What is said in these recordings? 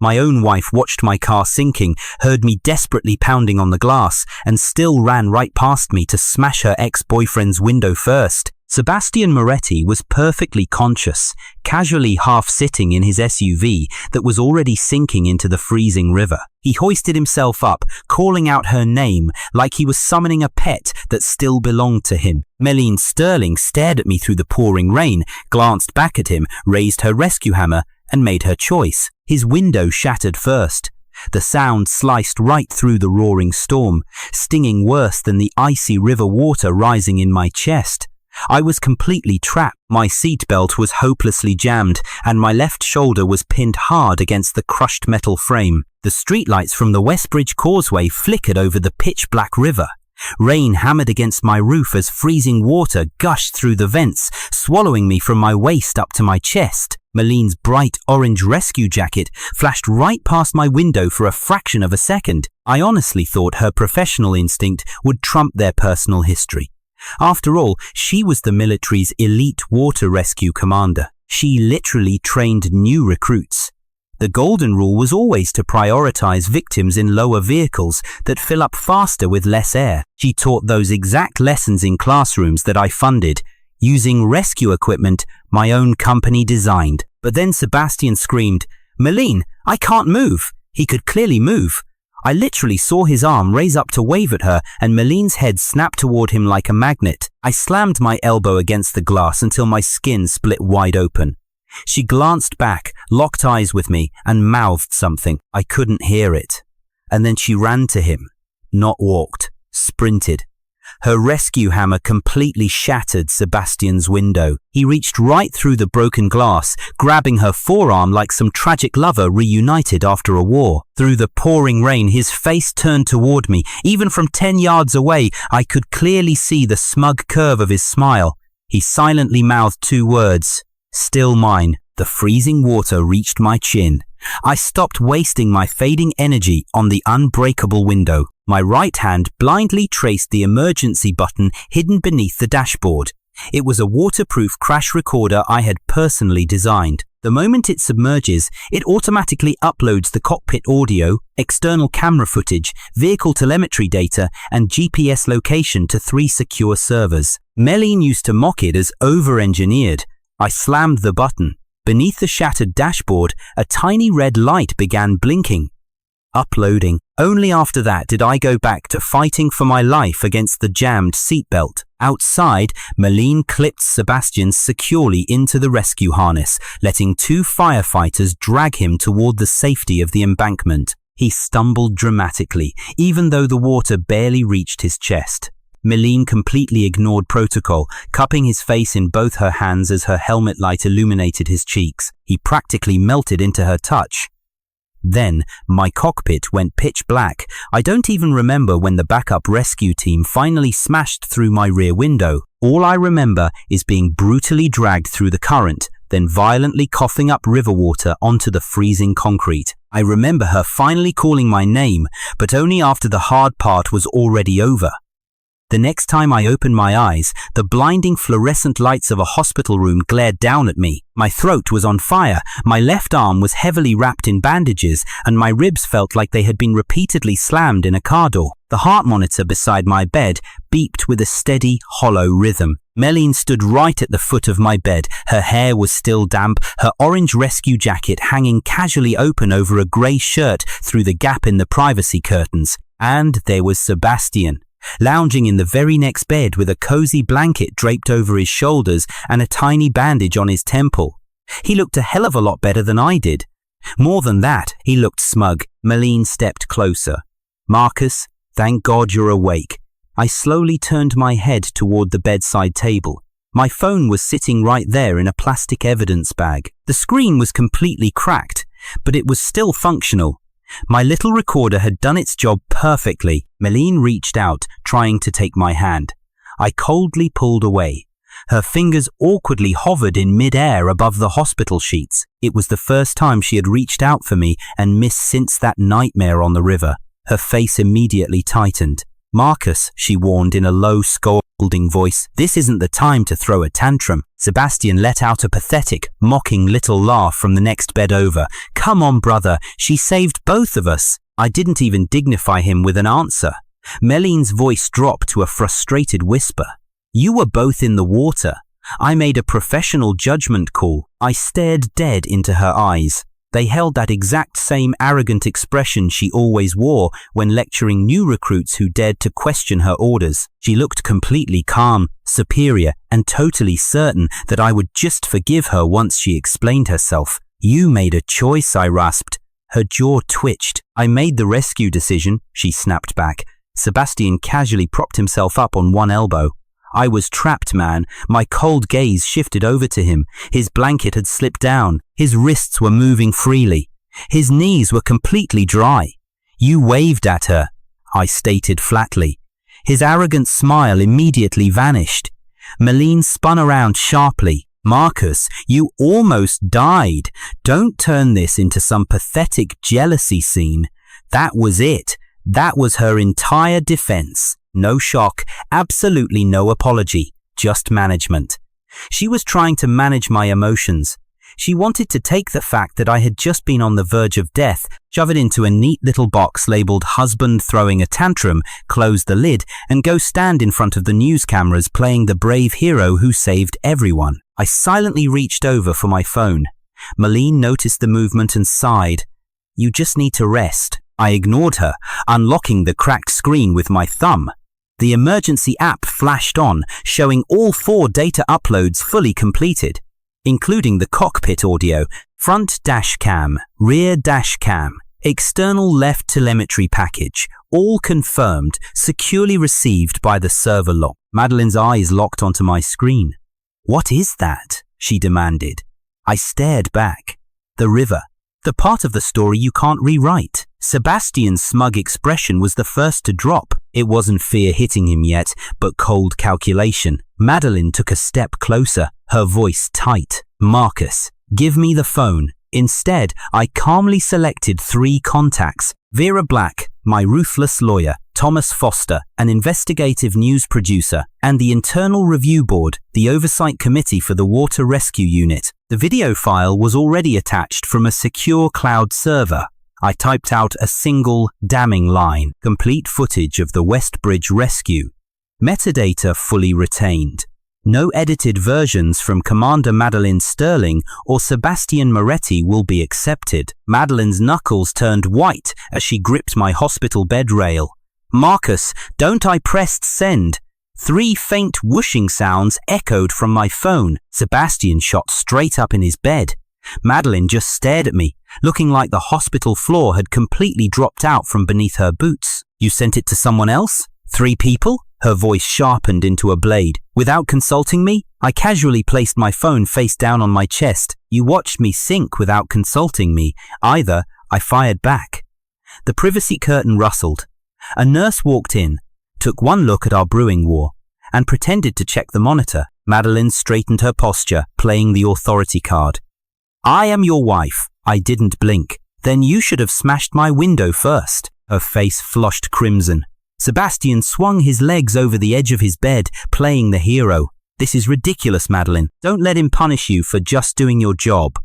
My own wife watched my car sinking, heard me desperately pounding on the glass, and still ran right past me to smash her ex-boyfriend's window first. Sebastian Moretti was perfectly conscious, casually half-sitting in his SUV that was already sinking into the freezing river. He hoisted himself up, calling out her name like he was summoning a pet that still belonged to him. Meline Sterling stared at me through the pouring rain, glanced back at him, raised her rescue hammer, and made her choice. His window shattered first. The sound sliced right through the roaring storm, stinging worse than the icy river water rising in my chest. I was completely trapped. My seatbelt was hopelessly jammed, and my left shoulder was pinned hard against the crushed metal frame. The streetlights from the Westbridge Causeway flickered over the pitch-black river. Rain hammered against my roof as freezing water gushed through the vents, swallowing me from my waist up to my chest. Maline's bright orange rescue jacket flashed right past my window for a fraction of a second. I honestly thought her professional instinct would trump their personal history. After all, she was the military's elite water rescue commander. She literally trained new recruits. The golden rule was always to prioritize victims in lower vehicles that fill up faster with less air. She taught those exact lessons in classrooms that I funded, using rescue equipment my own company designed. But then Sebastian screamed, "Meline, I can't move." He could clearly move. I literally saw his arm raise up to wave at her, and Maline's head snapped toward him like a magnet. I slammed my elbow against the glass until my skin split wide open. She glanced back, locked eyes with me, and mouthed something. I couldn't hear it. And then she ran to him. Not walked, sprinted. Her rescue hammer completely shattered Sebastian's window. He reached right through the broken glass, grabbing her forearm like some tragic lover reunited after a war. Through the pouring rain, his face turned toward me. Even from 10 yards away, I could clearly see the smug curve of his smile. He silently mouthed 2 words. "Still mine." The freezing water reached my chin. I stopped wasting my fading energy on the unbreakable window. My right hand blindly traced the emergency button hidden beneath the dashboard. It was a waterproof crash recorder I had personally designed. The moment it submerges, it automatically uploads the cockpit audio, external camera footage, vehicle telemetry data, and GPS location to 3 secure servers. Meline used to mock it as over-engineered. I slammed the button. Beneath the shattered dashboard, a tiny red light began blinking. Uploading. Only after that did I go back to fighting for my life against the jammed seatbelt. Outside, Meline clipped Sebastian securely into the rescue harness, letting 2 firefighters drag him toward the safety of the embankment. He stumbled dramatically, even though the water barely reached his chest. Meline completely ignored protocol, cupping his face in both her hands as her helmet light illuminated his cheeks. He practically melted into her touch. Then, my cockpit went pitch black. I don't even remember when the backup rescue team finally smashed through my rear window. All I remember is being brutally dragged through the current, then violently coughing up river water onto the freezing concrete. I remember her finally calling my name, but only after the hard part was already over. The next time I opened my eyes, the blinding fluorescent lights of a hospital room glared down at me. My throat was on fire, my left arm was heavily wrapped in bandages, and my ribs felt like they had been repeatedly slammed in a car door. The heart monitor beside my bed beeped with a steady, hollow rhythm. Meline stood right at the foot of my bed. Her hair was still damp, her orange rescue jacket hanging casually open over a grey shirt through the gap in the privacy curtains. And there was Sebastian, lounging in the very next bed with a cozy blanket draped over his shoulders and a tiny bandage on his temple. He looked a hell of a lot better than I did. More than that, he looked smug. Meline stepped closer. "Marcus, thank God you're awake." I slowly turned my head toward the bedside table. My phone was sitting right there in a plastic evidence bag. The screen was completely cracked, but it was still functional. My little recorder had done its job perfectly. Meline reached out, trying to take my hand. I coldly pulled away. Her fingers awkwardly hovered in mid-air above the hospital sheets. It was the first time she had reached out for me and missed since that nightmare on the river. Her face immediately tightened. "Marcus," she warned in a low, scolding scolding voice. "This isn't the time to throw a tantrum." Sebastian let out a pathetic, mocking little laugh from the next bed over. "Come on, brother, she saved both of us." I didn't even dignify him with an answer. Meline's voice dropped to a frustrated whisper. "You were both in the water. I made a professional judgment call." I stared dead into her eyes. They held that exact same arrogant expression she always wore when lecturing new recruits who dared to question her orders. She looked completely calm, superior, and totally certain that I would just forgive her once she explained herself. "You made a choice," I rasped. Her jaw twitched. "I made the rescue decision," she snapped back. Sebastian casually propped himself up on one elbow. I was trapped, man. My cold gaze shifted over to him. His blanket had slipped down. His wrists were moving freely. His knees were completely dry. "You waved at her," I stated flatly. His arrogant smile immediately vanished. Meline spun around sharply. "Marcus, you almost died. Don't turn this into some pathetic jealousy scene." That was it. That was her entire defense. No shock, absolutely no apology, just management. She was trying to manage my emotions. She wanted to take the fact that I had just been on the verge of death, shove it into a neat little box labeled "husband throwing a tantrum," close the lid, and go stand in front of the news cameras playing the brave hero who saved everyone. I silently reached over for my phone. Meline noticed the movement and sighed. "You just need to rest." I ignored her, unlocking the cracked screen with my thumb. The emergency app flashed on, showing all 4 data uploads fully completed, including the cockpit audio, front dash cam, rear dash cam, external left telemetry package, all confirmed, securely received by the server lock. Madeline's eyes locked onto my screen. "What is that?" she demanded. I stared back. The river. The part of the story you can't rewrite. Sebastian's smug expression was the first to drop. It wasn't fear hitting him yet, but cold calculation. Madeline took a step closer, her voice tight. "Marcus, give me the phone." Instead, I calmly selected 3 contacts: Vera Black, my ruthless lawyer, Thomas Foster, an investigative news producer, and the Internal Review Board, the oversight committee for the Water Rescue Unit. The video file was already attached from a secure cloud server. I typed out a single, damning line: complete footage of the West Bridge rescue. Metadata fully retained. No edited versions from Commander Madeline Sterling or Sebastian Moretti will be accepted. Madeline's knuckles turned white as she gripped my hospital bed rail. "Marcus, don't!" I pressed send. 3 faint whooshing sounds echoed from my phone. Sebastian shot straight up in his bed. Madeline just stared at me, looking like the hospital floor had completely dropped out from beneath her boots. "You sent it to someone else? 3 people? Her voice sharpened into a blade. "Without consulting me?" I casually placed my phone face down on my chest. "You watched me sink without consulting me, either," I fired back. The privacy curtain rustled. A nurse walked in, took one look at our brewing war, and pretended to check the monitor. Madeline straightened her posture, playing the authority card. "I am your wife." I didn't blink. "Then you should have smashed my window first." Her face flushed crimson. Sebastian swung his legs over the edge of his bed, playing the hero. "This is ridiculous, Madeline. Don't let him punish you for just doing your job."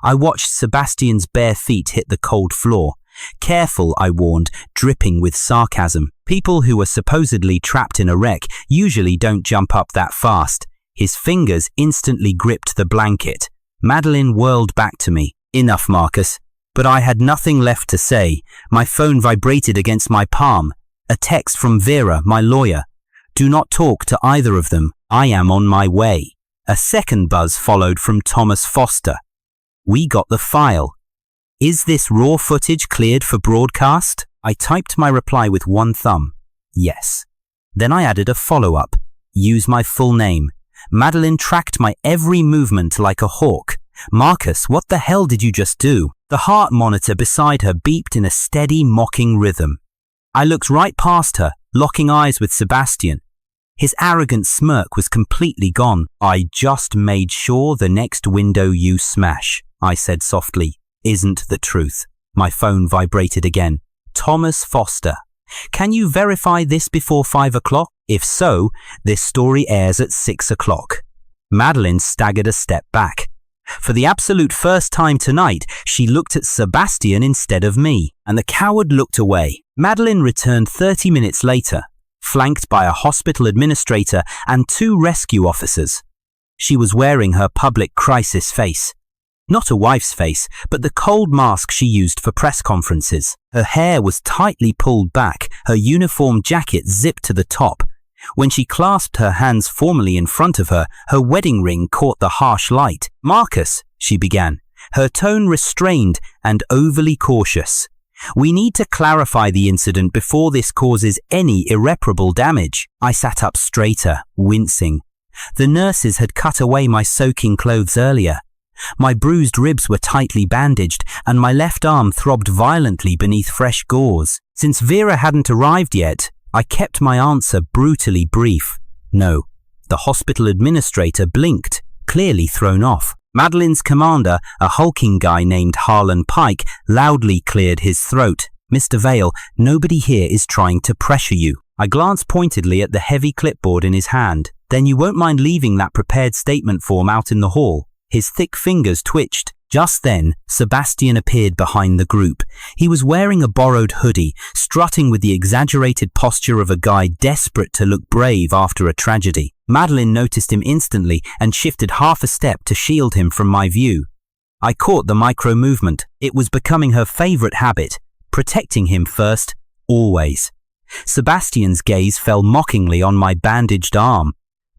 I watched Sebastian's bare feet hit the cold floor. "Careful," I warned, dripping with sarcasm. "People who are supposedly trapped in a wreck usually don't jump up that fast." His fingers instantly gripped the blanket. Madeline whirled back to me. "Enough, Marcus." But I had nothing left to say. My phone vibrated against my palm. A text from Vera, my lawyer. "Do not talk to either of them. I am on my way." A second buzz followed from Thomas Foster. "We got the file. Is this raw footage cleared for broadcast?" I typed my reply with one thumb. Yes. Then I added a follow-up. "Use my full name." Madeline tracked my every movement like a hawk. "Marcus, what the hell did you just do?" The heart monitor beside her beeped in a steady, mocking rhythm. I looked right past her, locking eyes with Sebastian. His arrogant smirk was completely gone. "I just made sure the next window you smash," I said softly. "Isn't the truth." My phone vibrated again. "Thomas Foster. Can you verify this before 5 o'clock?" If so, this story airs at 6 o'clock. Madeline staggered a step back. For the absolute first time tonight, she looked at Sebastian instead of me, and the coward looked away. Madeline returned 30 minutes later, flanked by a hospital administrator and 2 rescue officers. She was wearing her public crisis face. Not a wife's face, but the cold mask she used for press conferences. Her hair was tightly pulled back, her uniform jacket zipped to the top. When she clasped her hands formally in front of her, her wedding ring caught the harsh light. "Marcus," she began, her tone restrained and overly cautious. "We need to clarify the incident before this causes any irreparable damage." I sat up straighter, wincing. The nurses had cut away my soaking clothes earlier. My bruised ribs were tightly bandaged, and my left arm throbbed violently beneath fresh gauze. Since Vera hadn't arrived yet, I kept my answer brutally brief. No. The hospital administrator blinked, clearly thrown off. Madeline's commander, a hulking guy named Harlan Pike, loudly cleared his throat. "Mr. Vale, nobody here is trying to pressure you." I glanced pointedly at the heavy clipboard in his hand. "Then you won't mind leaving that prepared statement form out in the hall." His thick fingers twitched. Just then, Sebastian appeared behind the group. He was wearing a borrowed hoodie, strutting with the exaggerated posture of a guy desperate to look brave after a tragedy. Madeline noticed him instantly and shifted half a step to shield him from my view. I caught the micro-movement. It was becoming her favorite habit, protecting him first, always. Sebastian's gaze fell mockingly on my bandaged arm.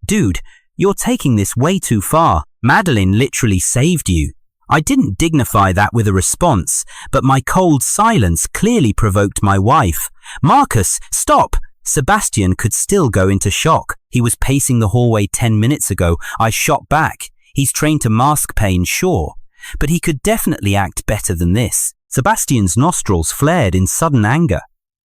"Dude, you're taking this way too far. Madeline literally saved you." I didn't dignify that with a response, but my cold silence clearly provoked my wife. "Marcus, stop!" Sebastian could still go into shock. He was pacing the hallway 10 minutes ago. I shot back. He's trained to mask pain, sure, but he could definitely act better than this. Sebastian's nostrils flared in sudden anger.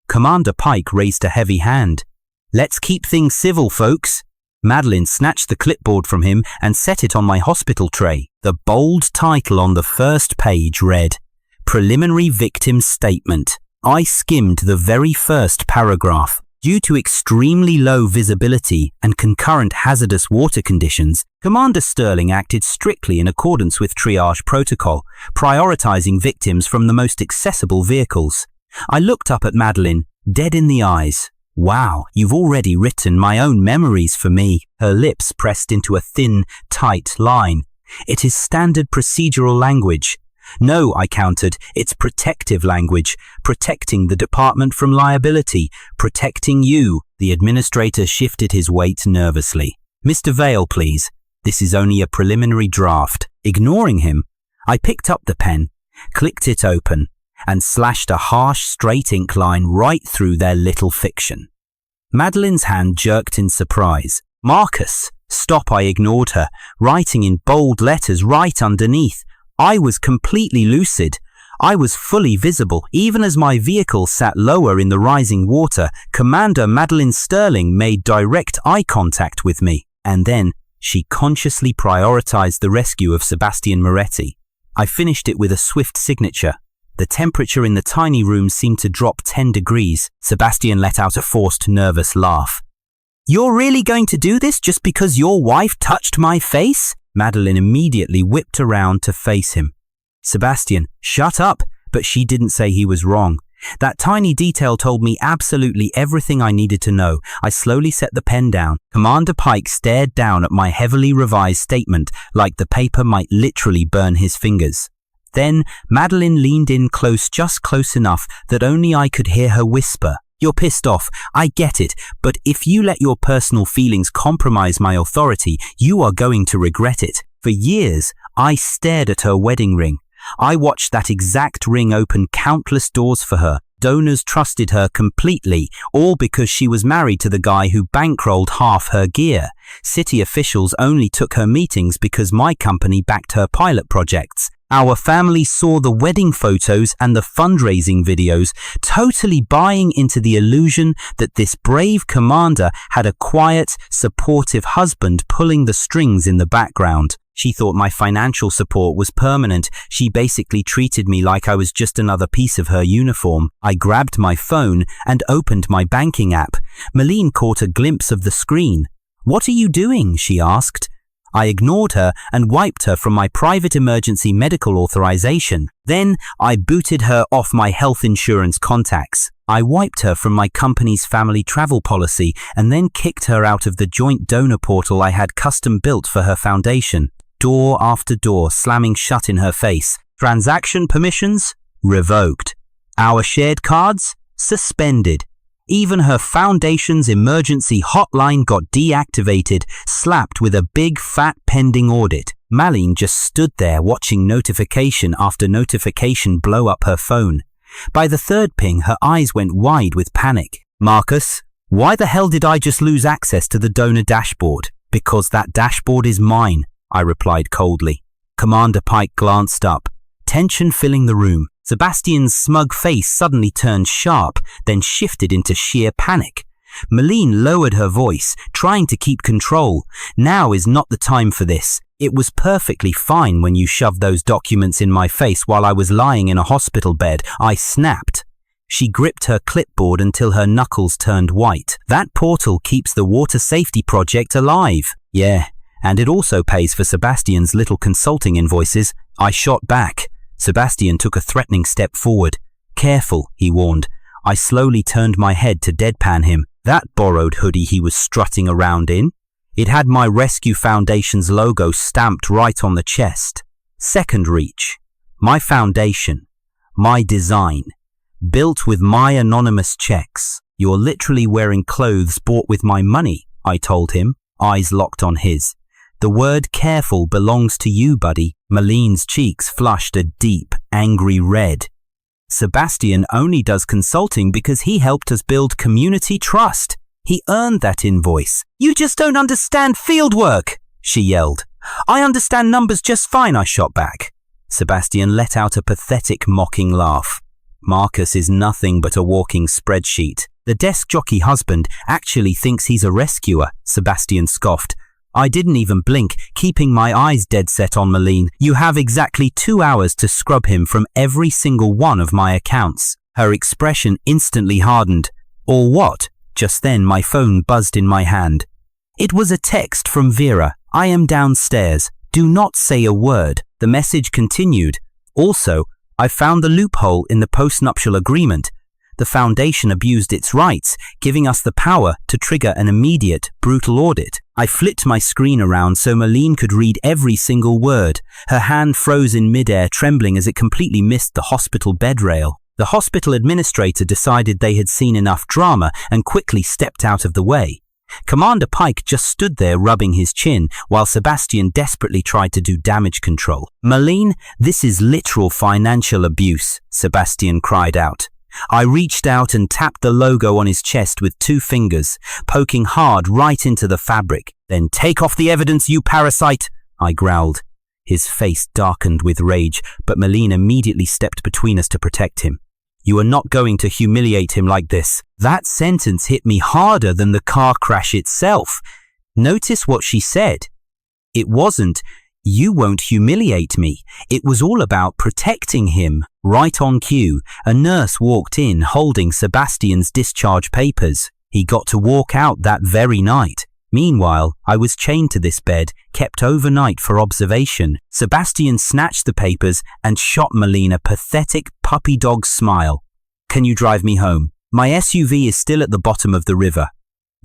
Commander Pike raised a heavy hand. "Let's keep things civil, folks." Madeline snatched the clipboard from him and set it on my hospital tray. The bold title on the first page read, "Preliminary Victim Statement." I skimmed the very first paragraph. Due to extremely low visibility and concurrent hazardous water conditions, Commander Sterling acted strictly in accordance with triage protocol, prioritizing victims from the most accessible vehicles. I looked up at Madeline, dead in the eyes. "Wow, you've already written my own memories for me." Her lips pressed into a thin, tight line. "It is standard procedural language." "No," I countered, "it's protective language, protecting the department from liability, protecting you." The administrator shifted his weight nervously. "Mr. Vale, please. This is only a preliminary draft." Ignoring him, I picked up the pen, clicked it open, and slashed a harsh, straight ink line right through their little fiction. Madeline's hand jerked in surprise. "Marcus, stop!" I ignored her, writing in bold letters right underneath. I was completely lucid. I was fully visible. Even as my vehicle sat lower in the rising water, Commander Madeline Sterling made direct eye contact with me. And then, she consciously prioritized the rescue of Sebastian Moretti. I finished it with a swift signature. The temperature in the tiny room seemed to drop 10 degrees. Sebastian let out a forced, nervous laugh. "You're really going to do this just because your wife touched my face?" Madeline immediately whipped around to face him. "Sebastian, shut up!" But she didn't say he was wrong. That tiny detail told me absolutely everything I needed to know. I slowly set the pen down. Commander Pike stared down at my heavily revised statement like the paper might literally burn his fingers. Then Madeline leaned in close, just close enough that only I could hear her whisper, "You're pissed off, I get it, but if you let your personal feelings compromise my authority, you are going to regret it." For years, I stared at her wedding ring. I watched that exact ring open countless doors for her. Donors trusted her completely, all because she was married to the guy who bankrolled half her gear. City officials only took her meetings because my company backed her pilot projects. Our family saw the wedding photos and the fundraising videos, totally buying into the illusion that this brave commander had a quiet, supportive husband pulling the strings in the background. She thought my financial support was permanent. She basically treated me like I was just another piece of her uniform. I grabbed my phone and opened my banking app. Malene caught a glimpse of the screen. "What are you doing?" she asked. I ignored her and wiped her from my private emergency medical authorization. Then I booted her off my health insurance contacts. I wiped her from my company's family travel policy and then kicked her out of the joint donor portal I had custom built for her foundation. Door after door slamming shut in her face. Transaction permissions? Revoked. Our shared cards? Suspended. Even her foundation's emergency hotline got deactivated, slapped with a big fat pending audit. Malene just stood there watching notification after notification blow up her phone. By the third ping, her eyes went wide with panic. "Marcus, why the hell did I just lose access to the donor dashboard?" "Because that dashboard is mine," I replied coldly. Commander Pike glanced up, tension filling the room. Sebastian's smug face suddenly turned sharp, then shifted into sheer panic. Malene lowered her voice, trying to keep control. "Now is not the time for this. It was perfectly fine when you shoved those documents in my face while I was lying in a hospital bed," I snapped. She gripped her clipboard until her knuckles turned white. "That portal keeps the water safety project alive." "Yeah, and it also pays for Sebastian's little consulting invoices," I shot back. Sebastian took a threatening step forward. "Careful," he warned. I slowly turned my head to deadpan him. That borrowed hoodie he was strutting around in? It had my Rescue Foundation's logo stamped right on the chest. Second reach. My foundation. My design. Built with my anonymous checks. "You're literally wearing clothes bought with my money," I told him, eyes locked on his. "The word careful belongs to you, buddy." Malene's cheeks flushed a deep, angry red. "Sebastian only does consulting because he helped us build community trust. He earned that invoice." "You just don't understand fieldwork," she yelled. "I understand numbers just fine," I shot back. Sebastian let out a pathetic, mocking laugh. "Marcus is nothing but a walking spreadsheet. The desk jockey husband actually thinks he's a rescuer," Sebastian scoffed. I didn't even blink, keeping my eyes dead set on Malene. "You have exactly 2 hours to scrub him from every single one of my accounts." Her expression instantly hardened. "Or what?" Just then my phone buzzed in my hand. It was a text from Vera. "I am downstairs. Do not say a word." The message continued. "Also, I found the loophole in the postnuptial agreement. The Foundation abused its rights, giving us the power to trigger an immediate, brutal audit." I flipped my screen around so Malene could read every single word. Her hand froze in midair, trembling as it completely missed the hospital bed rail. The hospital administrator decided they had seen enough drama and quickly stepped out of the way. Commander Pike just stood there rubbing his chin, while Sebastian desperately tried to do damage control. "Malene, this is literal financial abuse," Sebastian cried out. I reached out and tapped the logo on his chest with 2 fingers, poking hard right into the fabric. "Then take off the evidence, you parasite," I growled. His face darkened with rage, but Malene immediately stepped between us to protect him. "You are not going to humiliate him like this." That sentence hit me harder than the car crash itself. Notice what she said. It wasn't, "You won't humiliate me." It was all about protecting him. Right on cue, a nurse walked in holding Sebastian's discharge papers. He got to walk out that very night. Meanwhile, I was chained to this bed, kept overnight for observation. Sebastian snatched the papers and shot Malene a pathetic puppy dog smile. "Can you drive me home? My SUV is still at the bottom of the river."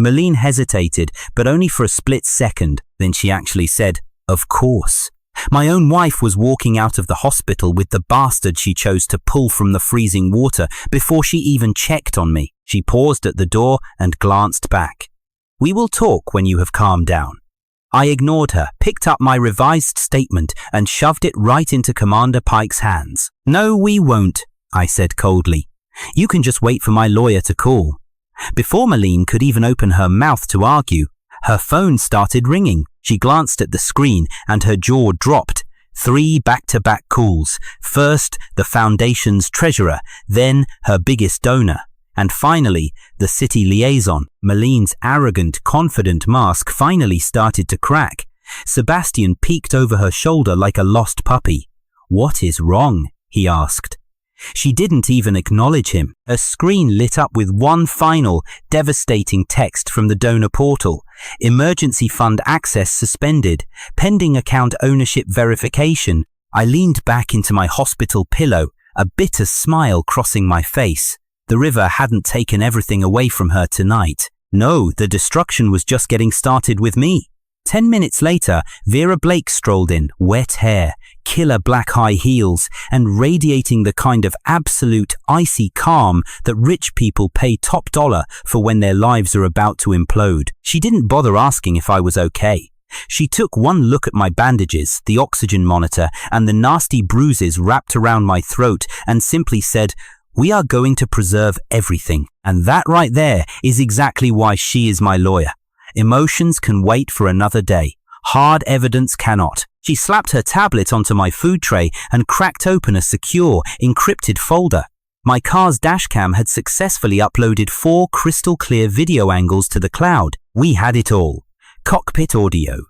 Malene hesitated, but only for a split second. Then she actually said, "Of course." My own wife was walking out of the hospital with the bastard she chose to pull from the freezing water before she even checked on me. She paused at the door and glanced back. "We will talk when you have calmed down." I ignored her, picked up my revised statement and shoved it right into Commander Pike's hands. "No, we won't," I said coldly. "You can just wait for my lawyer to call." Before Malene could even open her mouth to argue, her phone started ringing. She glanced at the screen and her jaw dropped. 3 back-to-back calls. First, the Foundation's treasurer, then her biggest donor, and finally, the city liaison. Malene's arrogant, confident mask finally started to crack. Sebastian peeked over her shoulder like a lost puppy. "What is wrong?" he asked. She didn't even acknowledge him. Her screen lit up with one final, devastating text from the donor portal. Emergency fund access suspended. Pending account ownership verification. I leaned back into my hospital pillow, a bitter smile crossing my face. The river hadn't taken everything away from her tonight. No, the destruction was just getting started with me. 10 minutes later, Vera Blake strolled in, wet hair, killer black high heels, and radiating the kind of absolute icy calm that rich people pay top dollar for when their lives are about to implode. She didn't bother asking if I was okay. She took one look at my bandages, the oxygen monitor, and the nasty bruises wrapped around my throat and simply said, "We are going to preserve everything." And that right there is exactly why she is my lawyer. Emotions can wait for another day. Hard evidence cannot. She slapped her tablet onto my food tray and cracked open a secure, encrypted folder. My car's dashcam had successfully uploaded 4 crystal clear video angles to the cloud. We had it all. Cockpit audio,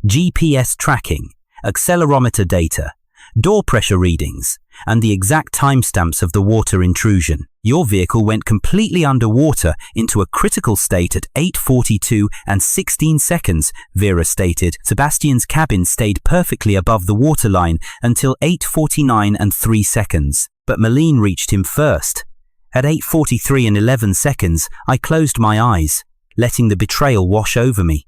GPS tracking, accelerometer data, door pressure readings, and the exact timestamps of the water intrusion. Your vehicle went completely underwater into a critical state at 8:42 and 16 seconds, Vera stated. Sebastian's cabin stayed perfectly above the waterline until 8:49 and 3 seconds. But Malene reached him first. At 8:43 and 11 seconds, I closed my eyes, letting the betrayal wash over me.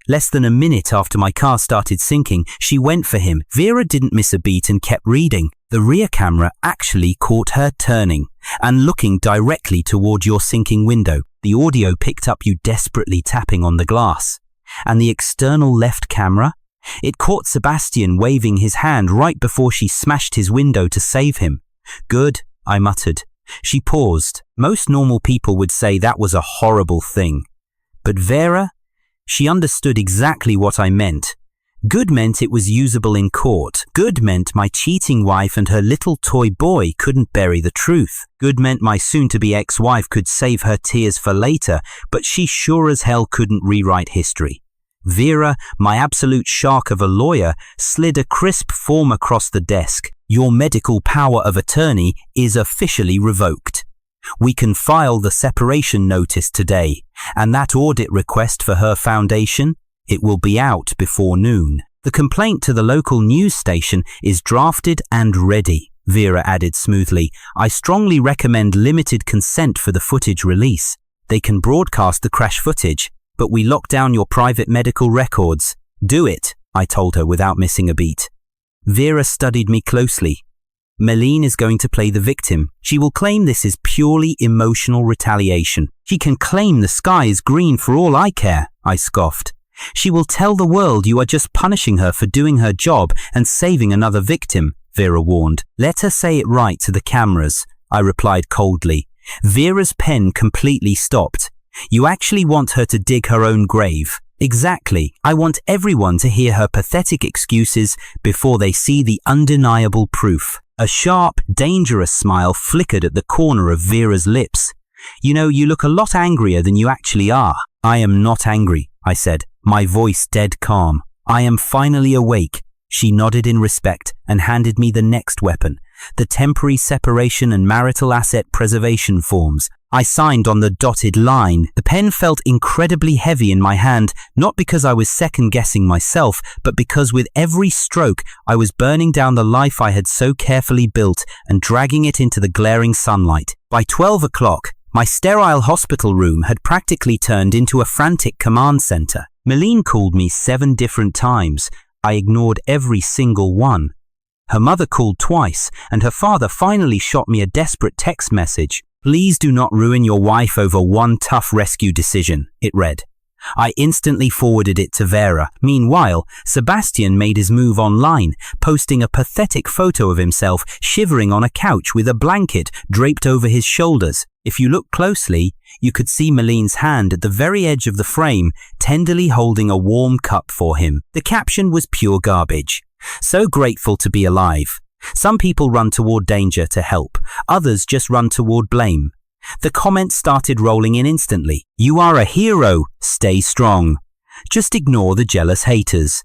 Less than a minute after my car started sinking, she went for him. Vera didn't miss a beat and kept reading. The rear camera actually caught her turning and looking directly toward your sinking window. The audio picked up you desperately tapping on the glass. And the external left camera? It caught Sebastian waving his hand right before she smashed his window to save him. "Good," I muttered. She paused. Most normal people would say that was a horrible thing. But Vera? She understood exactly what I meant. Good meant it was usable in court. Good meant my cheating wife and her little toy boy couldn't bury the truth. Good meant my soon-to-be ex-wife could save her tears for later, but she sure as hell couldn't rewrite history. Vera, my absolute shark of a lawyer, slid a crisp form across the desk. Your medical power of attorney is officially revoked. We can file the separation notice today, and that audit request for her foundation, it will be out before noon. The complaint to the local news station is drafted and ready, Vera added smoothly. I strongly recommend limited consent for the footage release. They can broadcast the crash footage, but we lock down your private medical records. Do it, I told her without missing a beat. Vera studied me closely. Malene is going to play the victim. She will claim this is purely emotional retaliation. She can claim the sky is green for all I care, I scoffed. She will tell the world you are just punishing her for doing her job and saving another victim, Vera warned. Let her say it right to the cameras, I replied coldly. Vera's pen completely stopped. You actually want her to dig her own grave. Exactly. I want everyone to hear her pathetic excuses before they see the undeniable proof. A sharp, dangerous smile flickered at the corner of Vera's lips. You know, you look a lot angrier than you actually are. I am not angry, I said, my voice dead calm. I am finally awake. She nodded in respect and handed me the next weapon, the temporary separation and marital asset preservation forms. I signed on the dotted line. The pen felt incredibly heavy in my hand, not because I was second-guessing myself, but because with every stroke I was burning down the life I had so carefully built and dragging it into the glaring sunlight. By 12 o'clock, my sterile hospital room had practically turned into a frantic command center. Malene called me 7 different times. I ignored every single one. Her mother called twice, and her father finally shot me a desperate text message. Please do not ruin your wife over one tough rescue decision, it read. I instantly forwarded it to Vera. Meanwhile, Sebastian made his move online, posting a pathetic photo of himself shivering on a couch with a blanket draped over his shoulders. If you look closely, you could see Malene's hand at the very edge of the frame, tenderly holding a warm cup for him. The caption was pure garbage. So grateful to be alive. Some people run toward danger to help, others just run toward blame. The comments started rolling in instantly. You are a hero, stay strong. Just ignore the jealous haters.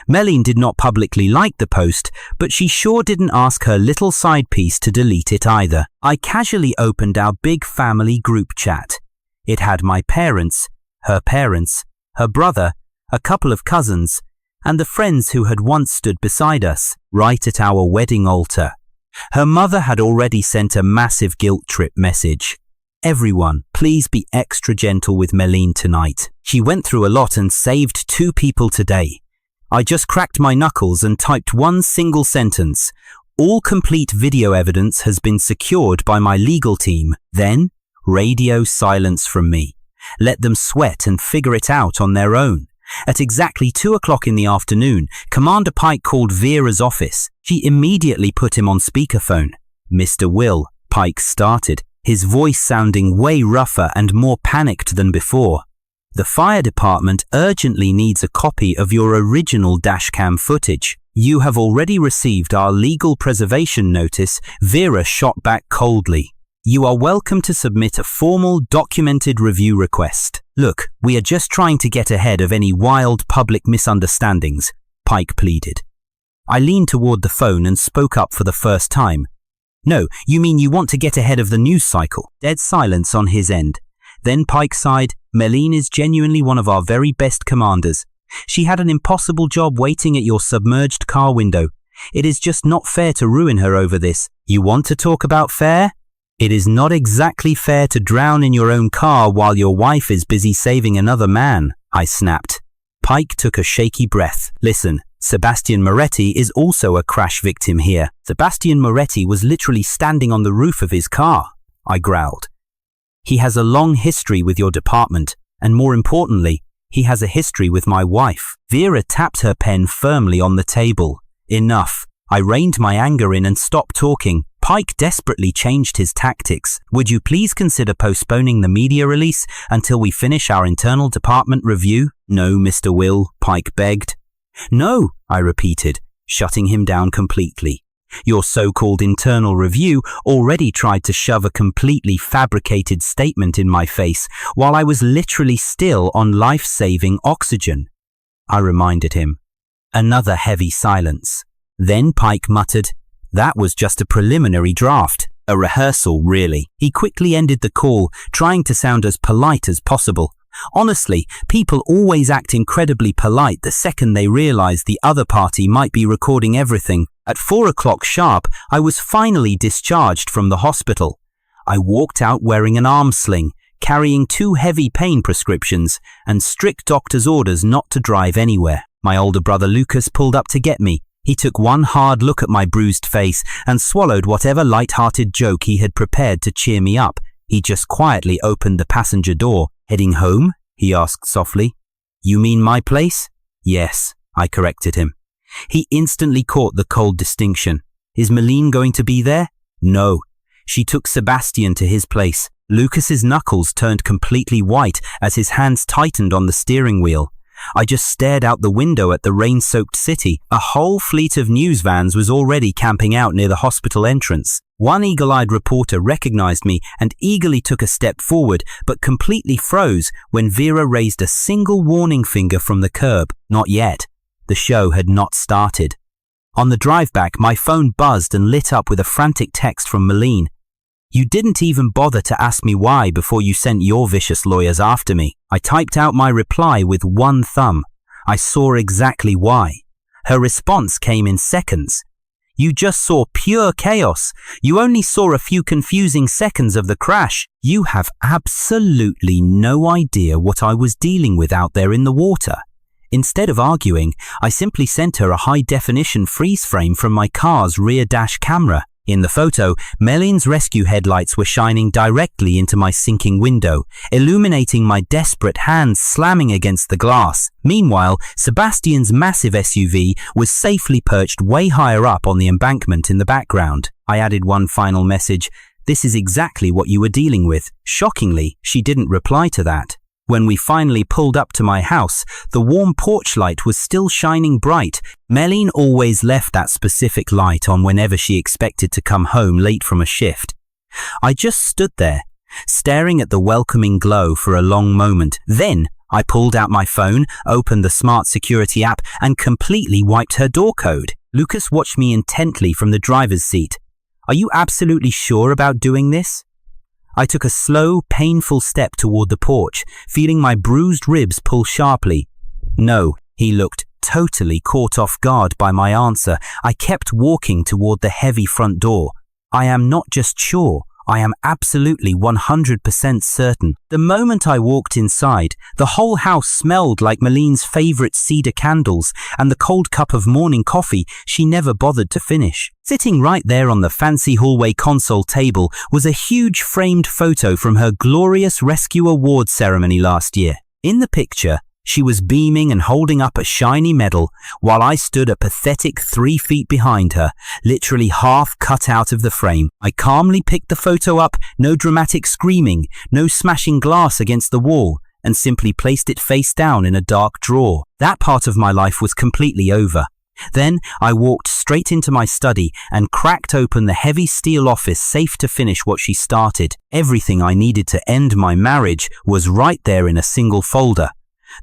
Meline did not publicly like the post, but she sure didn't ask her little side piece to delete it either. I casually opened our big family group chat. It had my parents, her brother, a couple of cousins, and the friends who had once stood beside us, right at our wedding altar. Her mother had already sent a massive guilt trip message. Everyone, please be extra gentle with Meline tonight. She went through a lot and saved 2 people today. I just cracked my knuckles and typed one single sentence. All complete video evidence has been secured by my legal team. Then, radio silence from me. Let them sweat and figure it out on their own. At exactly 2 o'clock in the afternoon, Commander Pike called Vera's office. She immediately put him on speakerphone. "Mr. Will," Pike started, his voice sounding way rougher and more panicked than before. "The fire department urgently needs a copy of your original dashcam footage. You have already received our legal preservation notice." Vera shot back coldly. "You are welcome to submit a formal, documented review request. Look, we are just trying to get ahead of any wild public misunderstandings," Pike pleaded. I leaned toward the phone and spoke up for the first time. "No, you mean you want to get ahead of the news cycle?" Dead silence on his end. Then Pike sighed. "Meline is genuinely one of our very best commanders. She had an impossible job waiting at your submerged car window. It is just not fair to ruin her over this." "You want to talk about fair? It is not exactly fair to drown in your own car while your wife is busy saving another man," I snapped. Pike took a shaky breath. "Listen, Sebastian Moretti is also a crash victim here." "Sebastian Moretti was literally standing on the roof of his car," I growled. "He has a long history with your department, and more importantly, he has a history with my wife." Vera tapped her pen firmly on the table. "Enough." I reined my anger in and stopped talking. Pike desperately changed his tactics. "Would you please consider postponing the media release until we finish our internal department review?" "No, Mr. Will," Pike begged. "No," I repeated, shutting him down completely. "Your so-called internal review already tried to shove a completely fabricated statement in my face while I was literally still on life-saving oxygen." I reminded him. Another heavy silence. Then Pike muttered, "That was just a preliminary draft. A rehearsal, really." He quickly ended the call, trying to sound as polite as possible. Honestly, people always act incredibly polite the second they realize the other party might be recording everything. At 4 o'clock sharp, I was finally discharged from the hospital. I walked out wearing an arm sling, carrying 2 heavy pain prescriptions, and strict doctor's orders not to drive anywhere. My older brother Lucas pulled up to get me. He took one hard look at my bruised face and swallowed whatever light-hearted joke he had prepared to cheer me up. He just quietly opened the passenger door. "Heading home?" he asked softly. "You mean my place?" "Yes," I corrected him. He instantly caught the cold distinction. "Is Meline going to be there?" "No. She took Sebastian to his place." Lucas's knuckles turned completely white as his hands tightened on the steering wheel. I just stared out the window at the rain-soaked city. A whole fleet of news vans was already camping out near the hospital entrance. One eagle-eyed reporter recognized me and eagerly took a step forward, but completely froze when Vera raised a single warning finger from the curb. Not yet. The show had not started. On the drive back, my phone buzzed and lit up with a frantic text from Meline. "You didn't even bother to ask me why before you sent your vicious lawyers after me." I typed out my reply with one thumb. I saw exactly why. Her response came in seconds. "You just saw pure chaos. You only saw a few confusing seconds of the crash. You have absolutely no idea what I was dealing with out there in the water." Instead of arguing, I simply sent her a high-definition freeze frame from my car's rear dash camera. In the photo, Meline's rescue headlights were shining directly into my sinking window, illuminating my desperate hands slamming against the glass. Meanwhile, Sebastian's massive SUV was safely perched way higher up on the embankment in the background. I added one final message. "This is exactly what you were dealing with." Shockingly, she didn't reply to that. When we finally pulled up to my house, the warm porch light was still shining bright. Meline always left that specific light on whenever she expected to come home late from a shift. I just stood there, staring at the welcoming glow for a long moment. Then I pulled out my phone, opened the smart security app, and completely wiped her door code. Lucas watched me intently from the driver's seat. "Are you absolutely sure about doing this?" I took a slow, painful step toward the porch, feeling my bruised ribs pull sharply. "No," he looked, totally caught off guard by my answer. I kept walking toward the heavy front door. "I am not just sure, I am absolutely 100% certain." The moment I walked inside, the whole house smelled like Maline's favorite cedar candles and the cold cup of morning coffee she never bothered to finish. Sitting right there on the fancy hallway console table was a huge framed photo from her glorious rescue award ceremony last year. In the picture, she was beaming and holding up a shiny medal, while I stood a pathetic 3 feet behind her, literally half cut out of the frame. I calmly picked the photo up, no dramatic screaming, no smashing glass against the wall, and simply placed it face down in a dark drawer. That part of my life was completely over. Then I walked straight into my study and cracked open the heavy steel office safe to finish what she started. Everything I needed to end my marriage was right there in a single folder.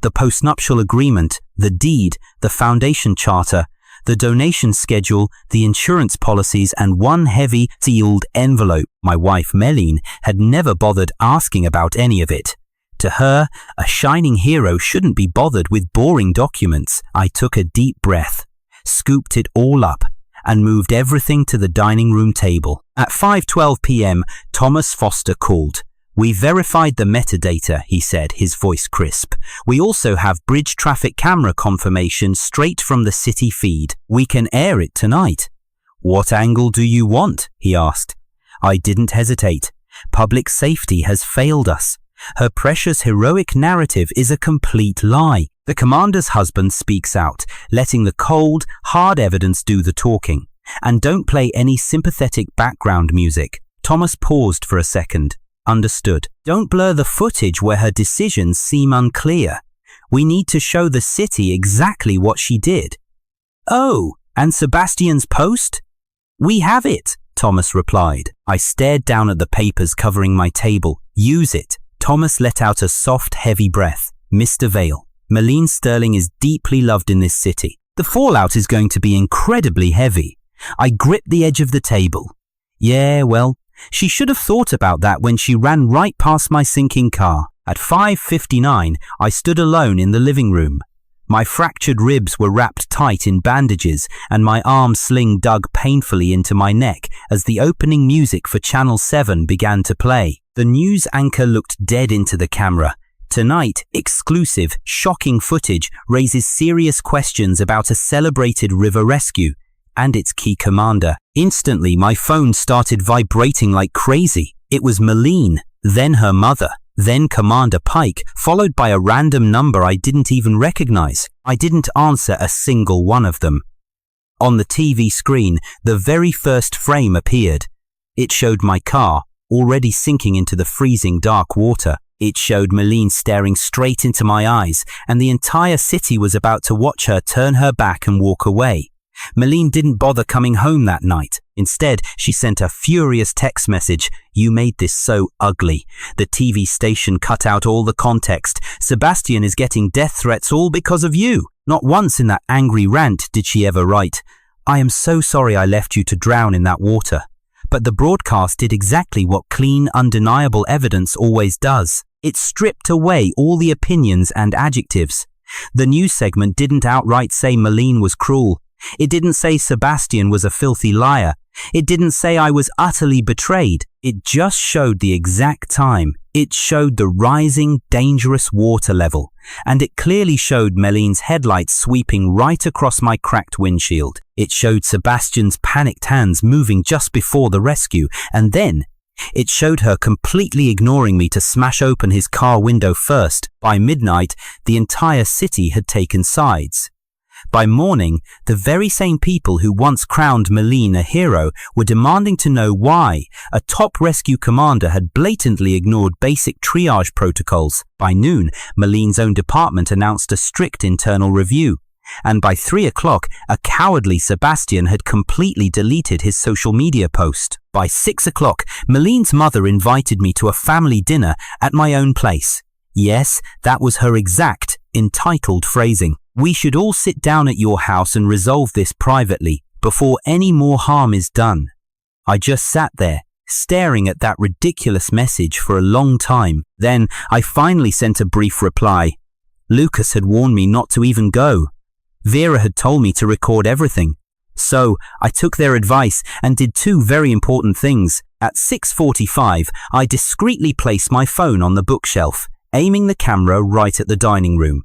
The postnuptial agreement, the deed, the foundation charter, the donation schedule, the insurance policies, and one heavy, sealed envelope. My wife, Meline, had never bothered asking about any of it. To her, a shining hero shouldn't be bothered with boring documents. I took a deep breath, scooped it all up, and moved everything to the dining room table. At 5:12 p.m., Thomas Foster called. "We verified the metadata," he said, his voice crisp. "We also have bridge traffic camera confirmation straight from the city feed. We can air it tonight." "What angle do you want?" he asked. I didn't hesitate. Public safety has failed us. Her precious heroic narrative is a complete lie. The commander's husband speaks out, letting the cold, hard evidence do the talking. "And don't play any sympathetic background music." Thomas paused for a second. "Understood. Don't blur the footage where her decisions seem unclear. We need to show the city exactly what she did." "Oh, and Sebastian's post?" "We have it," Thomas replied. I stared down at the papers covering my table. "Use it." Thomas let out a soft, heavy breath. "Mr. Vale, Meline Sterling is deeply loved in this city. The fallout is going to be incredibly heavy." I gripped the edge of the table. "Yeah, well, she should have thought about that when she ran right past my sinking car." At 5:59, I stood alone in the living room. My fractured ribs were wrapped tight in bandages, and my arm sling dug painfully into my neck as the opening music for Channel 7 began to play. The news anchor looked dead into the camera. "Tonight, exclusive, shocking footage raises serious questions about a celebrated river rescue and its key commander." Instantly, my phone started vibrating like crazy. It was Meline, then her mother, then Commander Pike, followed by a random number I didn't even recognize. I didn't answer a single one of them. On the TV screen, the very first frame appeared. It showed my car, already sinking into the freezing dark water. It showed Meline staring straight into my eyes, and the entire city was about to watch her turn her back and walk away. Meline didn't bother coming home that night. Instead, she sent a furious text message. "You made this so ugly. The TV station cut out all the context. Sebastian is getting death threats all because of you." Not once in that angry rant did she ever write, "I am so sorry I left you to drown in that water." But the broadcast did exactly what clean, undeniable evidence always does. It stripped away all the opinions and adjectives. The news segment didn't outright say Meline was cruel. It didn't say Sebastian was a filthy liar. It didn't say I was utterly betrayed. It just showed the exact time. It showed the rising, dangerous water level. And it clearly showed Meline's headlights sweeping right across my cracked windshield. It showed Sebastian's panicked hands moving just before the rescue. And then it showed her completely ignoring me to smash open his car window first. By midnight, the entire city had taken sides. By morning, the very same people who once crowned Meline a hero were demanding to know why a top rescue commander had blatantly ignored basic triage protocols. By noon, Meline's own department announced a strict internal review. And by 3 o'clock, a cowardly Sebastian had completely deleted his social media post. By 6 o'clock, Meline's mother invited me to a family dinner at my own place. Yes, that was her exact, entitled phrasing. We should all sit down at your house and resolve this privately, before any more harm is done. I just sat there, staring at that ridiculous message for a long time. Then I finally sent a brief reply. Lucas had warned me not to even go. Vera had told me to record everything. So I took their advice and did two very important things. At 6:45, I discreetly placed my phone on the bookshelf, aiming the camera right at the dining room.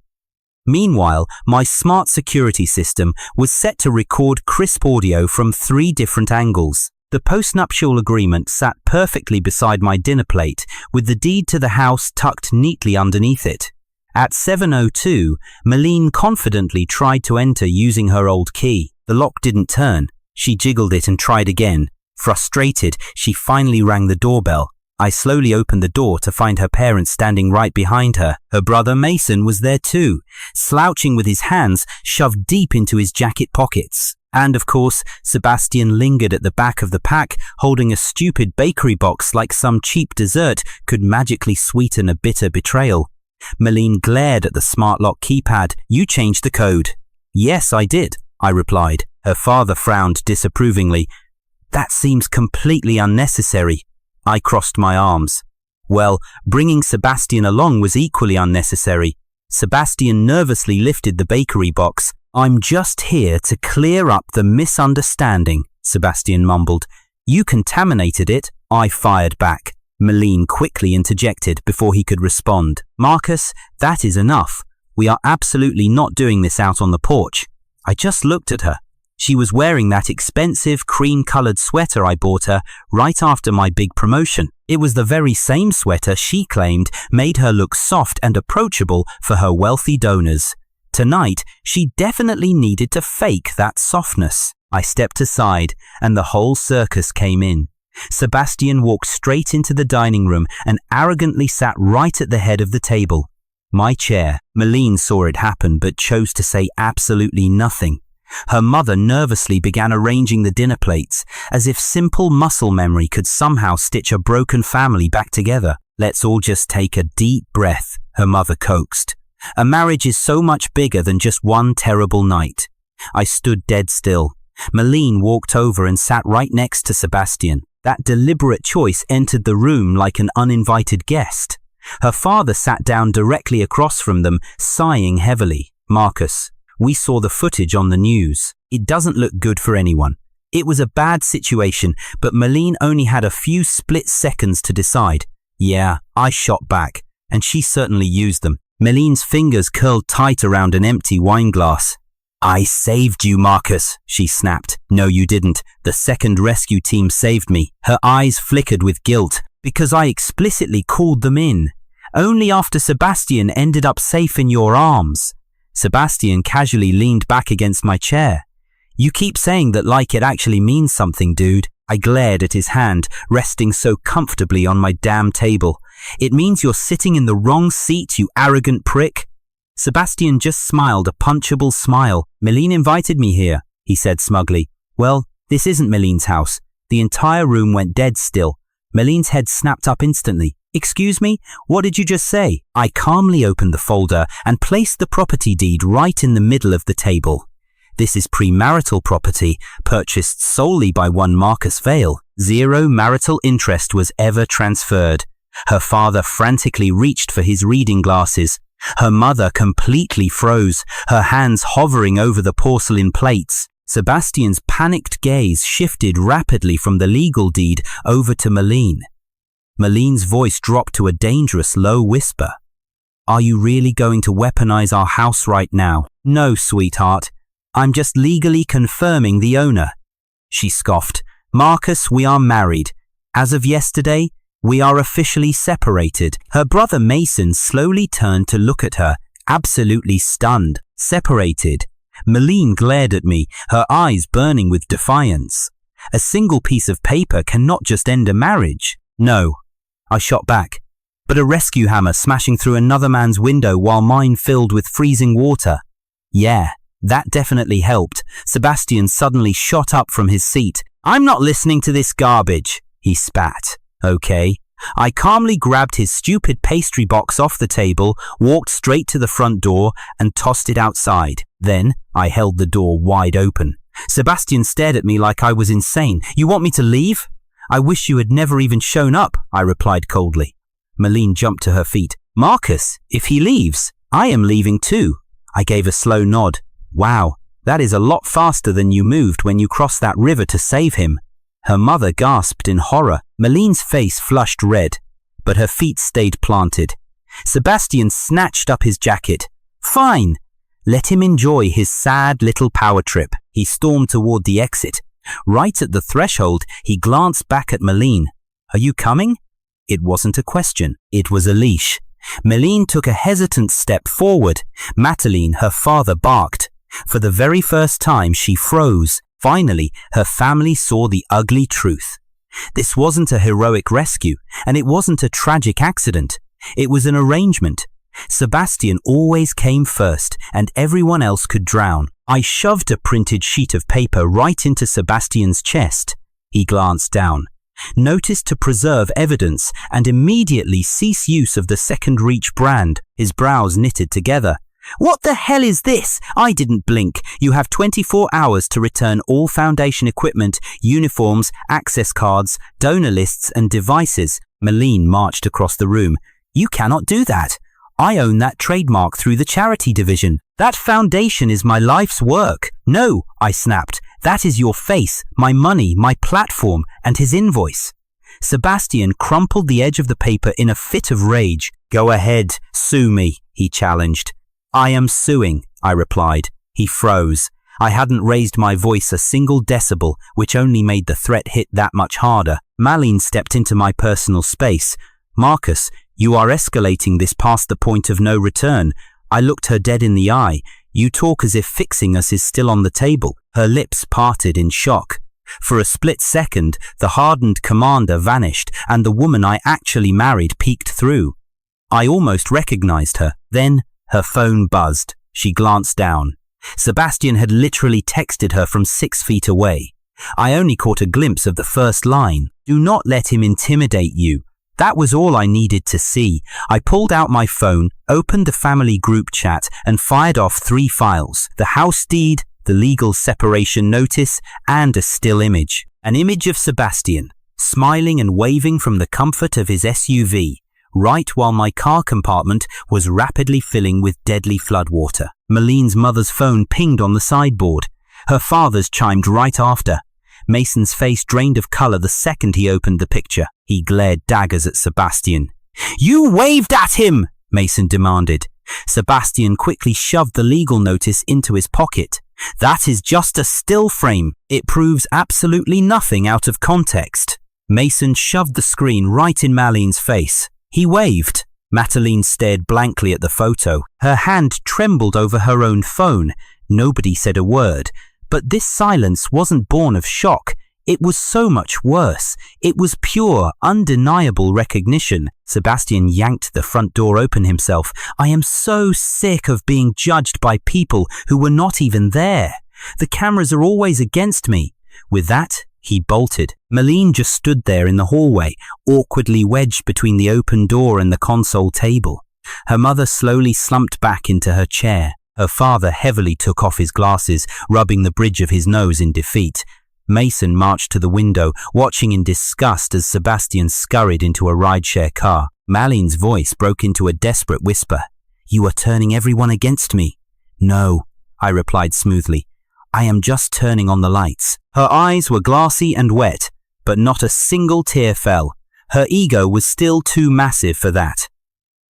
Meanwhile, my smart security system was set to record crisp audio from 3 different angles. The postnuptial agreement sat perfectly beside my dinner plate, with the deed to the house tucked neatly underneath it. At 7:02, Malene confidently tried to enter using her old key. The lock didn't turn. She jiggled it and tried again. Frustrated, she finally rang the doorbell. I slowly opened the door to find her parents standing right behind her. Her brother Mason was there too, slouching with his hands shoved deep into his jacket pockets. And of course, Sebastian lingered at the back of the pack, holding a stupid bakery box like some cheap dessert could magically sweeten a bitter betrayal. Malene glared at the smart lock keypad. You changed the code. Yes, I did, I replied. Her father frowned disapprovingly. That seems completely unnecessary. I crossed my arms. Well, bringing Sebastian along was equally unnecessary. Sebastian nervously lifted the bakery box. I'm just here to clear up the misunderstanding, Sebastian mumbled. You contaminated it, I fired back. Malene quickly interjected before he could respond. Marcus, that is enough. We are absolutely not doing this out on the porch. I just looked at her. She was wearing that expensive cream-colored sweater I bought her right after my big promotion. It was the very same sweater she claimed made her look soft and approachable for her wealthy donors. Tonight, she definitely needed to fake that softness. I stepped aside, and the whole circus came in. Sebastian walked straight into the dining room and arrogantly sat right at the head of the table. My chair. Malene saw it happen but chose to say absolutely nothing. Her mother nervously began arranging the dinner plates, as if simple muscle memory could somehow stitch a broken family back together. Let's all just take a deep breath, her mother coaxed. A marriage is so much bigger than just one terrible night. I stood dead still. Malene walked over and sat right next to Sebastian. That deliberate choice entered the room like an uninvited guest. Her father sat down directly across from them, sighing heavily. Marcus, we saw the footage on the news. It doesn't look good for anyone. It was a bad situation, but Malene only had a few split seconds to decide. Yeah, I shot back, and she certainly used them. Malene's fingers curled tight around an empty wine glass. I saved you, Marcus, she snapped. No, you didn't. The second rescue team saved me. Her eyes flickered with guilt, because I explicitly called them in. Only after Sebastian ended up safe in your arms. Sebastian casually leaned back against my chair. You keep saying that like it actually means something, dude. I glared at his hand, resting so comfortably on my damn table. It means you're sitting in the wrong seat, you arrogant prick. Sebastian just smiled a punchable smile. Malene invited me here, he said smugly. Well, this isn't Malene's house. The entire room went dead still. Malene's head snapped up instantly. Excuse me, what did you just say? I calmly opened the folder and placed the property deed right in the middle of the table. This is premarital property, purchased solely by one Marcus Vale. 0 marital interest was ever transferred. Her father frantically reached for his reading glasses. Her mother completely froze, her hands hovering over the porcelain plates. Sebastian's panicked gaze shifted rapidly from the legal deed over to Malene. Malene's voice dropped to a dangerous low whisper. Are you really going to weaponize our house right now? No, sweetheart. I'm just legally confirming the owner. She scoffed. Marcus, we are married. As of yesterday, we are officially separated. Her brother Mason slowly turned to look at her, absolutely stunned. Separated. Malene glared at me, her eyes burning with defiance. A single piece of paper cannot just end a marriage. No. I shot back. But a rescue hammer smashing through another man's window while mine filled with freezing water. Yeah, that definitely helped. Sebastian suddenly shot up from his seat. I'm not listening to this garbage, he spat. Okay, I calmly grabbed his stupid pastry box off the table, walked straight to the front door, and tossed it outside. Then, I held the door wide open. Sebastian stared at me like I was insane. "You want me to leave?" "I wish you had never even shown up," I replied coldly. Malene jumped to her feet. "Marcus, if he leaves, I am leaving too." I gave a slow nod. "Wow, that is a lot faster than you moved when you crossed that river to save him." Her mother gasped in horror. Malene's face flushed red, but her feet stayed planted. Sebastian snatched up his jacket. "Fine, let him enjoy his sad little power trip." He stormed toward the exit. Right at the threshold, he glanced back at Malene. "Are you coming?" It wasn't a question, it was a leash. Malene took a hesitant step forward. Mataline, her father, barked. For the very first time, she froze. Finally, her family saw the ugly truth. This wasn't a heroic rescue, and it wasn't a tragic accident. It was an arrangement. Sebastian always came first, and everyone else could drown. I shoved a printed sheet of paper right into Sebastian's chest. He glanced down, noticed to preserve evidence, and immediately cease use of the Second Reach brand. His brows knitted together. "What the hell is this?" I didn't blink. "You have 24 hours to return all Foundation equipment, uniforms, access cards, donor lists, and devices." Malene marched across the room. "You cannot do that. I own that trademark through the charity division. That foundation is my life's work." "No," I snapped. "That is your face, my money, my platform, and his invoice." Sebastian crumpled the edge of the paper in a fit of rage. "Go ahead, sue me," he challenged. "I am suing," I replied. He froze. I hadn't raised my voice a single decibel, which only made the threat hit that much harder. Malene stepped into my personal space. "Marcus, you are escalating this past the point of no return." I looked her dead in the eye. "You talk as if fixing us is still on the table." Her lips parted in shock. For a split second, the hardened commander vanished, and the woman I actually married peeked through. I almost recognized her. Then, her phone buzzed. She glanced down. Sebastian had literally texted her from 6 feet away. I only caught a glimpse of the first line. "Do not let him intimidate you." That was all I needed to see. I pulled out my phone, opened the family group chat, and fired off 3 files: the house deed, the legal separation notice, and a still image. An image of Sebastian, smiling and waving from the comfort of his SUV, right while my car compartment was rapidly filling with deadly floodwater. Malene's mother's phone pinged on the sideboard. Her father's chimed right after. Mason's face drained of color the second he opened the picture. He glared daggers at Sebastian. "You waved at him!" Mason demanded. Sebastian quickly shoved the legal notice into his pocket. "That is just a still frame. It proves absolutely nothing out of context." Mason shoved the screen right in Malene's face. He waved. Mataline stared blankly at the photo. Her hand trembled over her own phone. Nobody said a word. But this silence wasn't born of shock. It was so much worse. It was pure, undeniable recognition. Sebastian yanked the front door open himself. "I am so sick of being judged by people who were not even there. The cameras are always against me." With that, he bolted. Malene just stood there in the hallway, awkwardly wedged between the open door and the console table. Her mother slowly slumped back into her chair. Her father heavily took off his glasses, rubbing the bridge of his nose in defeat. Mason marched to the window, watching in disgust as Sebastian scurried into a rideshare car. Malene's voice broke into a desperate whisper. "You are turning everyone against me." "No," I replied smoothly. "I am just turning on the lights." Her eyes were glassy and wet, but not a single tear fell. Her ego was still too massive for that.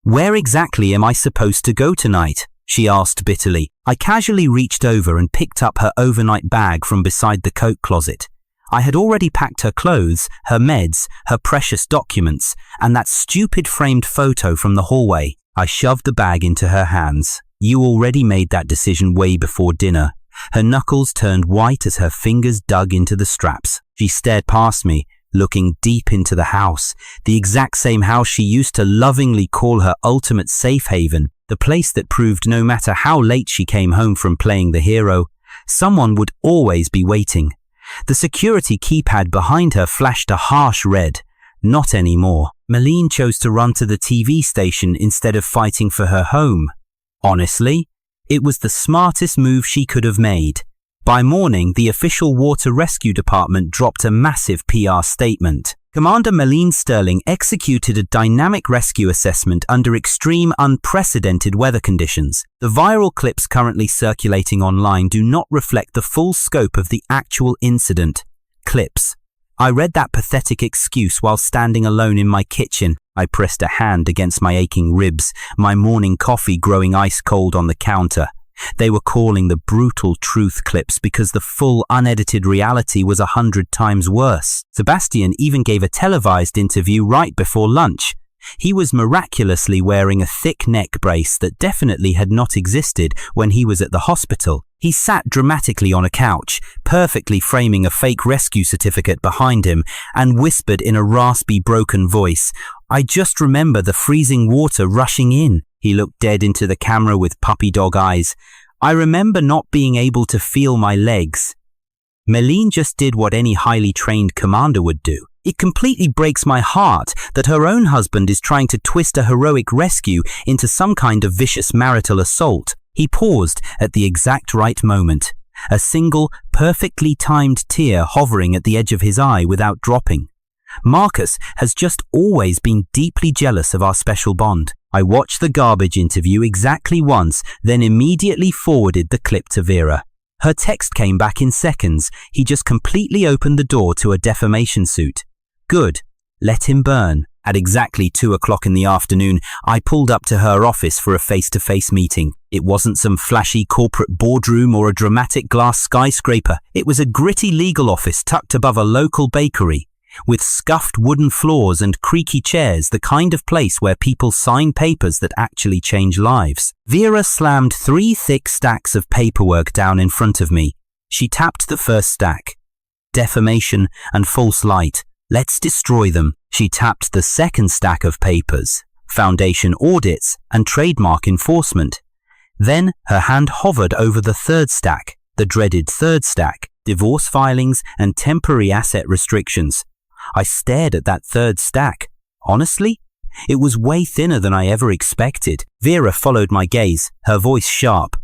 "Where exactly am I supposed to go tonight?" she asked bitterly. I casually reached over and picked up her overnight bag from beside the coat closet. I had already packed her clothes, her meds, her precious documents, and that stupid framed photo from the hallway. I shoved the bag into her hands. "You already made that decision way before dinner." Her knuckles turned white as her fingers dug into the straps. She stared past me, looking deep into the house, the exact same house she used to lovingly call her ultimate safe haven, the place that proved no matter how late she came home from playing the hero, someone would always be waiting. The security keypad behind her flashed a harsh red. Not anymore. Malene chose to run to the TV station instead of fighting for her home. Honestly, it was the smartest move she could have made. By morning, the official water rescue department dropped a massive PR statement. Commander Malene Sterling executed a dynamic rescue assessment under extreme, unprecedented weather conditions. The viral clips currently circulating online do not reflect the full scope of the actual incident. Clips. I read that pathetic excuse while standing alone in my kitchen. I pressed a hand against my aching ribs, my morning coffee growing ice cold on the counter. They were calling the brutal truth clips because the full unedited reality was 100 times worse. Sebastian even gave a televised interview right before lunch. He was miraculously wearing a thick neck brace that definitely had not existed when he was at the hospital. He sat dramatically on a couch, perfectly framing a fake rescue certificate behind him, and whispered in a raspy, broken voice, "I just remember the freezing water rushing in." He looked dead into the camera with puppy dog eyes. "I remember not being able to feel my legs." Malene just did what any highly trained commander would do. It completely breaks my heart that her own husband is trying to twist a heroic rescue into some kind of vicious marital assault. He paused at the exact right moment, a single, perfectly timed tear hovering at the edge of his eye without dropping. Marcus has just always been deeply jealous of our special bond. I watched the garbage interview exactly once, then immediately forwarded the clip to Vera. Her text came back in seconds. He just completely opened the door to a defamation suit. Good. Let him burn. At exactly 2 o'clock in the afternoon, I pulled up to her office for a face-to-face meeting. It wasn't some flashy corporate boardroom or a dramatic glass skyscraper. It was a gritty legal office tucked above a local bakery, with scuffed wooden floors and creaky chairs, the kind of place where people sign papers that actually change lives. Vera slammed 3 thick stacks of paperwork down in front of me. She tapped the first stack. Defamation and false light. Let's destroy them. She tapped the second stack of papers. Foundation audits and trademark enforcement. Then her hand hovered over the third stack, the dreaded third stack, divorce filings and temporary asset restrictions. I stared at that third stack. Honestly, it was way thinner than I ever expected. Vera followed my gaze, her voice sharp.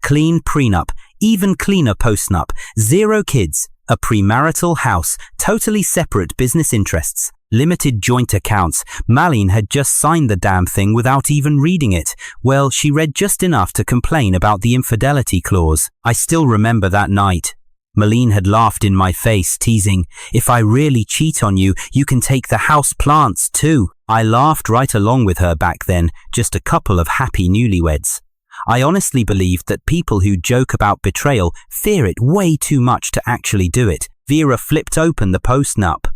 Clean prenup, even cleaner postnup, 0 kids, a premarital house, totally separate business interests, limited joint accounts. Malene had just signed the damn thing without even reading it. Well, she read just enough to complain about the infidelity clause. I still remember that night. Malene had laughed in my face, teasing, "If I really cheat on you, you can take the house plants too." I laughed right along with her back then, just a couple of happy newlyweds. I honestly believed that people who joke about betrayal fear it way too much to actually do it. Vera flipped open the postnup.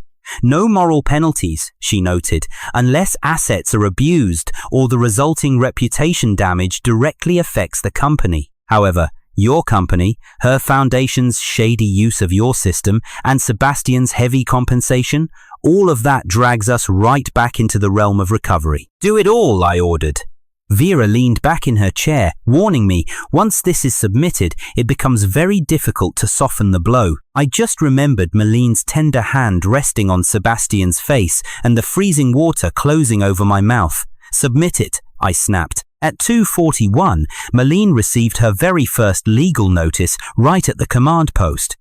"No moral penalties," she noted, "unless assets are abused or the resulting reputation damage directly affects the company. However, your company, her foundation's shady use of your system, and Sebastian's heavy compensation, all of that drags us right back into the realm of recovery." "Do it all," I ordered. Vera leaned back in her chair, warning me, once this is submitted, it becomes very difficult to soften the blow. I just remembered Malene's tender hand resting on Sebastian's face and the freezing water closing over my mouth. "Submit it," I snapped. At 2:41, Malene received her very first legal notice right at the command post.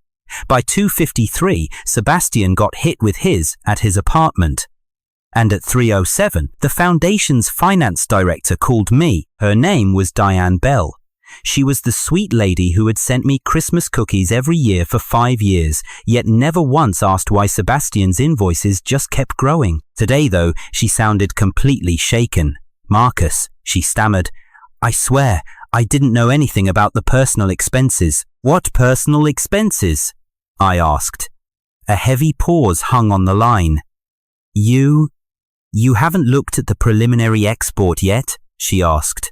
By 2:53, Sebastian got hit with his at his apartment. And at 3:07, the foundation's finance director called me. Her name was Diane Bell. She was the sweet lady who had sent me Christmas cookies every year for 5 years, yet never once asked why Sebastian's invoices just kept growing. Today, though, she sounded completely shaken. "Marcus," she stammered, "I swear, I didn't know anything about the personal expenses." "What personal expenses?" I asked. A heavy pause hung on the line. You haven't looked at the preliminary export yet?" she asked.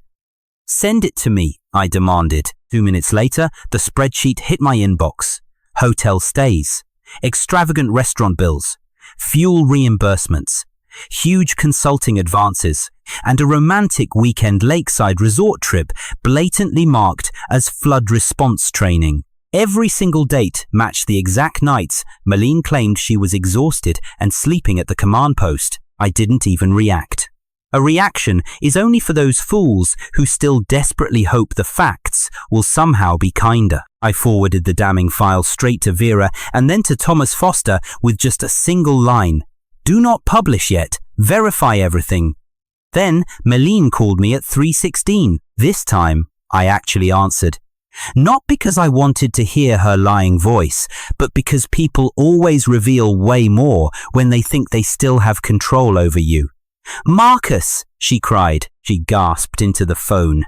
"Send it to me," I demanded. 2 minutes later, the spreadsheet hit my inbox. Hotel stays, extravagant restaurant bills, fuel reimbursements, huge consulting advances, and a romantic weekend lakeside resort trip blatantly marked as flood response training. Every single date matched the exact nights Malene claimed she was exhausted and sleeping at the command post. I didn't even react. A reaction is only for those fools who still desperately hope the facts will somehow be kinder. I forwarded the damning file straight to Vera and then to Thomas Foster with just a single line. Do not publish yet. Verify everything. Then Meline called me at 3:16. This time, I actually answered. Not because I wanted to hear her lying voice, but because people always reveal way more when they think they still have control over you. Marcus, she cried. She gasped into the phone.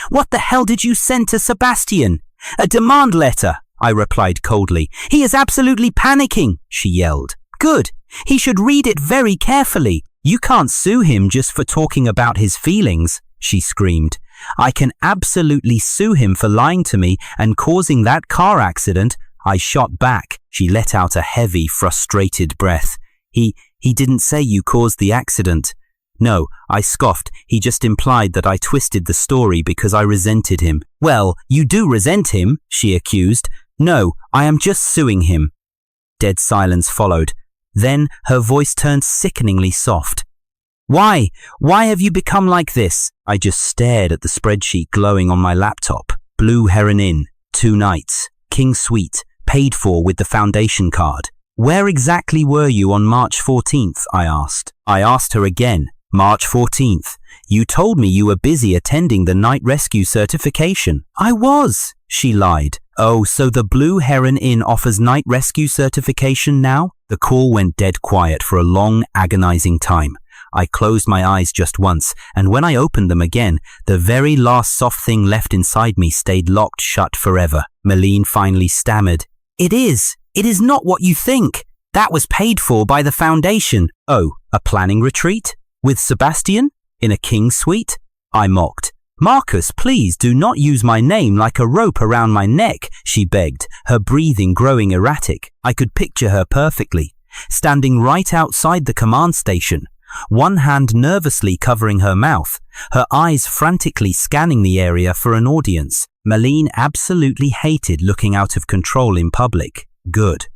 What the hell did you send to Sebastian? A demand letter, I replied coldly. He is absolutely panicking, she yelled. Good. He should read it very carefully. You can't sue him just for talking about his feelings, she screamed. I can absolutely sue him for lying to me and causing that car accident. I shot back. She let out a heavy, frustrated breath. He didn't say you caused the accident. No, I scoffed. He just implied that I twisted the story because I resented him. Well, you do resent him, she accused. No, I am just suing him. Dead silence followed. Then her voice turned sickeningly soft. Why? Why have you become like this? I just stared at the spreadsheet glowing on my laptop. Blue Heron Inn, 2 nights, King Suite, paid for with the foundation card. Where exactly were you on March 14th? I asked. I asked her again. March 14th. You told me you were busy attending the night rescue certification. I was, she lied. Oh, so the Blue Heron Inn offers night rescue certification now? The call went dead quiet for a long, agonizing time. I closed my eyes just once, and when I opened them again, the very last soft thing left inside me stayed locked shut forever. Meline finally stammered. It is not what you think. That was paid for by the foundation. Oh, a planning retreat? With Sebastian? In a king suite? I mocked. Marcus, please do not use my name like a rope around my neck, she begged, her breathing growing erratic. I could picture her perfectly, standing right outside the command station, one hand nervously covering her mouth, her eyes frantically scanning the area for an audience. Meline absolutely hated looking out of control in public. Good.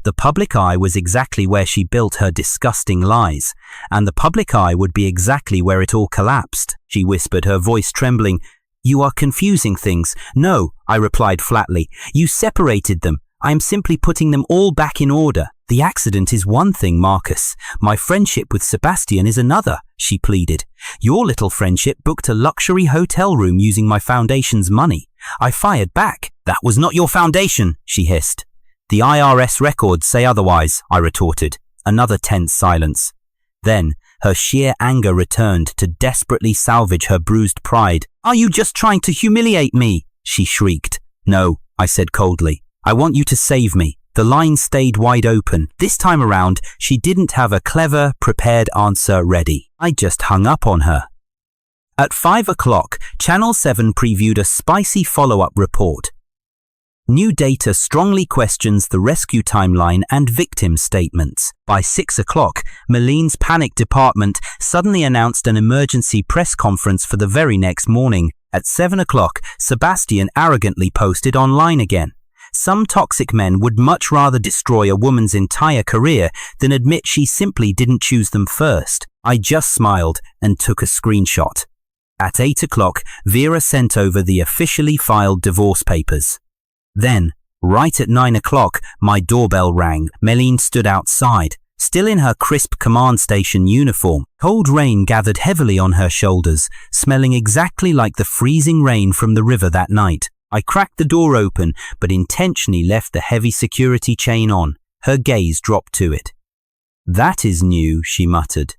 The public eye was exactly where she built her disgusting lies, and the public eye would be exactly where it all collapsed, she whispered, her voice trembling. You are confusing things. No, I replied flatly. You separated them. I am simply putting them all back in order. The accident is one thing, Marcus. My friendship with Sebastian is another, she pleaded. Your little friendship booked a luxury hotel room using my foundation's money. I fired back. That was not your foundation, she hissed. The IRS records say otherwise, I retorted. Another tense silence. Then, her sheer anger returned to desperately salvage her bruised pride. Are you just trying to humiliate me? She shrieked. No, I said coldly. I want you to save me. The line stayed wide open. This time around, she didn't have a clever, prepared answer ready. I just hung up on her. At 5 o'clock, Channel 7 previewed a spicy follow-up report. New data strongly questions the rescue timeline and victim statements. By 6 o'clock, Meline's panic department suddenly announced an emergency press conference for the very next morning. At 7 o'clock, Sebastian arrogantly posted online again. Some toxic men would much rather destroy a woman's entire career than admit she simply didn't choose them first. I just smiled and took a screenshot. At 8 o'clock, Vera sent over the officially filed divorce papers. Then, right at 9 o'clock, my doorbell rang. Meline stood outside, still in her crisp command station uniform. Cold rain gathered heavily on her shoulders, smelling exactly like the freezing rain from the river that night. I cracked the door open, but intentionally left the heavy security chain on. Her gaze dropped to it. That is new, she muttered.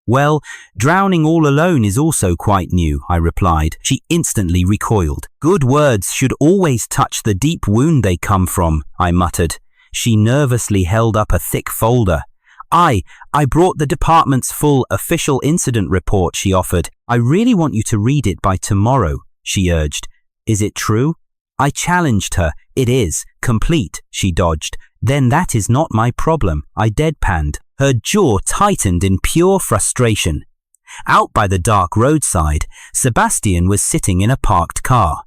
Well, drowning all alone is also quite new, I replied. She instantly recoiled. Good words should always touch the deep wound they come from, I muttered. She nervously held up a thick folder. I brought the department's full official incident report, she offered. I really want you to read it by tomorrow, she urged. Is it true? I challenged her. It is. Complete, she dodged. Then that is not my problem, I deadpanned. Her jaw tightened in pure frustration. Out by the dark roadside, Sebastian was sitting in a parked car.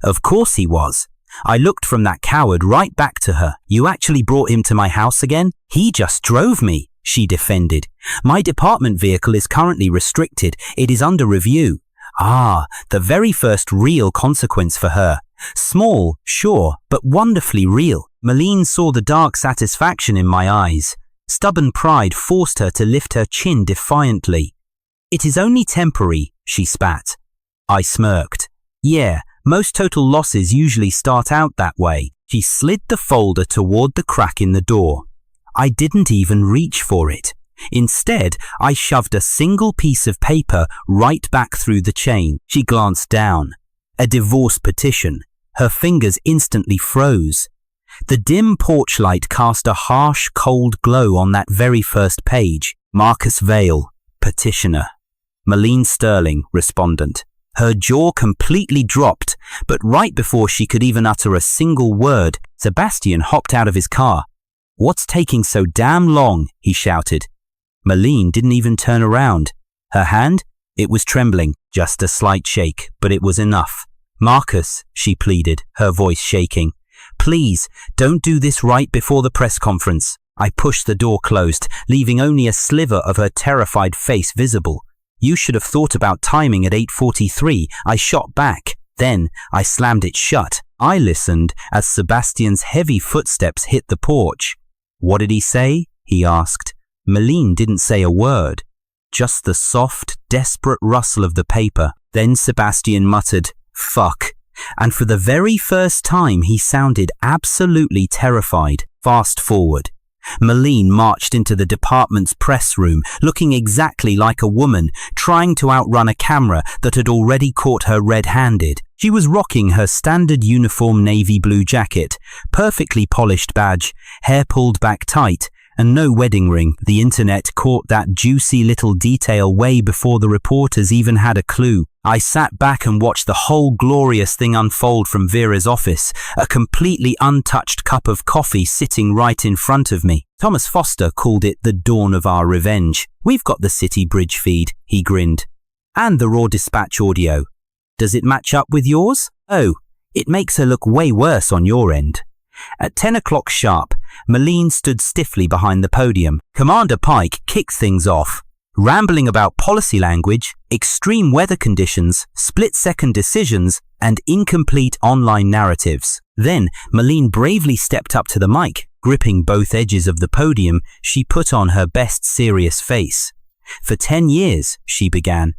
Of course he was. I looked from that coward right back to her. You actually brought him to my house again? He just drove me. she defended. "My department vehicle is currently restricted. It is under review." Ah, the very first real consequence for her. Small, sure, but wonderfully real. Malene saw the dark satisfaction in my eyes. Stubborn pride forced her to lift her chin defiantly. "It is only temporary," she spat. I smirked. "Yeah, most total losses usually start out that way." She slid the folder toward the crack in the door. I didn't even reach for it. Instead, I shoved a single piece of paper right back through the chain. She glanced down. A divorce petition. Her fingers instantly froze. The dim porch light cast a harsh, cold glow on that very first page. Marcus Vale, petitioner. Malene Sterling, respondent. Her jaw completely dropped, but right before she could even utter a single word, Sebastian hopped out of his car. "What's taking so damn long?" he shouted. Malene didn't even turn around. Her hand? It was trembling, just a slight shake, but it was enough. "Marcus," she pleaded, her voice shaking. "Please, don't do this right before the press conference." I pushed the door closed, leaving only a sliver of her terrified face visible. "You should have thought about timing at 8:43, I shot back. Then I slammed it shut." I listened as Sebastian's heavy footsteps hit the porch. "What did he say?" he asked. Malene didn't say a word, just the soft, desperate rustle of the paper. Then Sebastian muttered, "Fuck." And for the very first time he sounded absolutely terrified. Fast forward. Malene marched into the department's press room, looking exactly like a woman, trying to outrun a camera that had already caught her red-handed. She was rocking her standard uniform navy blue jacket, perfectly polished badge, hair pulled back tight, and no wedding ring. The internet caught that juicy little detail way before the reporters even had a clue. I sat back and watched the whole glorious thing unfold from Vera's office, a completely untouched cup of coffee sitting right in front of me. Thomas Foster called it the dawn of our revenge. "We've got the City Bridge feed," he grinned. "And the Raw Dispatch audio. Does it match up with yours? Oh, it makes her look way worse on your end." At 10 o'clock sharp, Malene stood stiffly behind the podium. Commander Pike kicked things off, rambling about policy language, extreme weather conditions, split-second decisions, and incomplete online narratives. Then, Malene bravely stepped up to the mic. Gripping both edges of the podium, she put on her best serious face. "For 10 years, she began,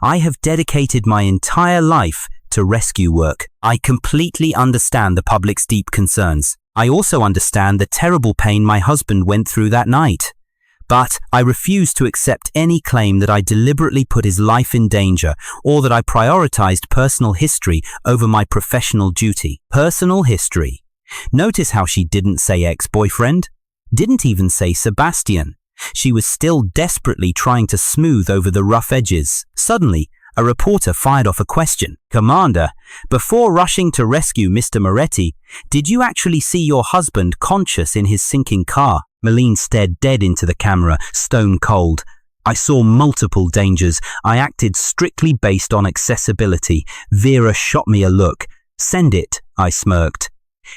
I have dedicated my entire life to rescue work. I completely understand the public's deep concerns. I also understand the terrible pain my husband went through that night. But I refuse to accept any claim that I deliberately put his life in danger or that I prioritized personal history over my professional duty." Personal history. Notice how she didn't say ex-boyfriend, didn't even say Sebastian. She was still desperately trying to smooth over the rough edges. Suddenly, a reporter fired off a question. "Commander, before rushing to rescue Mr. Moretti, did you actually see your husband conscious in his sinking car?" Malene stared dead into the camera, stone cold. "I saw multiple dangers. I acted strictly based on accessibility." Vera shot me a look. "Send it," I smirked.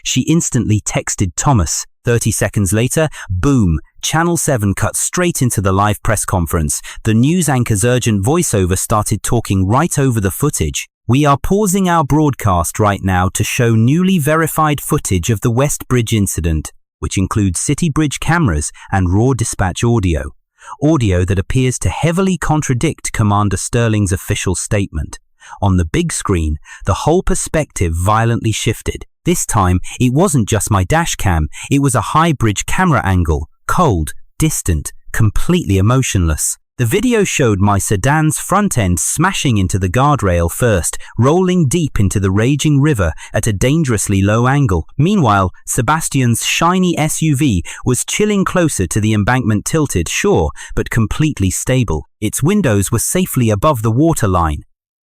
She instantly texted Thomas. 30 seconds later, boom, Channel 7 cut straight into the live press conference. The news anchor's urgent voiceover started talking right over the footage. "We are pausing our broadcast right now to show newly verified footage of the West Bridge incident, which includes City Bridge cameras and Raw Dispatch audio. Audio that appears to heavily contradict Commander Sterling's official statement." On the big screen, the whole perspective violently shifted. This time, it wasn't just my dash cam, it was a high bridge camera angle, cold, distant, completely emotionless. The video showed my sedan's front end smashing into the guardrail first, rolling deep into the raging river at a dangerously low angle. Meanwhile, Sebastian's shiny SUV was chilling closer to the embankment, tilted, sure, but completely stable. Its windows were safely above the waterline.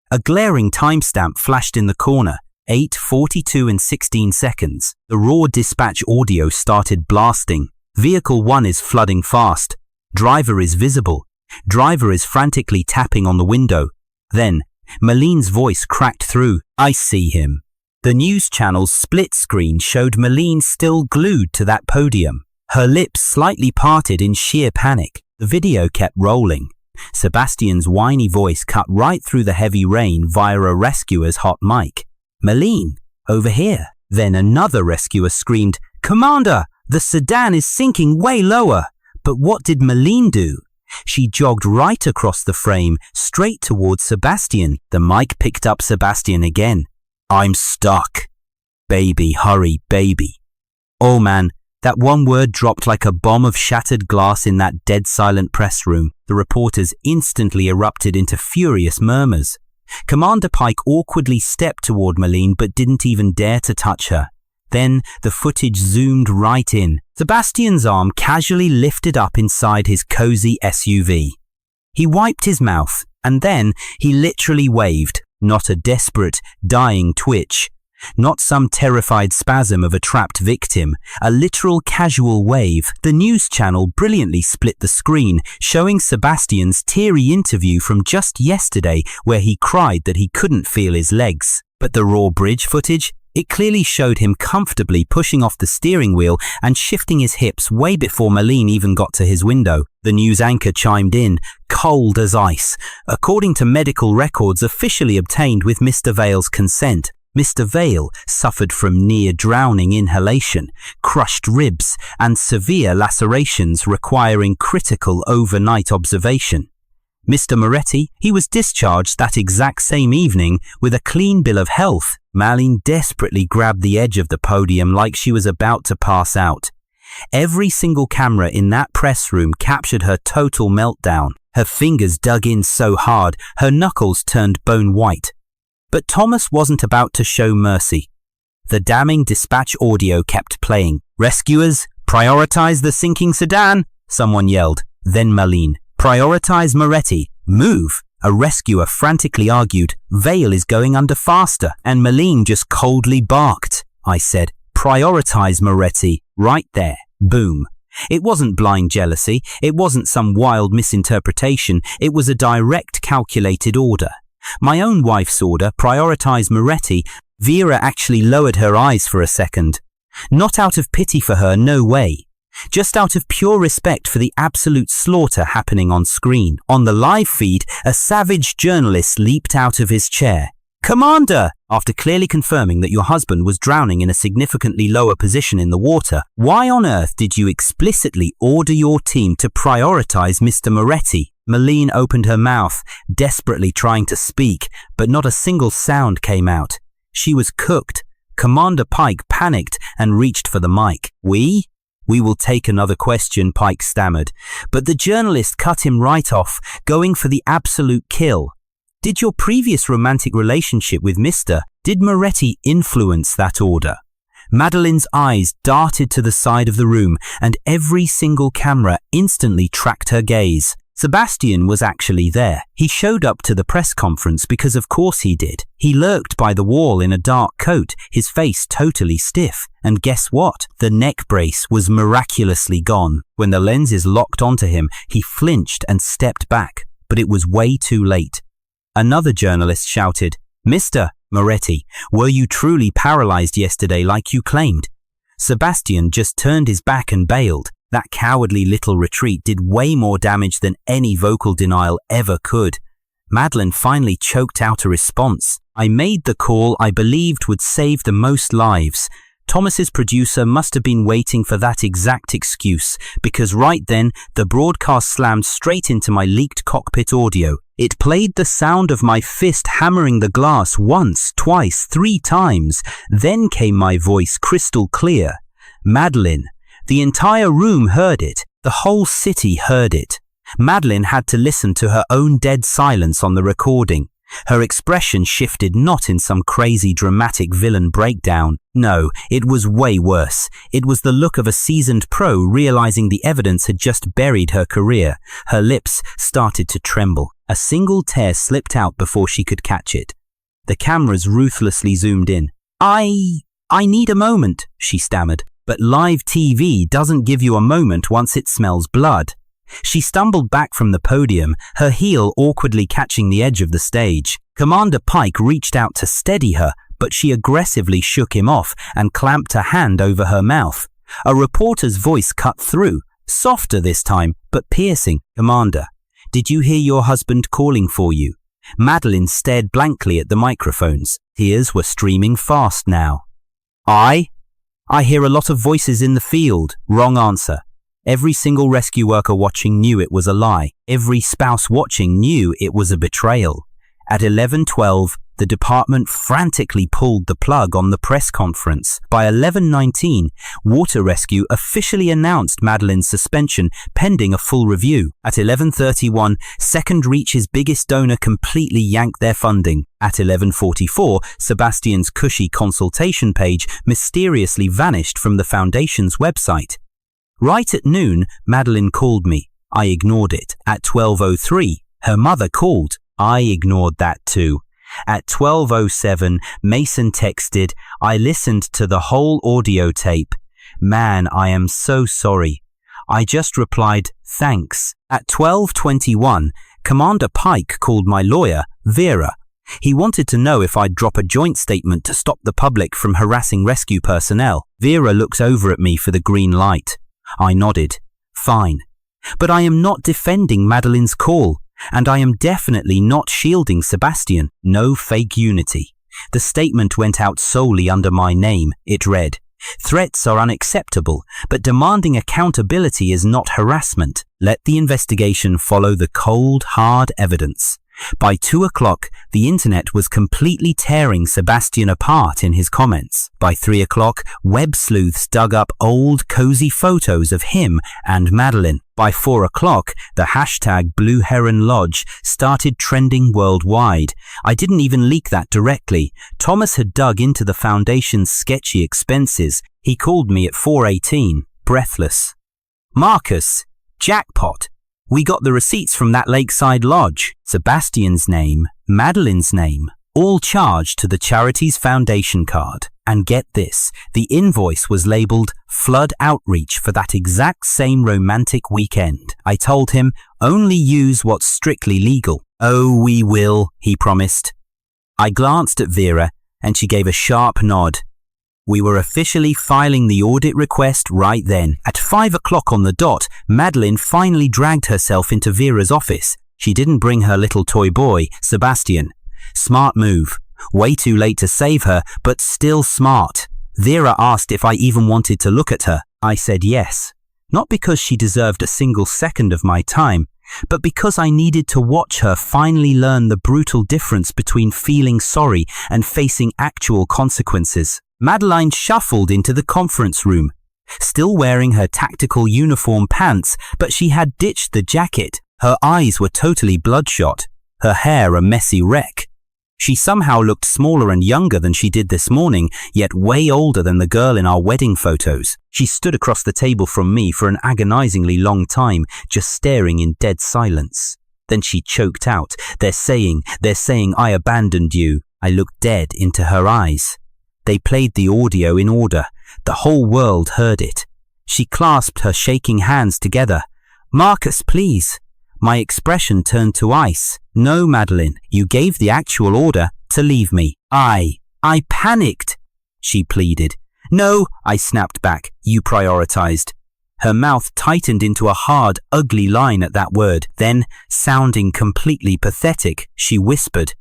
A glaring timestamp flashed in the corner. 8:42 and 16 seconds. The Raw Dispatch audio started blasting. "Vehicle 1 is flooding fast. Driver is visible. Driver is frantically tapping on the window." Then, Malene's voice cracked through. "I see him." The news channel's split screen showed Malene still glued to that podium. her lips slightly parted in sheer panic. The video kept rolling. Sebastian's whiny voice cut right through the heavy rain via a rescuer's hot mic. "Malene, over here." Then another rescuer screamed, "Commander, the sedan is sinking way lower." But what did Malene do? She jogged right across the frame, straight towards Sebastian. The mic picked up Sebastian again. "I'm stuck. Baby, hurry, baby." Oh man, that one word dropped like a bomb of shattered glass in that dead-silent press room. The reporters instantly erupted into furious murmurs. Commander Pike awkwardly stepped toward Malene but didn't even dare to touch her. Then the footage zoomed right in. Sebastian's arm casually lifted up inside his cozy SUV. He wiped his mouth, and then he literally waved. Not a desperate, dying twitch. Not some terrified spasm of a trapped victim, a literal casual wave. The news channel brilliantly split the screen, showing Sebastian's teary interview from just yesterday where he cried that he couldn't feel his legs. But the raw bridge footage? It clearly showed him comfortably pushing off the steering wheel and shifting his hips way before Malene even got to his window. The news anchor chimed in, cold as ice, according to medical records officially obtained with Mr. Vale's consent. Mr. Vale suffered from near-drowning inhalation, crushed ribs, and severe lacerations requiring critical overnight observation. Mr. Moretti, he was discharged that exact same evening with a clean bill of health. Malene desperately grabbed the edge of the podium like she was about to pass out. Every single camera in that press room captured her total meltdown. Her fingers dug in so hard, her knuckles turned bone white. But Thomas wasn't about to show mercy. The damning dispatch audio kept playing. "Rescuers, prioritize the sinking sedan," someone yelled. Then Malene, "Prioritize Moretti. Move." A rescuer frantically argued, "Vale is going under faster." And Malene just coldly barked. I said, "Prioritize Moretti." Right there. Boom. It wasn't blind jealousy. It wasn't some wild misinterpretation. It was a direct, calculated order. My own wife's order, prioritize Moretti. Vera actually lowered her eyes for a second. Not out of pity for her, no way. Just out of pure respect for the absolute slaughter happening on screen. On the live feed, a savage journalist leaped out of his chair. "Commander!" After clearly confirming that your husband was drowning in a significantly lower position in the water, why on earth did you explicitly order your team to prioritize Mr. Moretti? Malene opened her mouth, desperately trying to speak, but not a single sound came out. She was cooked. Commander Pike panicked and reached for the mic. "We will take another question," Pike stammered. But the journalist cut him right off, going for the absolute kill. "Did your previous romantic relationship with Did Moretti influence that order?" Madeline's eyes darted to the side of the room, and every single camera instantly tracked her gaze. Sebastian was actually there. He showed up to the press conference because of course he did. He lurked by the wall in a dark coat, his face totally stiff. And guess what? The neck brace was miraculously gone. When the lenses locked onto him, he flinched and stepped back. But it was way too late. Another journalist shouted, "Mr. Moretti, were you truly paralyzed yesterday like you claimed?" Sebastian just turned his back and bailed. That cowardly little retreat did way more damage than any vocal denial ever could. Madeline finally choked out a response. "I made the call I believed would save the most lives." Thomas's producer must have been waiting for that exact excuse, because right then, the broadcast slammed straight into my leaked cockpit audio. It played the sound of my fist hammering the glass once, twice, 3 times. Then came my voice crystal clear. "Madeline." The entire room heard it. The whole city heard it. Madeline had to listen to her own dead silence on the recording. Her expression shifted not in some crazy dramatic villain breakdown. No, it was way worse. It was the look of a seasoned pro realizing the evidence had just buried her career. Her lips started to tremble. A single tear slipped out before she could catch it. The cameras ruthlessly zoomed in. I need a moment," she stammered. But live TV doesn't give you a moment once it smells blood. She stumbled back from the podium, her heel awkwardly catching the edge of the stage. Commander Pike reached out to steady her, but she aggressively shook him off and clamped a hand over her mouth. A reporter's voice cut through, softer this time, but piercing. "Commander, did you hear your husband calling for you?" Madeline stared blankly at the microphones. Tears were streaming fast now. I hear a lot of voices in the field. Wrong answer. Every single rescue worker watching knew it was a lie. Every spouse watching knew it was a betrayal. At 11:12, the department frantically pulled the plug on the press conference. By 11:19, Water Rescue officially announced Madeline's suspension pending a full review. At 11:31, Second Reach's biggest donor completely yanked their funding. At 11:44, Sebastian's cushy consultation page mysteriously vanished from the Foundation's website. Right at noon, Madeline called me. I ignored it. At 12:03, her mother called. I ignored that too. At 12:07, Mason texted, "I listened to the whole audio tape. Man, I am so sorry." I just replied, "Thanks." At 12:21, Commander Pike called my lawyer, Vera. He wanted to know if I'd drop a joint statement to stop the public from harassing rescue personnel. Vera looked over at me for the green light. I nodded. Fine. But I am not defending Madeline's call. And I am definitely not shielding Sebastian. No fake unity. The statement went out solely under my name. It read, "Threats are unacceptable, but demanding accountability is not harassment. Let the investigation follow the cold, hard evidence." By 2 o'clock, the internet was completely tearing Sebastian apart in his comments. By 3 o'clock, web sleuths dug up old, cozy photos of him and Madeline. By 4 o'clock, the hashtag Blue Heron Lodge started trending worldwide. I didn't even leak that directly. Thomas had dug into the Foundation's sketchy expenses. He called me at 4:18, breathless. "Marcus, jackpot. We got the receipts from that lakeside lodge. Sebastian's name, Madeline's name, all charged to the charity's foundation card. And get this, the invoice was labeled Flood Outreach for that exact same romantic weekend. I told him, only use what's strictly legal." "Oh, we will," he promised. I glanced at Vera, and she gave a sharp nod. We were officially filing the audit request right then. At 5 o'clock on the dot, Madeline finally dragged herself into Vera's office. She didn't bring her little toy boy, Sebastian. Smart move. Way too late to save her, but still smart. Vera asked if I even wanted to look at her. I said yes. Not because she deserved a single second of my time, but because I needed to watch her finally learn the brutal difference between feeling sorry and facing actual consequences. Madeline shuffled into the conference room, still wearing her tactical uniform pants, but she had ditched the jacket. Her eyes were totally bloodshot, her hair a messy wreck. She somehow looked smaller and younger than she did this morning, yet way older than the girl in our wedding photos. She stood across the table from me for an agonizingly long time, just staring in dead silence. Then she choked out, they're saying I abandoned you." I looked dead into her eyes. They played the audio in order. The whole world heard it. She clasped her shaking hands together. "Marcus, please." My expression turned to ice. "No, Madeline, you gave the actual order to leave me." I panicked, she pleaded. "No," I snapped back, "you prioritized." Her mouth tightened into a hard, ugly line at that word. Then, sounding completely pathetic, she whispered,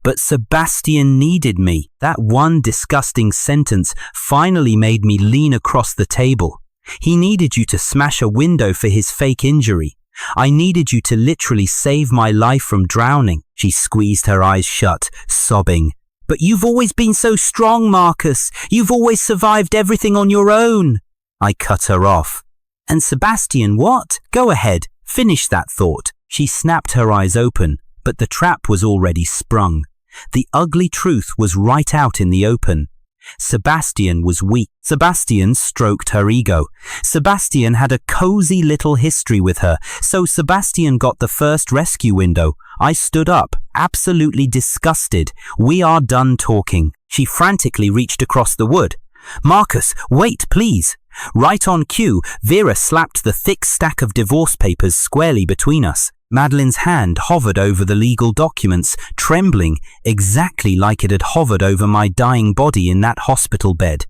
"But Sebastian needed me." That one disgusting sentence finally made me lean across the table. "He needed you to smash a window for his fake injury. I needed you to literally save my life from drowning." She squeezed her eyes shut, sobbing. "But you've always been so strong, Marcus. You've always survived everything on your own." I cut her off. "And Sebastian, what? Go ahead, finish that thought." She snapped her eyes open, but the trap was already sprung. The ugly truth was right out in the open. Sebastian was weak. Sebastian stroked her ego. Sebastian had a cozy little history with her, so Sebastian got the first rescue window. I stood up, absolutely disgusted. "We are done talking." She frantically reached across the wood. "Marcus, wait, please." Right on cue, Vera slapped the thick stack of divorce papers squarely between us. Madeline's hand hovered over the legal documents, trembling exactly like it had hovered over my dying body in that hospital bed.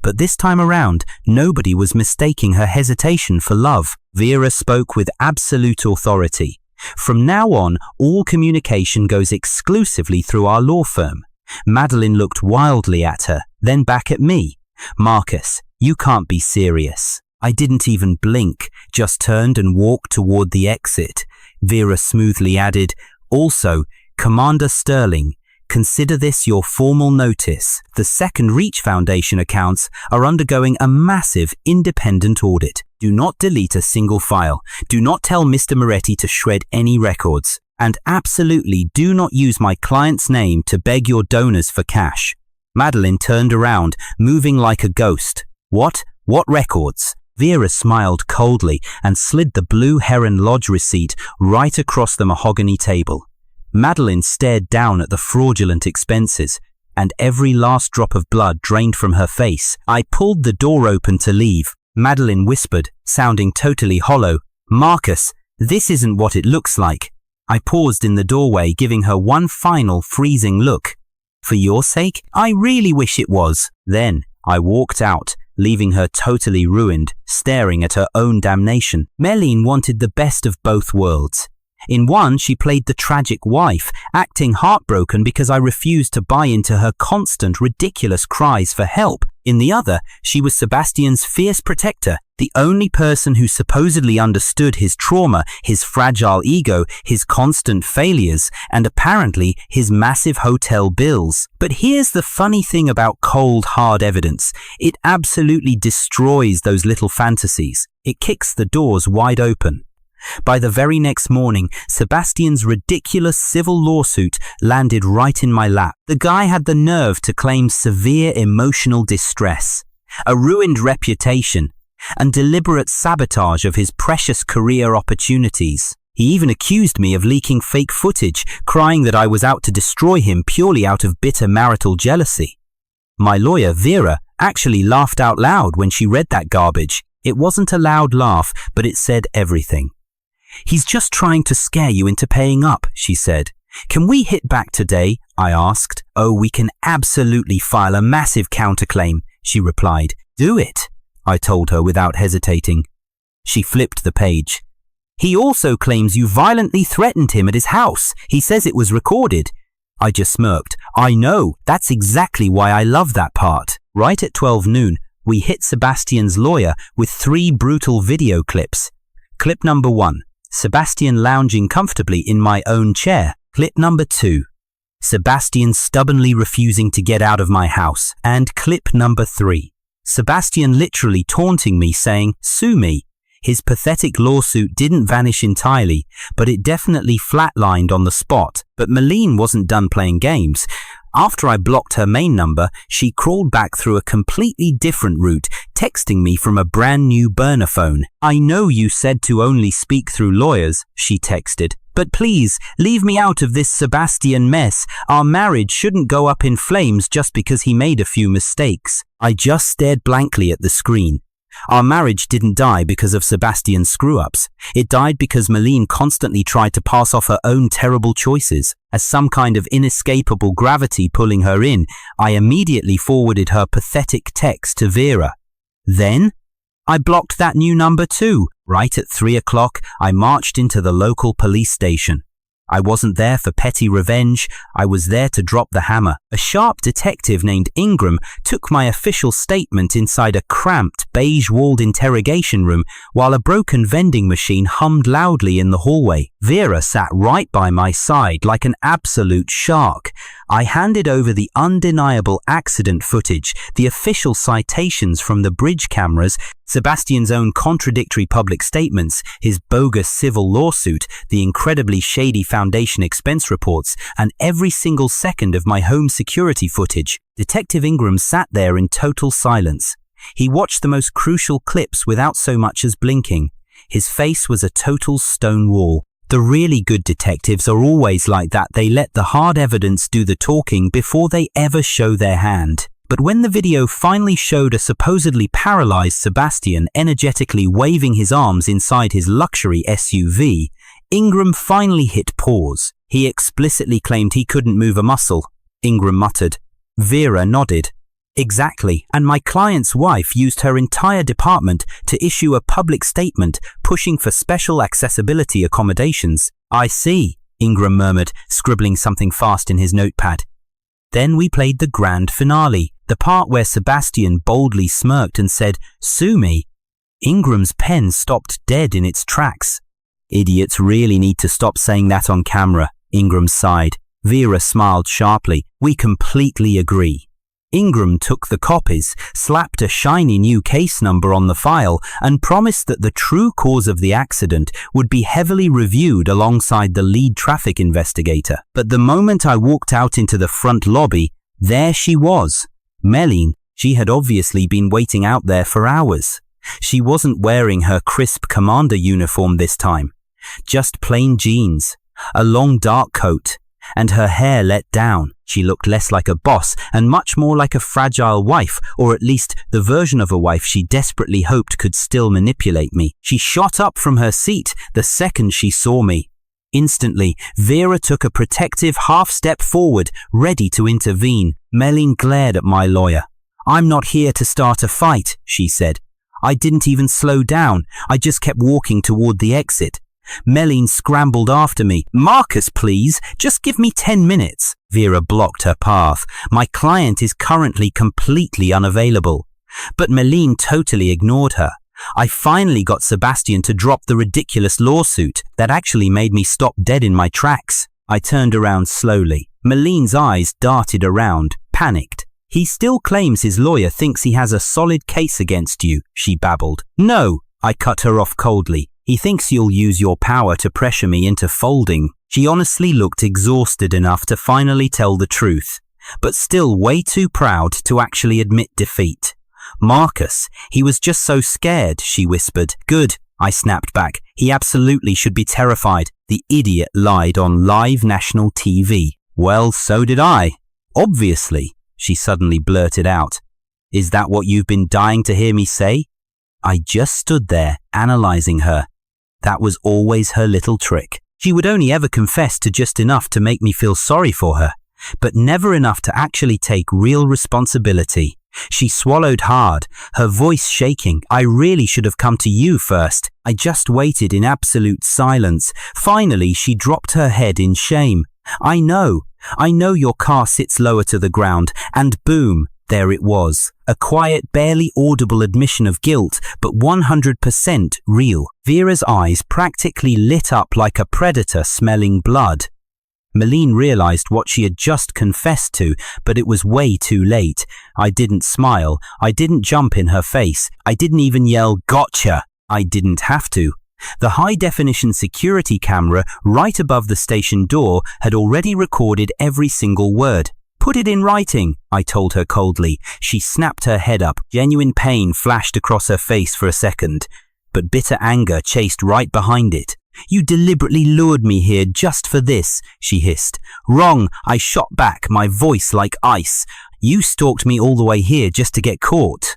But this time around, nobody was mistaking her hesitation for love. Vera spoke with absolute authority. From now on, all communication goes exclusively through our law firm. Madeline looked wildly at her, then back at me. Marcus, you can't be serious. I didn't even blink, just turned and walked toward the exit. Vera smoothly added, also, Commander Sterling, consider this your formal notice. The Second Reach Foundation accounts are undergoing a massive independent audit. Do not delete a single file. Do not tell Mr. Moretti to shred any records. And absolutely do not use my client's name to beg your donors for cash. Madeline turned around, moving like a ghost. What? What records? Vera smiled coldly and slid the Blue Heron Lodge receipt right across the mahogany table. Madeline stared down at the fraudulent expenses, and every last drop of blood drained from her face. I pulled the door open to leave. Madeline whispered, sounding totally hollow, Marcus, this isn't what it looks like. I paused in the doorway, giving her one final freezing look. For your sake, I really wish it was. Then I walked out, leaving her totally ruined, staring at her own damnation. Meline wanted the best of both worlds. In one, she played the tragic wife, acting heartbroken because I refused to buy into her constant, ridiculous cries for help. In the other, she was Sebastian's fierce protector, the only person who supposedly understood his trauma, his fragile ego, his constant failures, and apparently his massive hotel bills. But here's the funny thing about cold, hard evidence. It absolutely destroys those little fantasies. It kicks the doors wide open. By the very next morning, Sebastian's ridiculous civil lawsuit landed right in my lap. The guy had the nerve to claim severe emotional distress, a ruined reputation, and deliberate sabotage of his precious career opportunities. He even accused me of leaking fake footage, crying that I was out to destroy him purely out of bitter marital jealousy. My lawyer, Vera, actually laughed out loud when she read that garbage. It wasn't a loud laugh, but it said everything. He's just trying to scare you into paying up, she said. Can we hit back today? I asked. Oh, we can absolutely file a massive counterclaim, she replied. Do it, I told her without hesitating. She flipped the page. He also claims you violently threatened him at his house. He says it was recorded. I just smirked. I know, that's exactly why I love that part. Right at 12 noon, we hit Sebastian's lawyer with 3 brutal video clips. Clip number 1. Sebastian lounging comfortably in my own chair. Clip number 2. Sebastian stubbornly refusing to get out of my house. And clip number 3. Sebastian literally taunting me, saying, sue me. His pathetic lawsuit didn't vanish entirely, but it definitely flatlined on the spot. But Meline wasn't done playing games. After I blocked her main number, she crawled back through a completely different route, texting me from a brand new burner phone. I know you said to only speak through lawyers, she texted, but please, leave me out of this Sebastian mess. Our marriage shouldn't go up in flames just because he made a few mistakes. I just stared blankly at the screen. Our marriage didn't die because of Sebastian's screw-ups. It died because Meline constantly tried to pass off her own terrible choices. As some kind of inescapable gravity pulling her in, I immediately forwarded her pathetic text to Vera. Then, I blocked that new number too. Right at 3 o'clock, I marched into the local police station. I wasn't there for petty revenge, I was there to drop the hammer. A sharp detective named Ingram took my official statement inside a cramped, beige-walled interrogation room while a broken vending machine hummed loudly in the hallway. Vera sat right by my side like an absolute shark. I handed over the undeniable accident footage, the official citations from the bridge cameras, Sebastian's own contradictory public statements, his bogus civil lawsuit, the incredibly shady foundation expense reports, and every single second of my home security footage. Detective Ingram sat there in total silence. He watched the most crucial clips without so much as blinking. His face was a total stone wall. The really good detectives are always like that. They let the hard evidence do the talking before they ever show their hand. But when the video finally showed a supposedly paralyzed Sebastian energetically waving his arms inside his luxury SUV, Ingram finally hit pause. He explicitly claimed he couldn't move a muscle. Ingram muttered. Vera nodded. Exactly, and my client's wife used her entire department to issue a public statement pushing for special accessibility accommodations. I see, Ingram murmured, scribbling something fast in his notepad. Then we played the grand finale, the part where Sebastian boldly smirked and said, "Sue me." Ingram's pen stopped dead in its tracks. Idiots really need to stop saying that on camera, Ingram sighed. Vera smiled sharply. We completely agree. Ingram took the copies, slapped a shiny new case number on the file, and promised that the true cause of the accident would be heavily reviewed alongside the lead traffic investigator. But the moment I walked out into the front lobby, there she was. Meline. She had obviously been waiting out there for hours. She wasn't wearing her crisp commander uniform this time. Just plain jeans, a long dark coat, and her hair let down. She looked less like a boss and much more like a fragile wife, or at least the version of a wife she desperately hoped could still manipulate me. She shot up from her seat the second she saw me. Instantly, Vera took a protective half-step forward, ready to intervene. Meline glared at my lawyer. "I'm not here to start a fight," she said. I didn't even slow down. I just kept walking toward the exit. Meline scrambled after me. "Marcus, please, just give me 10 minutes. Vera blocked her path. "My client is currently completely unavailable." But Meline totally ignored her. I finally got Sebastian to drop the ridiculous lawsuit that actually made me stop dead in my tracks. I turned around slowly. Meline's eyes darted around, panicked. "He still claims his lawyer thinks he has a solid case against you," she babbled. "No," I cut her off coldly. "He thinks you'll use your power to pressure me into folding." She honestly looked exhausted enough to finally tell the truth, but still way too proud to actually admit defeat. "Marcus, he was just so scared," she whispered. "Good," I snapped back. "He absolutely should be terrified. The idiot lied on live national TV." "Well, so did I. Obviously," she suddenly blurted out. "Is that what you've been dying to hear me say?" I just stood there, analyzing her. That was always her little trick. She would only ever confess to just enough to make me feel sorry for her, but never enough to actually take real responsibility. She swallowed hard, her voice shaking. "I really should have come to you first." I just waited in absolute silence. Finally, she dropped her head in shame. I know your car sits lower to the ground," and boom, there it was. A quiet, barely audible admission of guilt, but 100% real. Vera's eyes practically lit up like a predator smelling blood. Meline realized what she had just confessed to, but it was way too late. I didn't smile. I didn't jump in her face. I didn't even yell, "Gotcha!" I didn't have to. The high-definition security camera right above the station door had already recorded every single word. "Put it in writing," I told her coldly. She snapped her head up. Genuine pain flashed across her face for a second, but bitter anger chased right behind it. "You deliberately lured me here just for this," she hissed. "Wrong," I shot back, my voice like ice. "You stalked me all the way here just to get caught."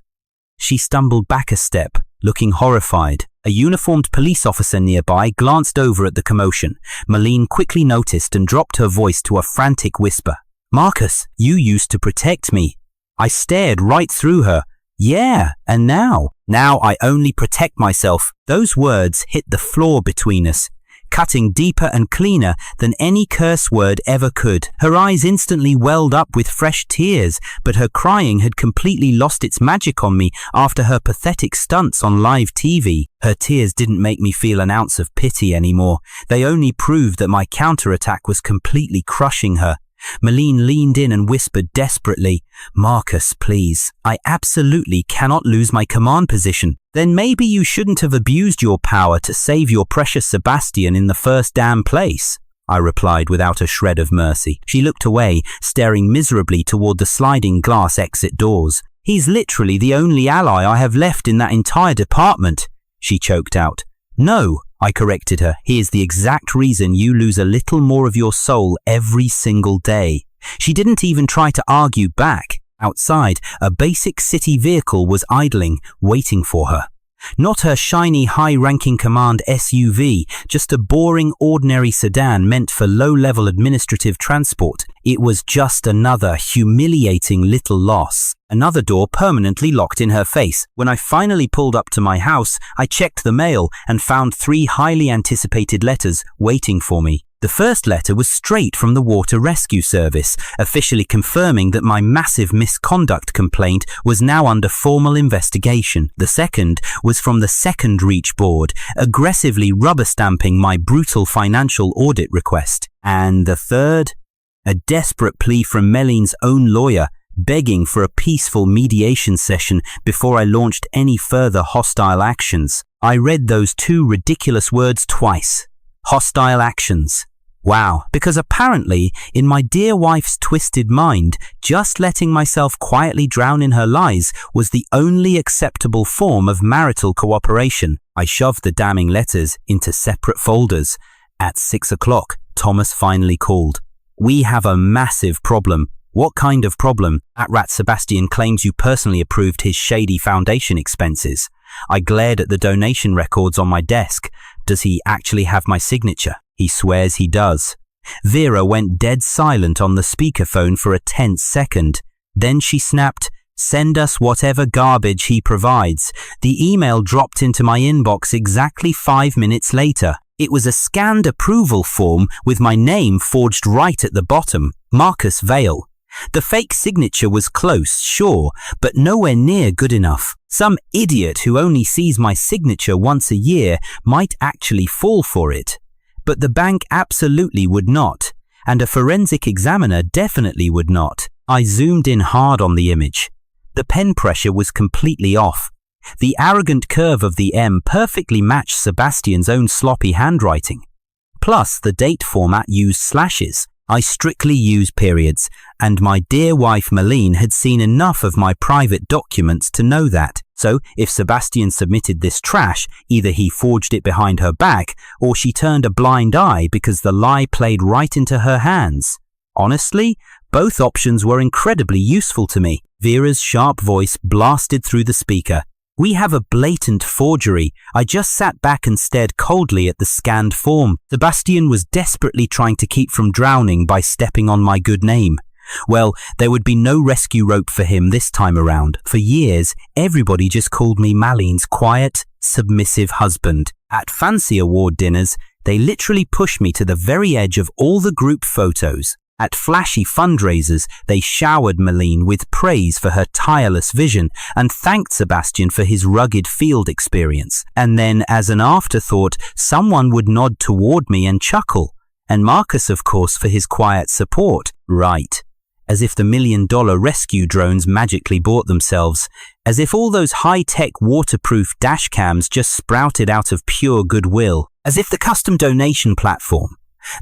She stumbled back a step, looking horrified. A uniformed police officer nearby glanced over at the commotion. Meline quickly noticed and dropped her voice to a frantic whisper. "Marcus, you used to protect me." I stared right through her. "Yeah, and now? Now I only protect myself." Those words hit the floor between us, cutting deeper and cleaner than any curse word ever could. Her eyes instantly welled up with fresh tears, but her crying had completely lost its magic on me after her pathetic stunts on live TV. Her tears didn't make me feel an ounce of pity anymore. They only proved that my counterattack was completely crushing her. Meline leaned in and whispered desperately, "Marcus, please. I absolutely cannot lose my command position." "Then maybe you shouldn't have abused your power to save your precious Sebastian in the first damn place," I replied without a shred of mercy. She looked away, staring miserably toward the sliding glass exit doors. "He's literally the only ally I have left in that entire department," she choked out. "No," I corrected her. "He is the exact reason you lose a little more of your soul every single day." She didn't even try to argue back. Outside, a basic city vehicle was idling, waiting for her. Not her shiny, high-ranking command SUV, just a boring, ordinary sedan meant for low-level administrative transport. It was just another humiliating little loss. Another door permanently locked in her face. When I finally pulled up to my house, I checked the mail and found 3 highly anticipated letters waiting for me. The first letter was straight from the Water Rescue Service, officially confirming that my massive misconduct complaint was now under formal investigation. The second was from the Second Reach Board, aggressively rubber-stamping my brutal financial audit request. And the third? A desperate plea from Meline's own lawyer, begging for a peaceful mediation session before I launched any further hostile actions. I read those 2 ridiculous words twice. Hostile actions. Wow, because apparently, in my dear wife's twisted mind, just letting myself quietly drown in her lies was the only acceptable form of marital cooperation. I shoved the damning letters into separate folders. At 6 o'clock, Thomas finally called. "We have a massive problem." "What kind of problem?" "Rat Sebastian claims you personally approved his shady foundation expenses." I glared at the donation records on my desk. "Does he actually have my signature?" "He swears he does." Vera went dead silent on the speakerphone for a tense second. Then she snapped, "Send us whatever garbage he provides." The email dropped into my inbox exactly 5 minutes later. It was a scanned approval form with my name forged right at the bottom, Marcus Vale. The fake signature was close, sure, but nowhere near good enough. Some idiot who only sees my signature once a year might actually fall for it. But the bank absolutely would not, and a forensic examiner definitely would not. I zoomed in hard on the image. The pen pressure was completely off. The arrogant curve of the M perfectly matched Sebastian's own sloppy handwriting. Plus, the date format used slashes. I strictly use periods, and my dear wife Meline had seen enough of my private documents to know that. So, if Sebastian submitted this trash, either he forged it behind her back, or she turned a blind eye because the lie played right into her hands. Honestly, both options were incredibly useful to me. Vera's sharp voice blasted through the speaker. "We have a blatant forgery. I just sat back and stared coldly at the scanned form. Sebastian was desperately trying to keep from drowning by stepping on my good name. Well, there would be no rescue rope for him this time around. For years, everybody just called me Maline's quiet, submissive husband. At fancy award dinners, they literally pushed me to the very edge of all the group photos. At flashy fundraisers, they showered Meline with praise for her tireless vision and thanked Sebastian for his rugged field experience. And then, as an afterthought, someone would nod toward me and chuckle. And Marcus, of course, for his quiet support. Right. As if the $1 million rescue drones magically bought themselves. As if all those high-tech waterproof dash cams just sprouted out of pure goodwill. As if the custom donation platform,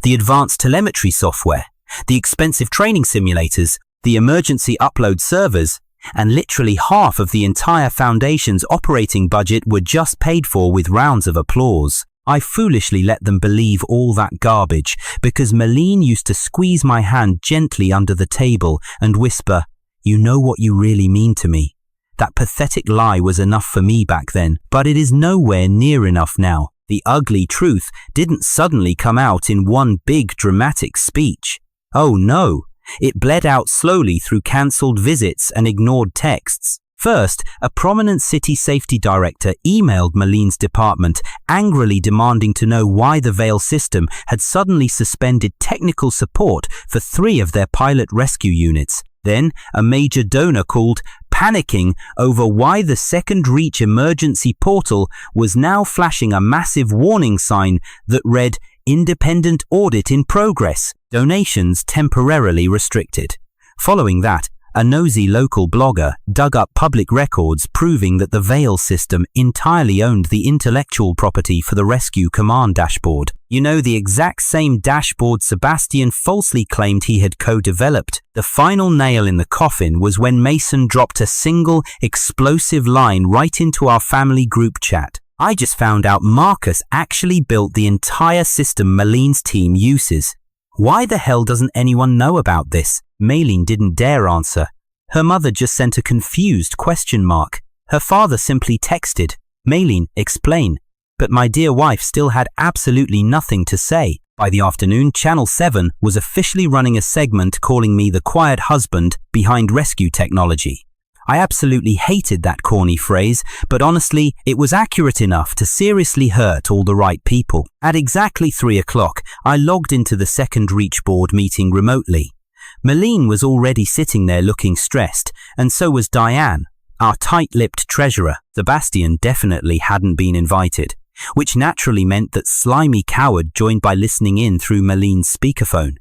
the advanced telemetry software, the expensive training simulators, the emergency upload servers, and literally half of the entire foundation's operating budget were just paid for with rounds of applause. I foolishly let them believe all that garbage because Meline used to squeeze my hand gently under the table and whisper, "You know what you really mean to me." That pathetic lie was enough for me back then, but it is nowhere near enough now. The ugly truth didn't suddenly come out in one big dramatic speech. Oh no, it bled out slowly through cancelled visits and ignored texts. First, a prominent city safety director emailed Meline's department, angrily demanding to know why the Vale system had suddenly suspended technical support for 3 of their pilot rescue units. Then, a major donor called, panicking over why the Second Reach emergency portal was now flashing a massive warning sign that read, "Independent audit in progress. Donations temporarily restricted." Following that, a nosy local blogger dug up public records proving that the Vale system entirely owned the intellectual property for the rescue command dashboard. You know, the exact same dashboard Sebastian falsely claimed he had co-developed. The final nail in the coffin was when Mason dropped a single explosive line right into our family group chat. I just found out Marcus actually built the entire system Meline's team uses. Why the hell doesn't anyone know about this? Meline didn't dare answer. Her mother just sent a confused question mark. Her father simply texted, Maylene, explain. But my dear wife still had absolutely nothing to say. By the afternoon, Channel 7 was officially running a segment calling me the quiet husband behind rescue technology. I absolutely hated that corny phrase, but honestly, it was accurate enough to seriously hurt all the right people. At exactly 3 o'clock, I logged into the second Reach board meeting remotely. Maylene was already sitting there looking stressed, and so was Diane. Our tight-lipped treasurer, Sebastian, definitely hadn't been invited, which naturally meant that slimy coward joined by listening in through Maylene's speakerphone.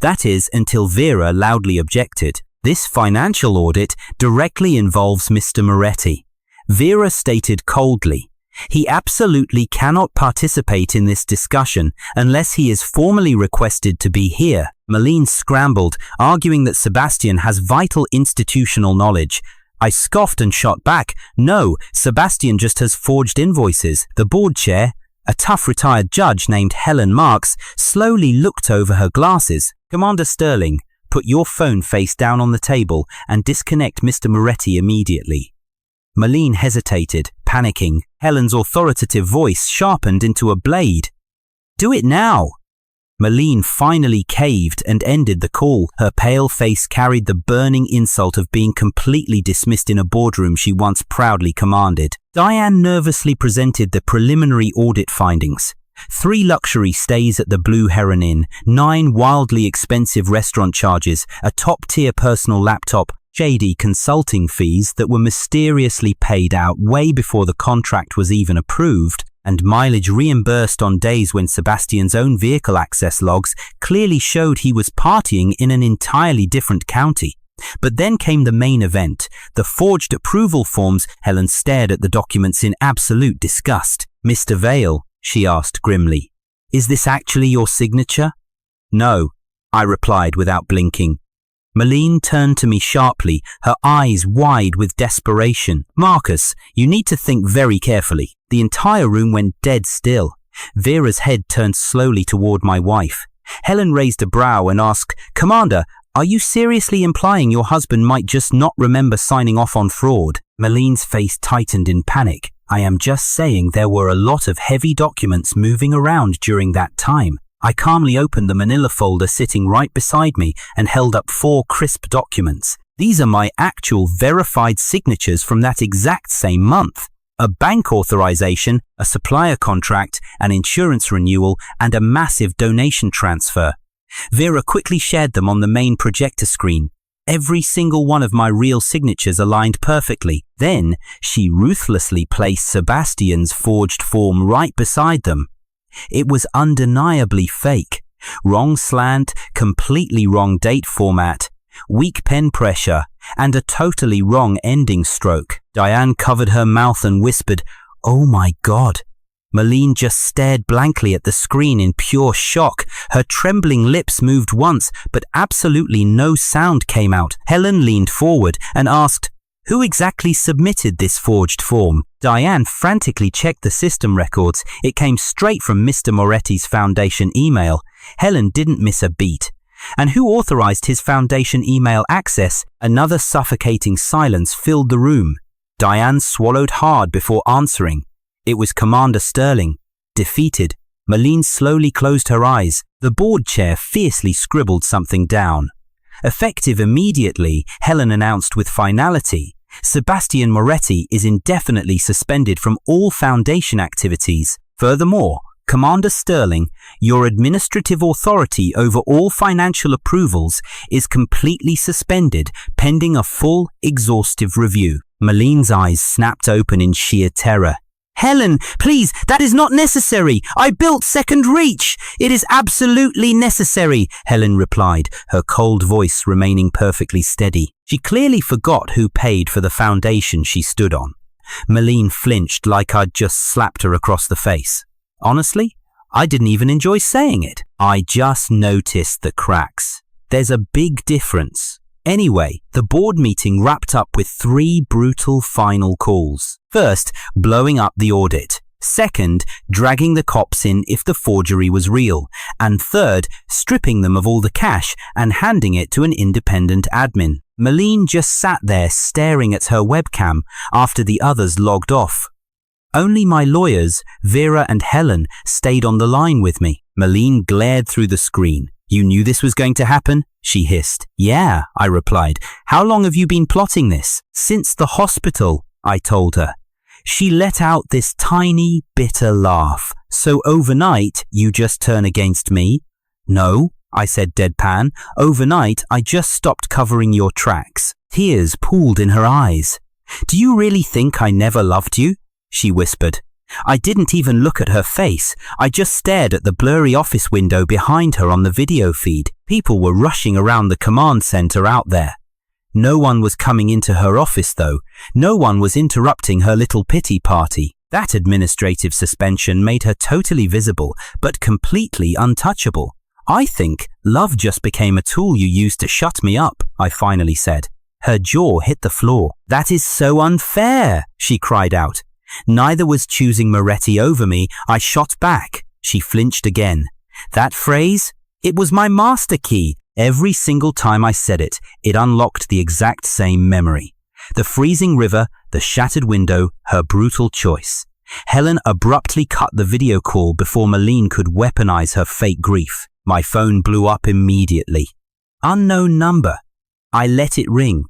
That is, until Vera loudly objected. This financial audit directly involves Mr. Moretti. Vera stated coldly, he absolutely cannot participate in this discussion unless he is formally requested to be here. Maylene scrambled, arguing that Sebastian has vital institutional knowledge. I scoffed and shot back, no, Sebastian just has forged invoices. The board chair, a tough retired judge named Helen Marks, slowly looked over her glasses. Commander Sterling, put your phone face down on the table and disconnect Mr. Moretti immediately. Maylene hesitated, panicking. Helen's authoritative voice sharpened into a blade. Do it now! Maylene finally caved and ended the call. Her pale face carried the burning insult of being completely dismissed in a boardroom she once proudly commanded. Diane nervously presented the preliminary audit findings. 3 luxury stays at the Blue Heron Inn, 9 wildly expensive restaurant charges, a top-tier personal laptop, shady consulting fees that were mysteriously paid out way before the contract was even approved, and mileage reimbursed on days when Sebastian's own vehicle access logs clearly showed he was partying in an entirely different county. But then came the main event, the forged approval forms. Helen stared at the documents in absolute disgust. Mr. Vale, she asked grimly, is this actually your signature? No, I replied without blinking. Maylene turned to me sharply, her eyes wide with desperation. Marcus, you need to think very carefully. The entire room went dead still. Vera's head turned slowly toward my wife. Helen raised a brow and asked, Commander, are you seriously implying your husband might just not remember signing off on fraud? Maylene's face tightened in panic. I am just saying there were a lot of heavy documents moving around during that time. I calmly opened the manila folder sitting right beside me and held up 4 crisp documents. These are my actual verified signatures from that exact same month. A bank authorization, a supplier contract, an insurance renewal, and a massive donation transfer. Vera quickly shared them on the main projector screen. Every single one of my real signatures aligned perfectly. Then, she ruthlessly placed Sebastian's forged form right beside them. It was undeniably fake. Wrong slant, completely wrong date format, weak pen pressure, and a totally wrong ending stroke. Diane covered her mouth and whispered, "Oh my God." Maylene just stared blankly at the screen in pure shock. Her trembling lips moved once, but absolutely no sound came out. Helen leaned forward and asked, "Who exactly submitted this forged form?" Diane frantically checked the system records. It came straight from Mr. Moretti's foundation email. Helen didn't miss a beat. And who authorized his foundation email access? Another suffocating silence filled the room. Diane swallowed hard before answering. It was Commander Sterling. Defeated, Maylene slowly closed her eyes. The board chair fiercely scribbled something down. Effective immediately, Helen announced with finality, Sebastian Moretti is indefinitely suspended from all Foundation activities. Furthermore, Commander Sterling, your administrative authority over all financial approvals is completely suspended pending a full, exhaustive review. Maylene's eyes snapped open in sheer terror. "Helen, please, that is not necessary. I built Second Reach. It is absolutely necessary," Helen replied, her cold voice remaining perfectly steady. She clearly forgot who paid for the foundation she stood on. Maylene flinched like I'd just slapped her across the face. Honestly, I didn't even enjoy saying it. I just noticed the cracks. There's a big difference. Anyway, the board meeting wrapped up with 3 brutal final calls. First, blowing up the audit. Second, dragging the cops in if the forgery was real. And third, stripping them of all the cash and handing it to an independent admin. Maylene just sat there staring at her webcam after the others logged off. Only my lawyers, Vera and Helen, stayed on the line with me. Malene glared through the screen. You knew this was going to happen? She hissed. Yeah, I replied. How long have you been plotting this? Since the hospital, I told her. She let out this tiny, bitter laugh. So overnight, you just turn against me? No, I said deadpan. Overnight, I just stopped covering your tracks. Tears pooled in her eyes. Do you really think I never loved you? She whispered. I didn't even look at her face. I just stared at the blurry office window behind her on the video feed. People were rushing around the command center out there. No one was coming into her office though. No one was interrupting her little pity party. That administrative suspension made her totally visible, but completely untouchable. I think love just became a tool you used to shut me up, I finally said. Her jaw hit the floor. That is so unfair, she cried out. Neither was choosing Moretti over me. I shot back. She flinched again. That phrase? It was my master key. Every single time I said it, it unlocked the exact same memory. The freezing river, the shattered window, her brutal choice. Helen abruptly cut the video call before Malene could weaponize her fake grief. My phone blew up immediately. Unknown number. I let it ring.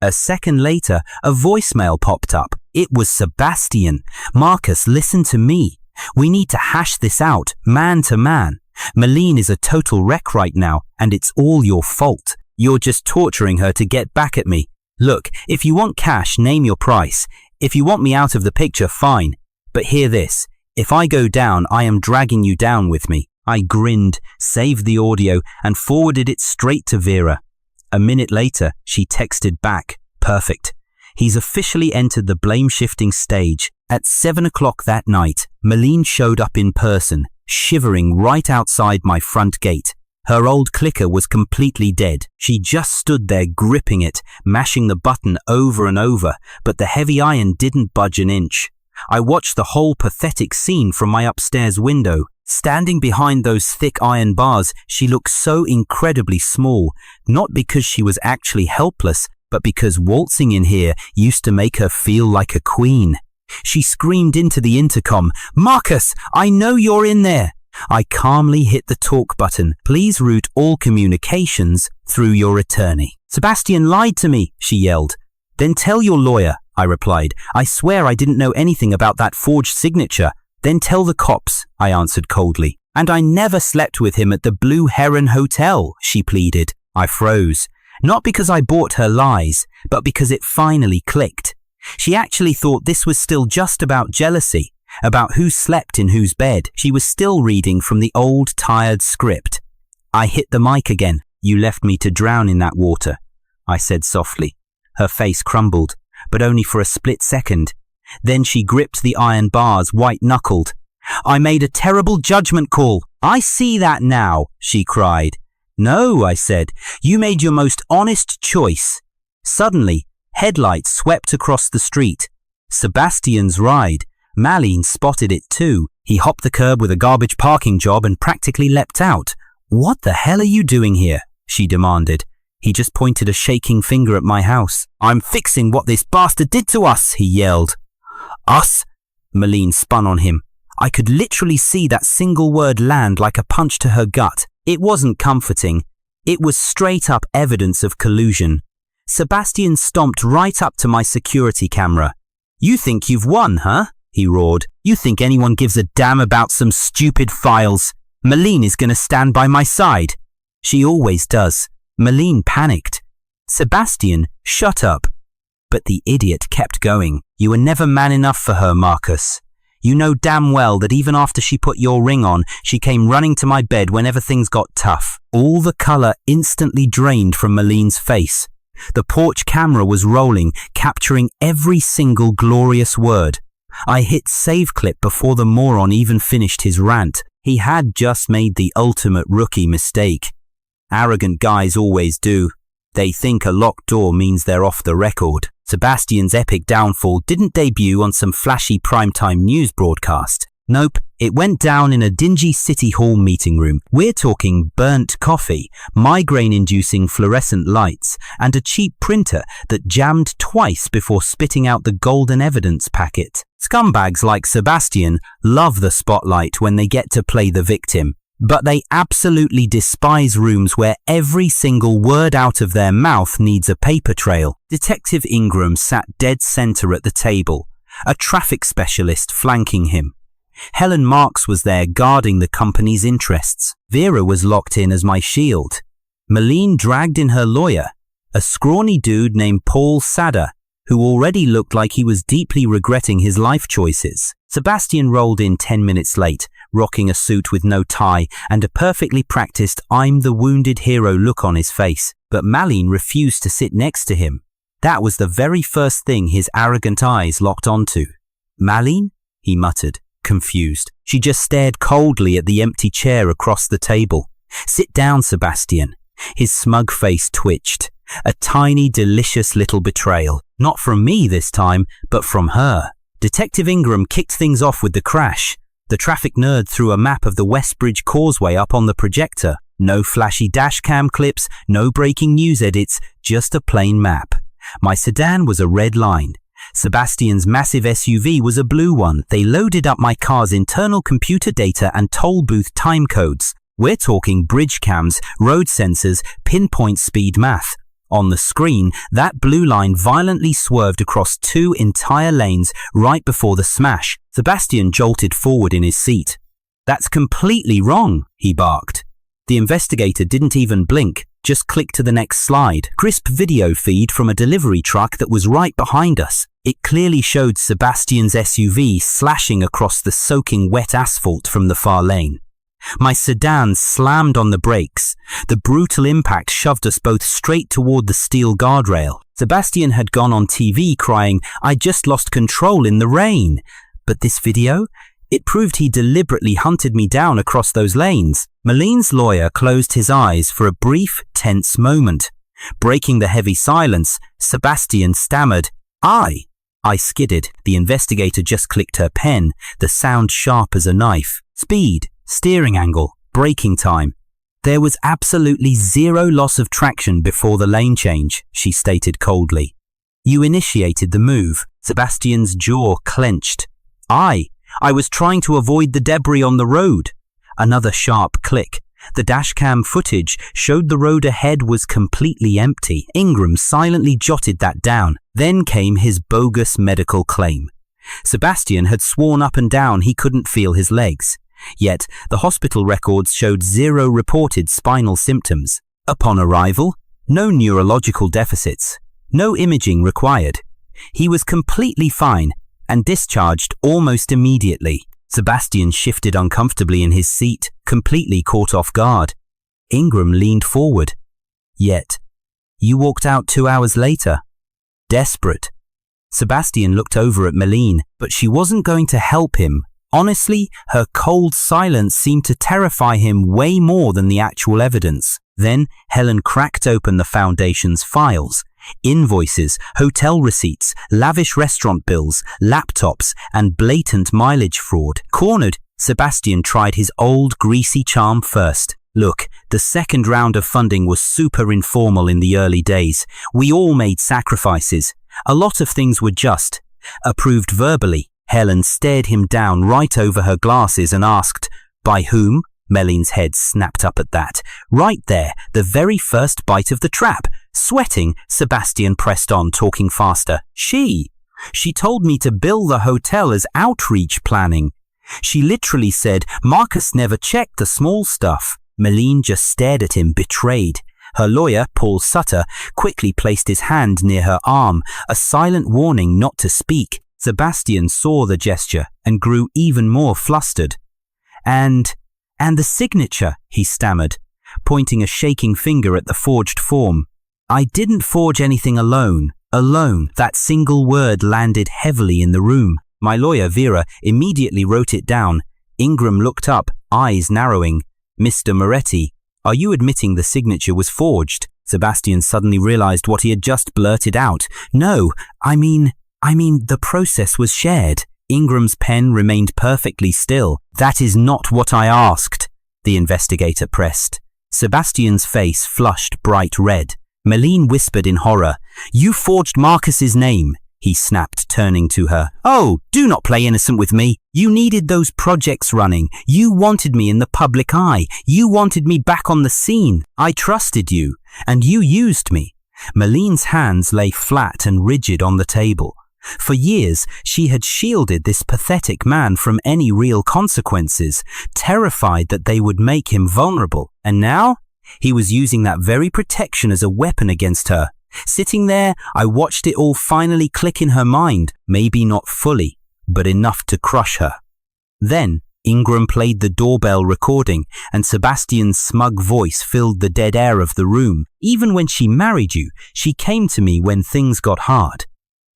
A second later, a voicemail popped up. It was Sebastian. Marcus, listen to me. We need to hash this out, man to man. Malene is a total wreck right now, and it's all your fault. You're just torturing her to get back at me. Look, if you want cash, name your price. If you want me out of the picture, fine. But hear this. If I go down, I am dragging you down with me. I grinned, saved the audio, and forwarded it straight to Vera. A minute later, she texted back. Perfect. He's officially entered the blame-shifting stage. At 7 o'clock that night, Malene showed up in person, shivering right outside my front gate. Her old clicker was completely dead. She just stood there gripping it, mashing the button over and over, but the heavy iron didn't budge an inch. I watched the whole pathetic scene from my upstairs window. Standing behind those thick iron bars, she looked so incredibly small, not because she was actually helpless, but because waltzing in here used to make her feel like a queen. She screamed into the intercom, Marcus, I know you're in there. I calmly hit the talk button. Please route all communications through your attorney. Sebastian lied to me, she yelled. Then tell your lawyer, I replied. I swear I didn't know anything about that forged signature. Then tell the cops, I answered coldly. And I never slept with him at the Blue Heron Hotel, she pleaded. I froze. Not because I bought her lies, but because it finally clicked. She actually thought this was still just about jealousy, about who slept in whose bed. She was still reading from the old, tired script. I hit the mic again. You left me to drown in that water, I said softly. Her face crumbled, but only for a split second. Then she gripped the iron bars, white-knuckled. I made a terrible judgment call. I see that now, she cried. No, I said. You made your most honest choice. Suddenly, headlights swept across the street. Sebastian's ride. Malene spotted it too. He hopped the curb with a garbage parking job and practically leapt out. What the hell are you doing here? She demanded. He just pointed a shaking finger at my house. I'm fixing what this bastard did to us, he yelled. Us? Malene spun on him. I could literally see that single word land like a punch to her gut. It wasn't comforting. It was straight up evidence of collusion. Sebastian stomped right up to my security camera. You think you've won, huh? He roared. You think anyone gives a damn about some stupid files? Malene is gonna stand by my side. She always does. Malene panicked. Sebastian, shut up. But the idiot kept going. You were never man enough for her, Marcus. You know damn well that even after she put your ring on, she came running to my bed whenever things got tough. All the color instantly drained from Malene's face. The porch camera was rolling, capturing every single glorious word. I hit save clip before the moron even finished his rant. He had just made the ultimate rookie mistake. Arrogant guys always do. They think a locked door means they're off the record. Sebastian's epic downfall didn't debut on some flashy primetime news broadcast. Nope, it went down in a dingy city hall meeting room. We're talking burnt coffee, migraine-inducing fluorescent lights, and a cheap printer that jammed twice before spitting out the golden evidence packet. Scumbags like Sebastian love the spotlight when they get to play the victim, but they absolutely despise rooms where every single word out of their mouth needs a paper trail. Detective Ingram sat dead center at the table, a traffic specialist flanking him. Helen Marks was there guarding the company's interests. Vera was locked in as my shield. Malene dragged in her lawyer, a scrawny dude named Paul Sadder, who already looked like he was deeply regretting his life choices. Sebastian rolled in 10 minutes late, rocking a suit with no tie and a perfectly practiced "I'm the wounded hero" look on his face, but Malene refused to sit next to him. That was the very first thing his arrogant eyes locked onto. "Malene?" he muttered, confused. She just stared coldly at the empty chair across the table. "Sit down, Sebastian." His smug face twitched. A tiny, delicious little betrayal. Not from me this time, but from her. Detective Ingram kicked things off with the crash. The traffic nerd threw a map of the Westbridge Causeway up on the projector. No flashy dashcam clips, no breaking news edits, just a plain map. My sedan was a red line. Sebastian's massive SUV was a blue one. They loaded up my car's internal computer data and toll booth time codes. We're talking bridge cams, road sensors, pinpoint speed math. On the screen, that blue line violently swerved across 2 entire lanes right before the smash. Sebastian jolted forward in his seat. "That's completely wrong," he barked. The investigator didn't even blink, just clicked to the next slide. Crisp video feed from a delivery truck that was right behind us. It clearly showed Sebastian's SUV slashing across the soaking wet asphalt from the far lane. My sedan slammed on the brakes. The brutal impact shoved us both straight toward the steel guardrail. Sebastian had gone on TV crying, "I just lost control in the rain." But this video? It proved he deliberately hunted me down across those lanes. Malene's lawyer closed his eyes for a brief, tense moment. Breaking the heavy silence, Sebastian stammered, I skidded. The investigator just clicked her pen, the sound sharp as a knife. Speed, steering angle, braking time. "There was absolutely zero loss of traction before the lane change," she stated coldly. "You initiated the move." Sebastian's jaw clenched. I was trying to avoid the debris on the road." Another sharp click. The dashcam footage showed the road ahead was completely empty. Ingram silently jotted that down. Then came his bogus medical claim. Sebastian had sworn up and down he couldn't feel his legs. Yet, the hospital records showed 0 reported spinal symptoms. Upon arrival, no neurological deficits, no imaging required. He was completely fine and discharged almost immediately. Sebastian shifted uncomfortably in his seat, completely caught off guard. Ingram leaned forward. "Yet, you walked out 2 hours later. Desperate." Sebastian looked over at Malene, but she wasn't going to help him. Honestly, her cold silence seemed to terrify him way more than the actual evidence. Then, Helen cracked open the Foundation's files. Invoices, hotel receipts, lavish restaurant bills, laptops, and blatant mileage fraud. Cornered, Sebastian tried his old greasy charm first. "Look, the second round of funding was super informal in the early days. We all made sacrifices. A lot of things were just approved verbally." Helen stared him down right over her glasses and asked, "By whom?" Malene's head snapped up at that. Right there, the very first bite of the trap. Sweating, Sebastian pressed on, talking faster. She told me to bill the hotel as outreach planning. She literally said, Marcus never checked the small stuff. Malene just stared at him, betrayed. Her lawyer, Paul Sutter, quickly placed his hand near her arm, a silent warning not to speak. Sebastian saw the gesture and grew even more flustered. And the signature, he stammered, pointing a shaking finger at the forged form. "I didn't forge anything alone. Alone." That single word landed heavily in the room. My lawyer, Vera, immediately wrote it down. Ingram looked up, eyes narrowing. "Mr. Moretti, are you admitting the signature was forged?" Sebastian suddenly realized what he had just blurted out. "No, I mean, the process was shared." Ingram's pen remained perfectly still. "That is not what I asked," the investigator pressed. Sebastian's face flushed bright red. Meline whispered in horror. "You forged Marcus's name," he snapped, turning to her. "Oh, do not play innocent with me. You needed those projects running. You wanted me in the public eye. You wanted me back on the scene. I trusted you, and you used me." Meline's hands lay flat and rigid on the table. For years, she had shielded this pathetic man from any real consequences, terrified that they would make him vulnerable. And now, he was using that very protection as a weapon against her. Sitting there, I watched it all finally click in her mind, maybe not fully, but enough to crush her. Then, Ingram played the doorbell recording, and Sebastian's smug voice filled the dead air of the room. "Even when she married you, she came to me when things got hard."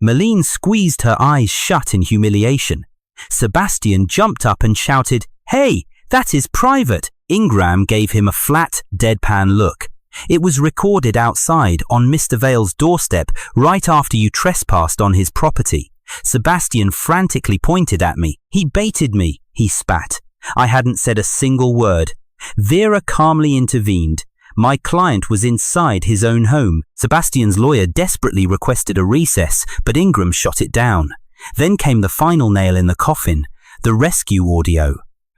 Meline squeezed her eyes shut in humiliation. Sebastian jumped up and shouted, "Hey, that is private!" Ingram gave him a flat, deadpan look. "It was recorded outside on Mr. Vale's doorstep right after you trespassed on his property." Sebastian frantically pointed at me. "He baited me," he spat. I hadn't said a single word. Vera calmly intervened. My client was inside his own home. Sebastian's lawyer desperately requested a recess, but Ingram shot it down. Then came the final nail in the coffin, the rescue audio.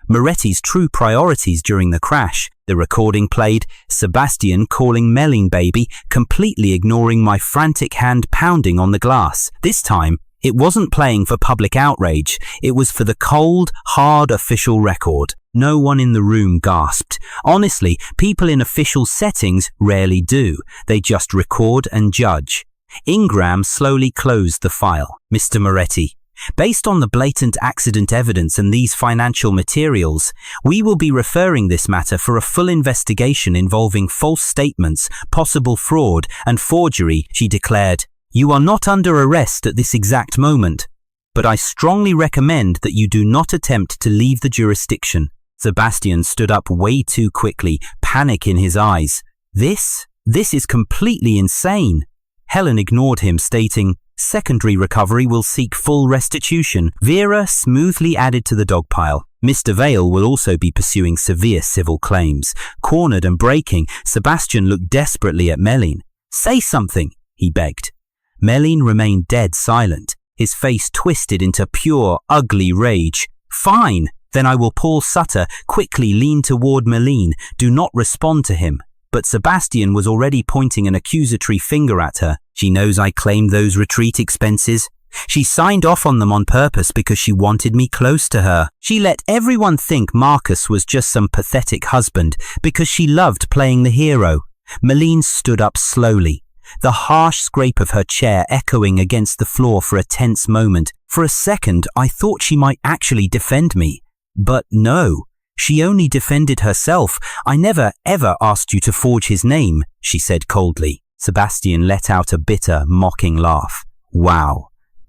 Moretti's true priorities during the crash. The recording played, Sebastian calling Meline baby, completely ignoring my frantic hand pounding on the glass. This time, it wasn't playing for public outrage. It was for the cold, hard official record. No one in the room gasped. Honestly, people in official settings rarely do. They just record and judge. Ingram slowly closed the file. "Mr. Moretti, based on the blatant accident evidence and these financial materials, we will be referring this matter for a full investigation involving false statements, possible fraud, and forgery," she declared. "You are not under arrest at this exact moment, but I strongly recommend that you do not attempt to leave the jurisdiction." Sebastian stood up way too quickly, panic in his eyes. This is completely insane." Helen ignored him, stating, "Secondary recovery will seek full restitution." Vera smoothly added to the dog pile. "Mr. Vale will also be pursuing severe civil claims." Cornered and breaking, Sebastian looked desperately at Meline. "Say something," he begged. Meline remained dead silent, his face twisted into pure, ugly rage. "Fine, then I will." Paul Sutter quickly leaned toward Meline. "Do not respond to him." But Sebastian was already pointing an accusatory finger at her. "She knows I claimed those retreat expenses. She signed off on them on purpose because she wanted me close to her. She let everyone think Marcus was just some pathetic husband because she loved playing the hero." Meline stood up slowly, the harsh scrape of her chair echoing against the floor for a tense moment. For a second, I thought she might actually defend me. But no, she only defended herself. "I never, ever asked you to forge his name," she said coldly. Sebastian let out a bitter, mocking laugh. "Wow,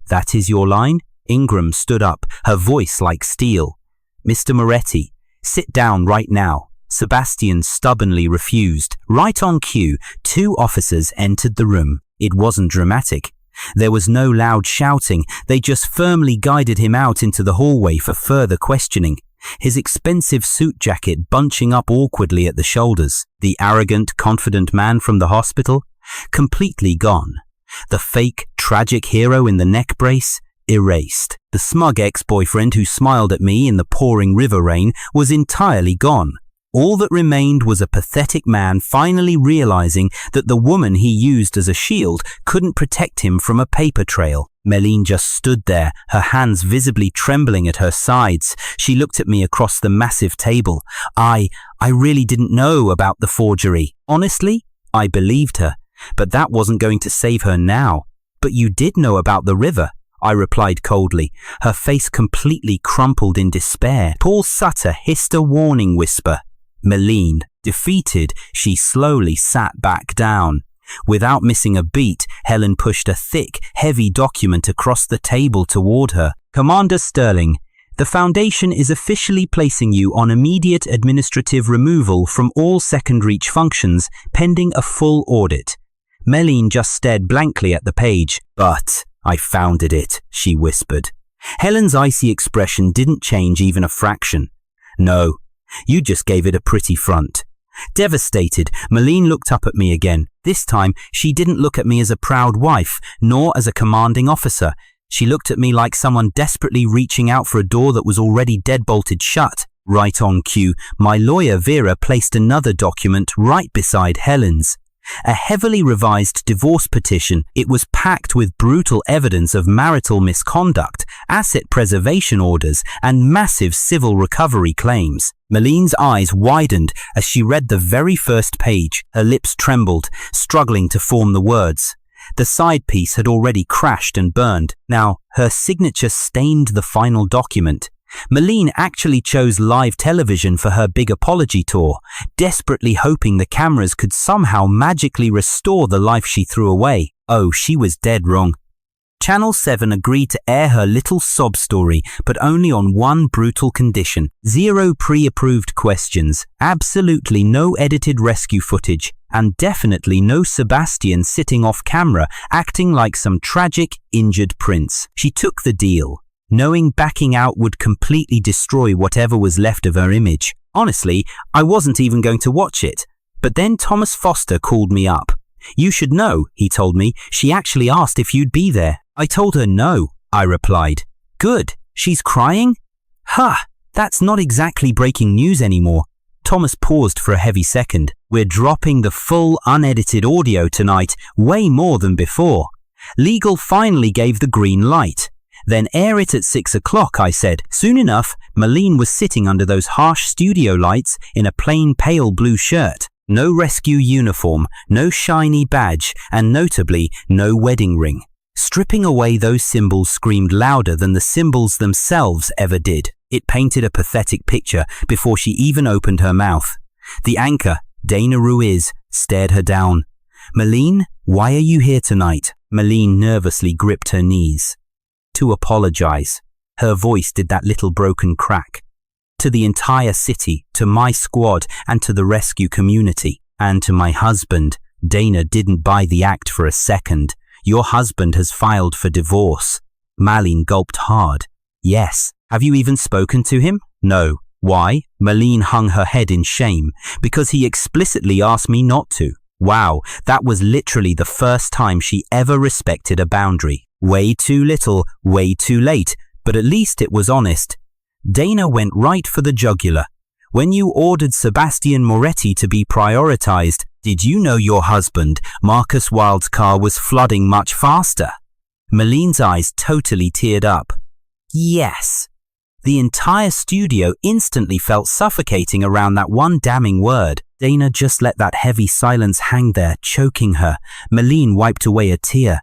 that is your line?" Ingram stood up, her voice like steel. "Mr. Moretti, sit down right now." Sebastian stubbornly refused. Right on cue, 2 officers entered the room. It wasn't dramatic. There was no loud shouting. They just firmly guided him out into the hallway for further questioning. His expensive suit jacket bunching up awkwardly at the shoulders. The arrogant, confident man from the hospital? Completely gone. The fake, tragic hero in the neck brace? Erased. The smug ex-boyfriend who smiled at me in the pouring river rain was entirely gone. All that remained was a pathetic man finally realizing that the woman he used as a shield couldn't protect him from a paper trail. Meline just stood there, her hands visibly trembling at her sides. She looked at me across the massive table. I really didn't know about the forgery. Honestly, I believed her, but that wasn't going to save her now. "But you did know about the river," I replied coldly, her face completely crumpled in despair. Paul Sutter hissed a warning whisper. Meline, defeated, she slowly sat back down. Without missing a beat, Helen pushed a thick, heavy document across the table toward her. "Commander Sterling, the Foundation is officially placing you on immediate administrative removal from all second reach functions, pending a full audit." Meline just stared blankly at the page. "But I founded it," she whispered. Helen's icy expression didn't change even a fraction. No, you just gave it a pretty front. Devastated, Malene looked up at me again. This time, she didn't look at me as a proud wife, nor as a commanding officer. She looked at me like someone desperately reaching out for a door that was already deadbolted shut. Right on cue, my lawyer Vera placed another document right beside Helen's. A heavily revised divorce petition. It was packed with brutal evidence of marital misconduct, asset preservation orders, and massive civil recovery claims. Malene's eyes widened as she read the very first page. Her lips trembled, struggling to form the words. The side piece had already crashed and burned. Now, her signature stained the final document. Malene actually chose live television for her big apology tour, desperately hoping the cameras could somehow magically restore the life she threw away. Oh, she was dead wrong. Channel 7 agreed to air her little sob story, but only on one brutal condition. 0 pre-approved questions, absolutely no edited rescue footage, and definitely no Sebastian sitting off camera acting like some tragic, injured prince. She took the deal, knowing backing out would completely destroy whatever was left of her image. Honestly, I wasn't even going to watch it. But then Thomas Foster called me up. You should know, he told me. She actually asked if you'd be there. I told her no, I replied. Good, she's crying? Huh, that's not exactly breaking news anymore. Thomas paused for a heavy second. We're dropping the full unedited audio tonight, way more than before. Legal finally gave the green light. Then air it at 6 o'clock, I said. Soon enough, Malene was sitting under those harsh studio lights in a plain pale blue shirt. No rescue uniform, no shiny badge, and notably, no wedding ring. Stripping away those symbols screamed louder than the symbols themselves ever did. It painted a pathetic picture before she even opened her mouth. The anchor, Dana Ruiz, stared her down. Malene, why are you here tonight? Malene nervously gripped her knees. To apologize. Her voice did that little broken crack. To the entire city, to my squad, and to the rescue community. And to my husband. Dana didn't buy the act for a second. Your husband has filed for divorce. Malene gulped hard. Yes. Have you even spoken to him? No. Why? Malene hung her head in shame. Because he explicitly asked me not to. Wow, that was literally the first time she ever respected a boundary. Way too little, way too late, but at least it was honest. Dana went right for the jugular. When you ordered Sebastian Moretti to be prioritized, did you know your husband, Marcus Wilde's car was flooding much faster? Malene's eyes totally teared up. Yes. The entire studio instantly felt suffocating around that one damning word. Dana just let that heavy silence hang there, choking her. Malene wiped away a tear.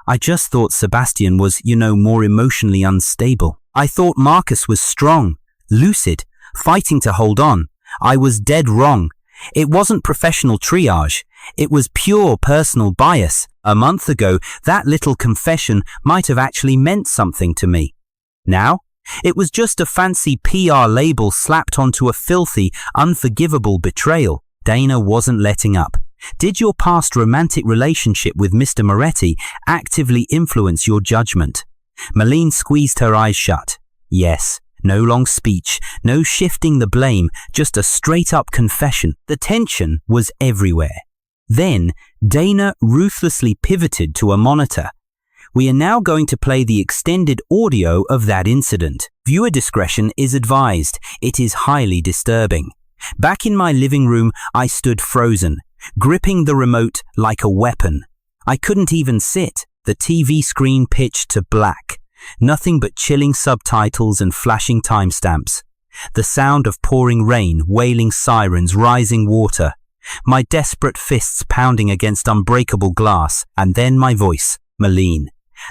I just thought Sebastian was, more emotionally unstable. I thought Marcus was strong, lucid, fighting to hold on. I was dead wrong. It wasn't professional triage. It was pure personal bias. A month ago, that little confession might have actually meant something to me. Now, it was just a fancy PR label slapped onto a filthy, unforgivable betrayal. Dana wasn't letting up. Did your past romantic relationship with Mr. Moretti actively influence your judgment? Malene squeezed her eyes shut. Yes. No long speech, no shifting the blame, just a straight-up confession. The tension was everywhere. Then, Dana ruthlessly pivoted to a monitor. We are now going to play the extended audio of that incident. Viewer discretion is advised. It is highly disturbing. Back in my living room, I stood frozen, gripping the remote like a weapon. I couldn't even sit. The TV screen pitched to black. Nothing but chilling subtitles and flashing timestamps. The sound of pouring rain, wailing sirens, rising water. My desperate fists pounding against unbreakable glass. And then my voice, Malene.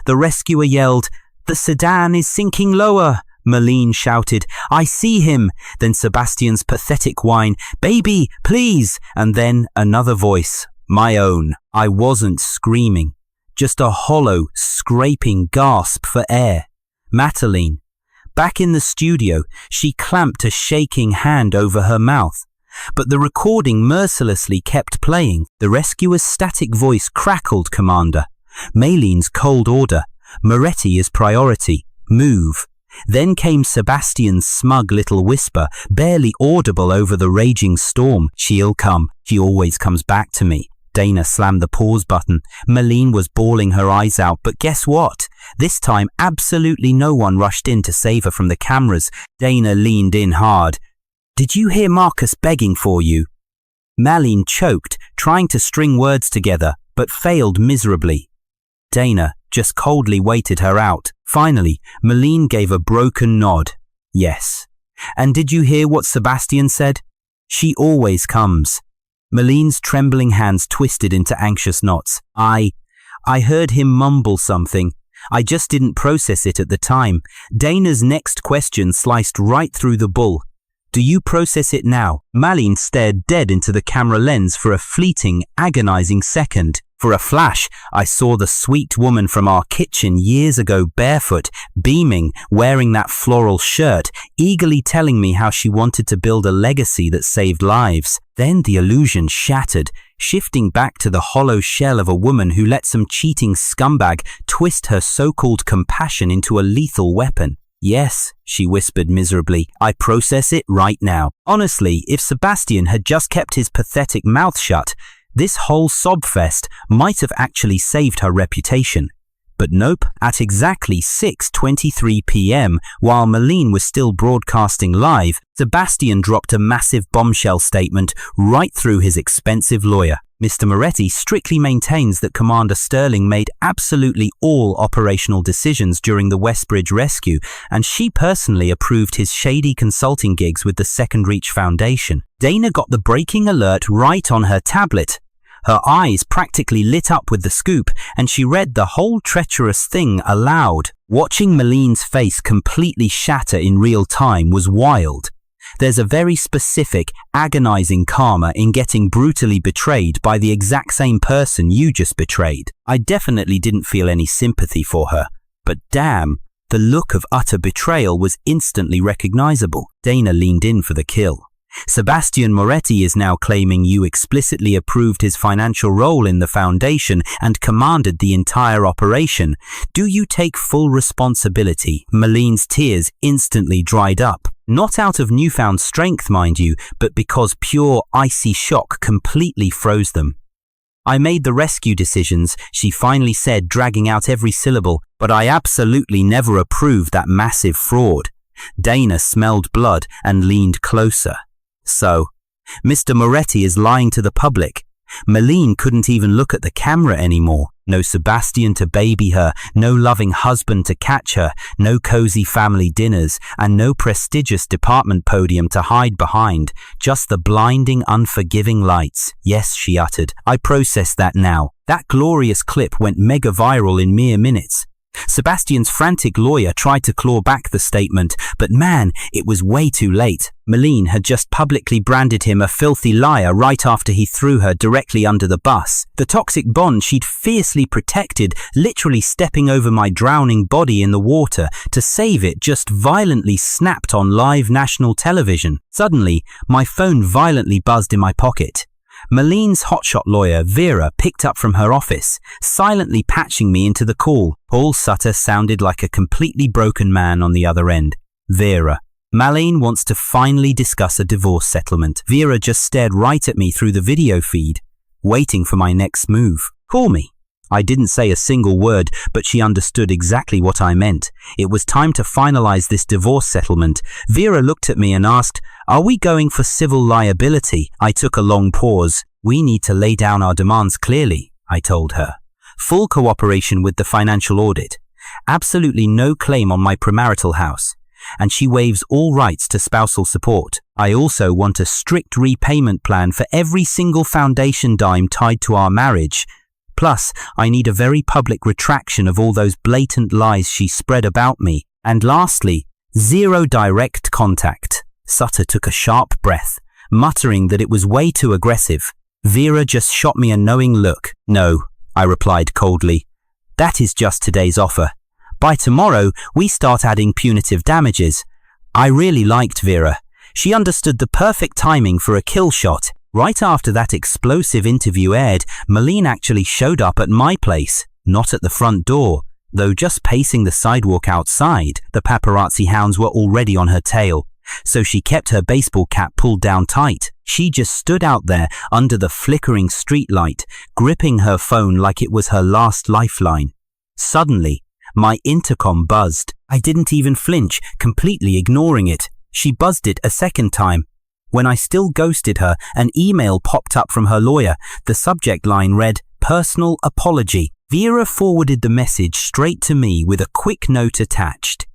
The rescuer yelled, "The sedan is sinking lower." Malene shouted, "I see him." Then Sebastian's pathetic whine, "Baby, please." And then another voice, my own. I wasn't screaming. Just a hollow, scraping gasp for air. Mataline. Back in the studio, she clamped a shaking hand over her mouth. But the recording mercilessly kept playing. The rescuer's static voice crackled, "Commander. Malene's cold order. Moretti is priority. Move. Then came Sebastian's smug little whisper, barely audible over the raging storm. She'll come. She always comes back to me. Dana slammed the pause button. Malene was bawling her eyes out, but guess what? This time, absolutely no one rushed in to save her from the cameras. Dana leaned in hard. Did you hear Marcus begging for you? Malene choked, trying to string words together, but failed miserably. Dana just coldly waited her out. Finally, Malene gave a broken nod. Yes. And did you hear what Sebastian said? She always comes. Malene's trembling hands twisted into anxious knots. I heard him mumble something. I just didn't process it at the time. Dana's next question sliced right through the bull. Do you process it now? Malene stared dead into the camera lens for a fleeting, agonizing second. For a flash, I saw the sweet woman from our kitchen years ago barefoot, beaming, wearing that floral shirt, eagerly telling me how she wanted to build a legacy that saved lives. Then the illusion shattered, shifting back to the hollow shell of a woman who let some cheating scumbag twist her so-called compassion into a lethal weapon. Yes, she whispered miserably, I process it right now. Honestly, if Sebastian had just kept his pathetic mouth shut, this whole sobfest might have actually saved her reputation. But nope, at exactly 6:23 p.m, while Malene was still broadcasting live, Sebastian dropped a massive bombshell statement right through his expensive lawyer. Mr. Moretti strictly maintains that Commander Sterling made absolutely all operational decisions during the Westbridge rescue, and she personally approved his shady consulting gigs with the Second Reach Foundation. Dana got the breaking alert right on her tablet. Her eyes practically lit up with the scoop, and she read the whole treacherous thing aloud. Watching Malene's face completely shatter in real time was wild. There's a very specific, agonizing karma in getting brutally betrayed by the exact same person you just betrayed. I definitely didn't feel any sympathy for her, but damn, the look of utter betrayal was instantly recognizable. Dana leaned in for the kill. Sebastian Moretti is now claiming you explicitly approved his financial role in the foundation and commanded the entire operation. Do you take full responsibility? Malene's tears instantly dried up. Not out of newfound strength, mind you, but because pure icy shock completely froze them. I made the rescue decisions, she finally said, dragging out every syllable, but I absolutely never approved that massive fraud. Dana smelled blood and leaned closer. So, Mr. Moretti is lying to the public. Malene couldn't even look at the camera anymore. No Sebastian to baby her, no loving husband to catch her, no cozy family dinners, and no prestigious department podium to hide behind. Just the blinding, unforgiving lights. Yes, she uttered. I process that now. That glorious clip went mega viral in mere minutes. Sebastian's frantic lawyer tried to claw back the statement, but man, it was way too late. Malene had just publicly branded him a filthy liar right after he threw her directly under the bus. The toxic bond she'd fiercely protected, literally stepping over my drowning body in the water to save it, just violently snapped on live national television. Suddenly, my phone violently buzzed in my pocket. Malene's hotshot lawyer, Vera, picked up from her office, silently patching me into the call. Paul Sutter sounded like a completely broken man on the other end. Vera. Malene wants to finally discuss a divorce settlement. Vera just stared right at me through the video feed, waiting for my next move. Call me. I didn't say a single word, but she understood exactly what I meant. It was time to finalize this divorce settlement. Vera looked at me and asked, are we going for civil liability? I took a long pause. We need to lay down our demands clearly, I told her. Full cooperation with the financial audit. Absolutely no claim on my premarital house. And she waives all rights to spousal support. I also want a strict repayment plan for every single foundation dime tied to our marriage. Plus, I need a very public retraction of all those blatant lies she spread about me. And lastly, zero direct contact. Sutter took a sharp breath, muttering that it was way too aggressive. Vera just shot me a knowing look. No, I replied coldly. That is just today's offer. By tomorrow, we start adding punitive damages. I really liked Vera. She understood the perfect timing for a kill shot. Right after that explosive interview aired, Malene actually showed up at my place, not at the front door. Though just pacing the sidewalk outside, the paparazzi hounds were already on her tail, so she kept her baseball cap pulled down tight. She just stood out there under the flickering streetlight, gripping her phone like it was her last lifeline. Suddenly, my intercom buzzed. I didn't even flinch, completely ignoring it. She buzzed it a second time. When I still ghosted her, an email popped up from her lawyer. The subject line read, "Personal apology." Vera forwarded the message straight to me with a quick note attached.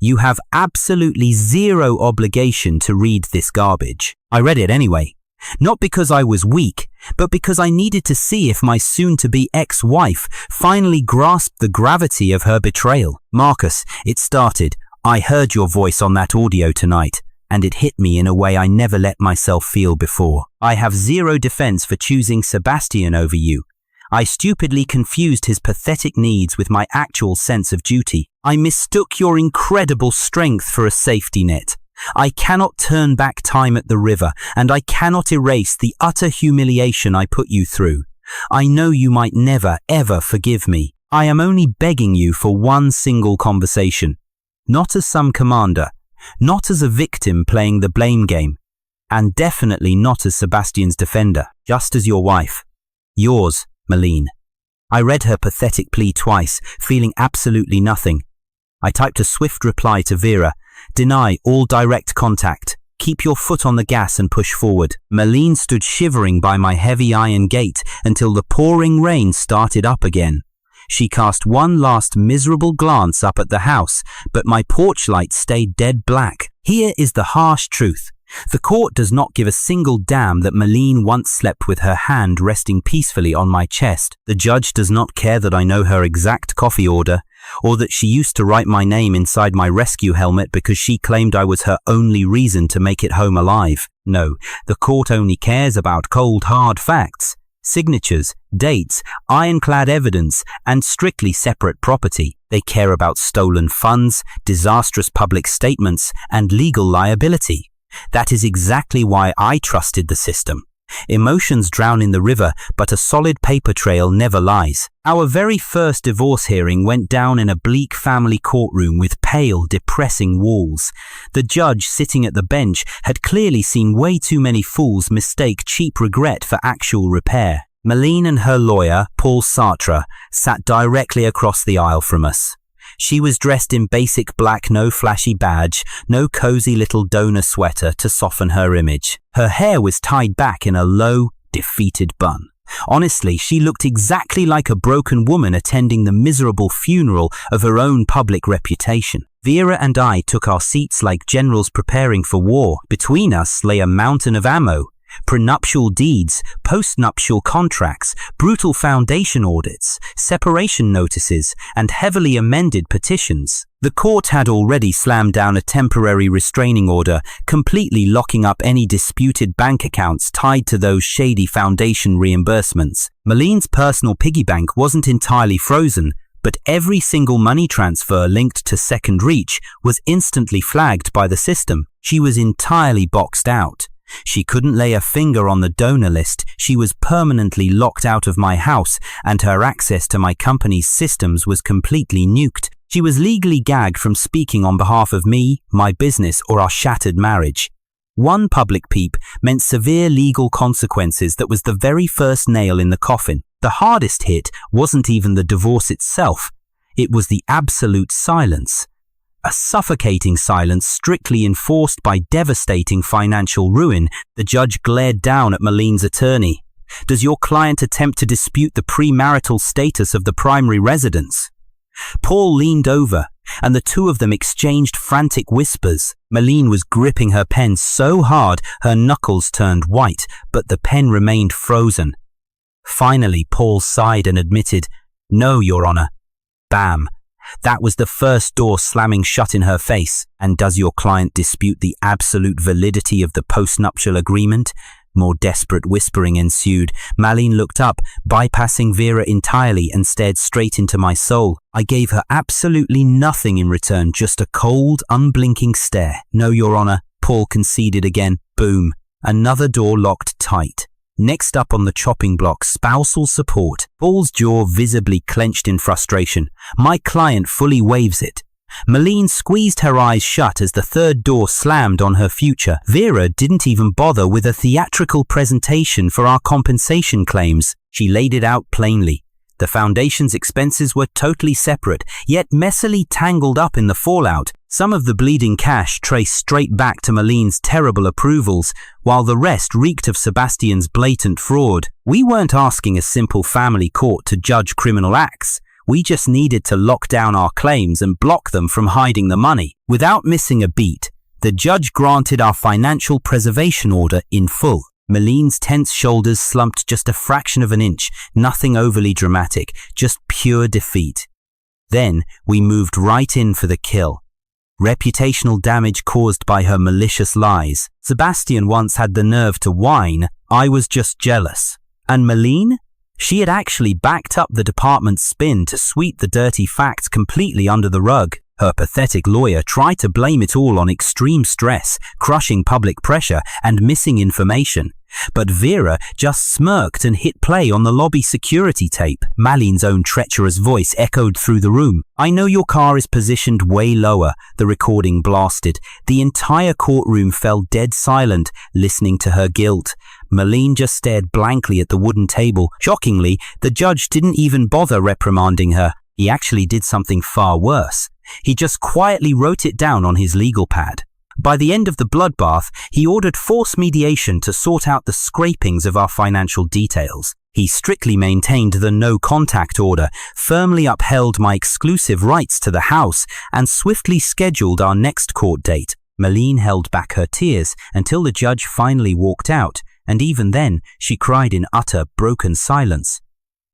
"You have absolutely zero obligation to read this garbage." I read it anyway. Not because I was weak, but because I needed to see if my soon-to-be ex-wife finally grasped the gravity of her betrayal. "Marcus," it started, "I heard your voice on that audio tonight, and it hit me in a way I never let myself feel before. I have zero defense for choosing Sebastian over you. I stupidly confused his pathetic needs with my actual sense of duty. I mistook your incredible strength for a safety net. I cannot turn back time at the river, and I cannot erase the utter humiliation I put you through. I know you might never, ever forgive me. I am only begging you for one single conversation. Not as some commander, not as a victim playing the blame game, and definitely not as Sebastian's defender, just as your wife. Yours, Malene." I read her pathetic plea twice, feeling absolutely nothing. I typed a swift reply to Vera. "Deny all direct contact. Keep your foot on the gas and push forward." Malene stood shivering by my heavy iron gate until the pouring rain started up again. She cast one last miserable glance up at the house, but my porch light stayed dead black. Here is the harsh truth. The court does not give a single damn that Malene once slept with her hand resting peacefully on my chest. The judge does not care that I know her exact coffee order, or that she used to write my name inside my rescue helmet because she claimed I was her only reason to make it home alive. No, the court only cares about cold, hard facts, signatures, dates, ironclad evidence, and strictly separate property. They care about stolen funds, disastrous public statements, and legal liability. That is exactly why I trusted the system. Emotions drown in the river, but a solid paper trail never lies. Our very first divorce hearing went down in a bleak family courtroom with pale, depressing walls. The judge sitting at the bench had clearly seen way too many fools mistake cheap regret for actual repair. Malene and her lawyer, Paul Sartre, sat directly across the aisle from us. She was dressed in basic black, no flashy badge, no cozy little donor sweater to soften her image. Her hair was tied back in a low, defeated bun. Honestly, she looked exactly like a broken woman attending the miserable funeral of her own public reputation. Vera and I took our seats like generals preparing for war. Between us lay a mountain of ammo. Prenuptial deeds, postnuptial contracts, brutal foundation audits, separation notices, and heavily amended petitions. The court had already slammed down a temporary restraining order, completely locking up any disputed bank accounts tied to those shady foundation reimbursements. Malene's personal piggy bank wasn't entirely frozen, but every single money transfer linked to Second Reach was instantly flagged by the system. She was entirely boxed out. She couldn't lay a finger on the donor list. She was permanently locked out of my house, and her access to my company's systems was completely nuked. She was legally gagged from speaking on behalf of me, my business, or our shattered marriage. One public peep meant severe legal consequences that was the very first nail in the coffin. The hardest hit wasn't even the divorce itself. It was the absolute silence. A suffocating silence strictly enforced by devastating financial ruin. The judge glared down at Malene's attorney. "Does your client attempt to dispute the premarital status of the primary residence?" Paul leaned over, and the two of them exchanged frantic whispers. Malene was gripping her pen so hard her knuckles turned white, but the pen remained frozen. Finally, Paul sighed and admitted, "No, Your Honor." Bam. That was the first door slamming shut in her face. "And does your client dispute the absolute validity of the postnuptial agreement?" More desperate whispering ensued. Malene looked up, bypassing Vera entirely, and stared straight into my soul. I gave her absolutely nothing in return, just a cold, unblinking stare. "No, Your Honor," Paul conceded again. Boom. Another door locked tight. Next up on the chopping block, spousal support. Paul's jaw visibly clenched in frustration. My client fully waives it. Malene squeezed her eyes shut as the third door slammed on her future. Vera didn't even bother with a theatrical presentation for our compensation claims. She laid it out plainly. The foundation's expenses were totally separate, yet messily tangled up in the fallout. Some of the bleeding cash traced straight back to Malene's terrible approvals, while the rest reeked of Sebastian's blatant fraud. We weren't asking a simple family court to judge criminal acts. We just needed to lock down our claims and block them from hiding the money. Without missing a beat, the judge granted our financial preservation order in full. Malene's tense shoulders slumped just a fraction of an inch, nothing overly dramatic, just pure defeat. Then we moved right in for the kill. Reputational damage caused by her malicious lies. Sebastian once had the nerve to whine, "I was just jealous." And Malene? She had actually backed up the department's spin to sweep the dirty facts completely under the rug. Her pathetic lawyer tried to blame it all on extreme stress, crushing public pressure, and missing information. But Vera just smirked and hit play on the lobby security tape. Malene's own treacherous voice echoed through the room. "I know your car is positioned way lower," the recording blasted. The entire courtroom fell dead silent, listening to her guilt. Malene just stared blankly at the wooden table. Shockingly, the judge didn't even bother reprimanding her. He actually did something far worse. He just quietly wrote it down on his legal pad. By the end of the bloodbath, he ordered forced mediation to sort out the scrapings of our financial details. He strictly maintained the no-contact order, firmly upheld my exclusive rights to the house, and swiftly scheduled our next court date. Malene held back her tears until the judge finally walked out, and even then, she cried in utter, broken silence.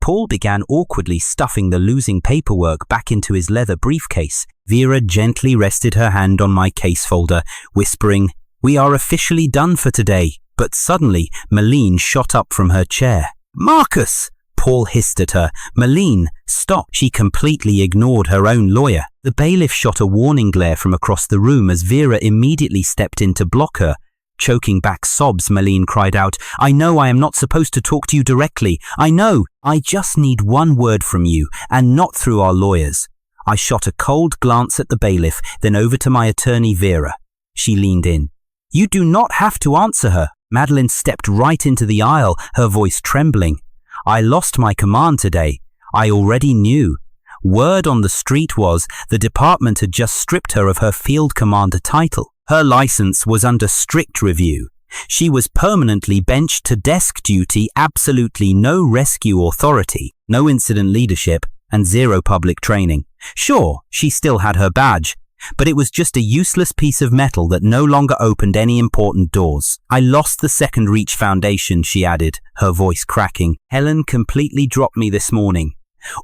Paul began awkwardly stuffing the losing paperwork back into his leather briefcase. Vera gently rested her hand on my case folder, whispering, "We are officially done for today." But suddenly, Malene shot up from her chair. "Marcus!" Paul hissed at her. "Malene, stop!" She completely ignored her own lawyer. The bailiff shot a warning glare from across the room as Vera immediately stepped in to block her. Choking back sobs, Malene cried out, "I know I am not supposed to talk to you directly. I know. I just need one word from you, and not through our lawyers." I shot a cold glance at the bailiff, then over to my attorney Vera. She leaned in. "You do not have to answer her." Madeline stepped right into the aisle, her voice trembling. "I lost my command today. I already knew. Word on the street was the department had just stripped her of her field commander title. Her license was under strict review. She was permanently benched to desk duty, absolutely no rescue authority, no incident leadership, and zero public training. Sure, she still had her badge, but it was just a useless piece of metal that no longer opened any important doors. "I lost the Second Reach Foundation," she added, her voice cracking. "Helen completely dropped me this morning.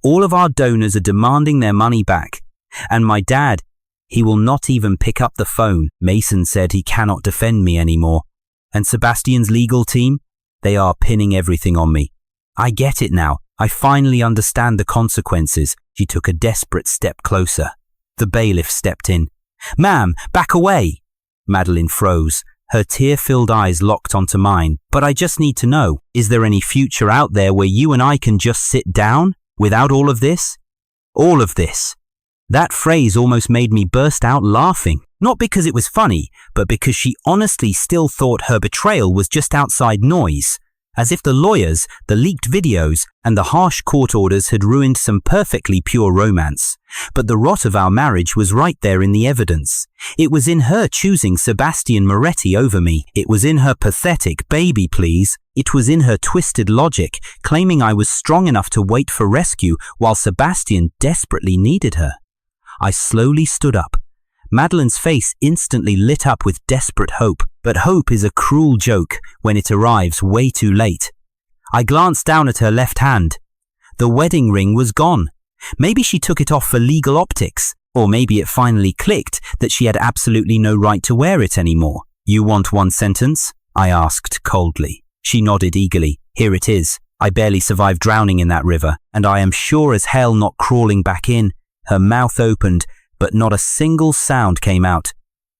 All of our donors are demanding their money back. And my dad, he will not even pick up the phone. Mason said he cannot defend me anymore. And Sebastian's legal team, they are pinning everything on me. I get it now. I finally understand the consequences." She took a desperate step closer. The bailiff stepped in. "Ma'am, back away!" Madeline froze. Her tear-filled eyes locked onto mine. "But I just need to know, is there any future out there where you and I can just sit down without all of this?" All of this. That phrase almost made me burst out laughing. Not because it was funny, but because she honestly still thought her betrayal was just outside noise. As if the lawyers, the leaked videos, and the harsh court orders had ruined some perfectly pure romance. But the rot of our marriage was right there in the evidence. It was in her choosing Sebastian Moretti over me. It was in her pathetic "baby please." It was in her twisted logic, claiming I was strong enough to wait for rescue while Sebastian desperately needed her. I slowly stood up. Madeline's face instantly lit up with desperate hope, but hope is a cruel joke when it arrives way too late. I glanced down at her left hand. The wedding ring was gone. Maybe she took it off for legal optics, or maybe it finally clicked that she had absolutely no right to wear it anymore. "You want one sentence?" I asked coldly. She nodded eagerly. "Here it is. I barely survived drowning in that river, and I am sure as hell not crawling back in." Her mouth opened, but not a single sound came out.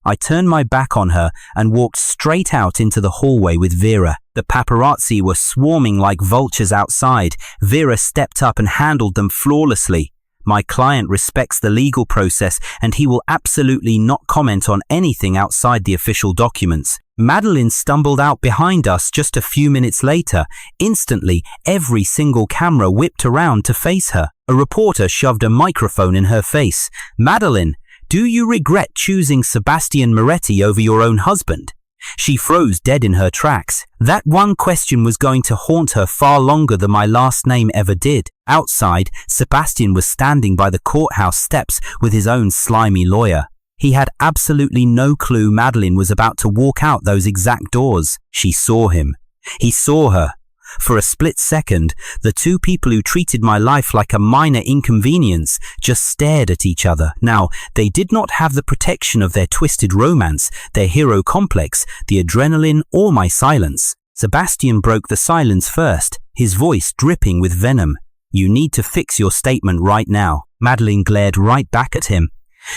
I turned my back on her and walked straight out into the hallway with Vera. The paparazzi were swarming like vultures outside. Vera stepped up and handled them flawlessly. My client respects the legal process and he will absolutely not comment on anything outside the official documents. Madeline stumbled out behind us just a few minutes later. Instantly, every single camera whipped around to face her. A reporter shoved a microphone in her face. "Madeline, do you regret choosing Sebastian Moretti over your own husband?" She froze dead in her tracks. That one question was going to haunt her far longer than my last name ever did. Outside, Sebastian was standing by the courthouse steps with his own slimy lawyer. He had absolutely no clue Madeline was about to walk out those exact doors. She saw him. He saw her. For a split second, the two people who treated my life like a minor inconvenience just stared at each other. Now, they did not have the protection of their twisted romance, their hero complex, the adrenaline, or my silence. Sebastian broke the silence first, his voice dripping with venom. "You need to fix your statement right now." Madeline glared right back at him.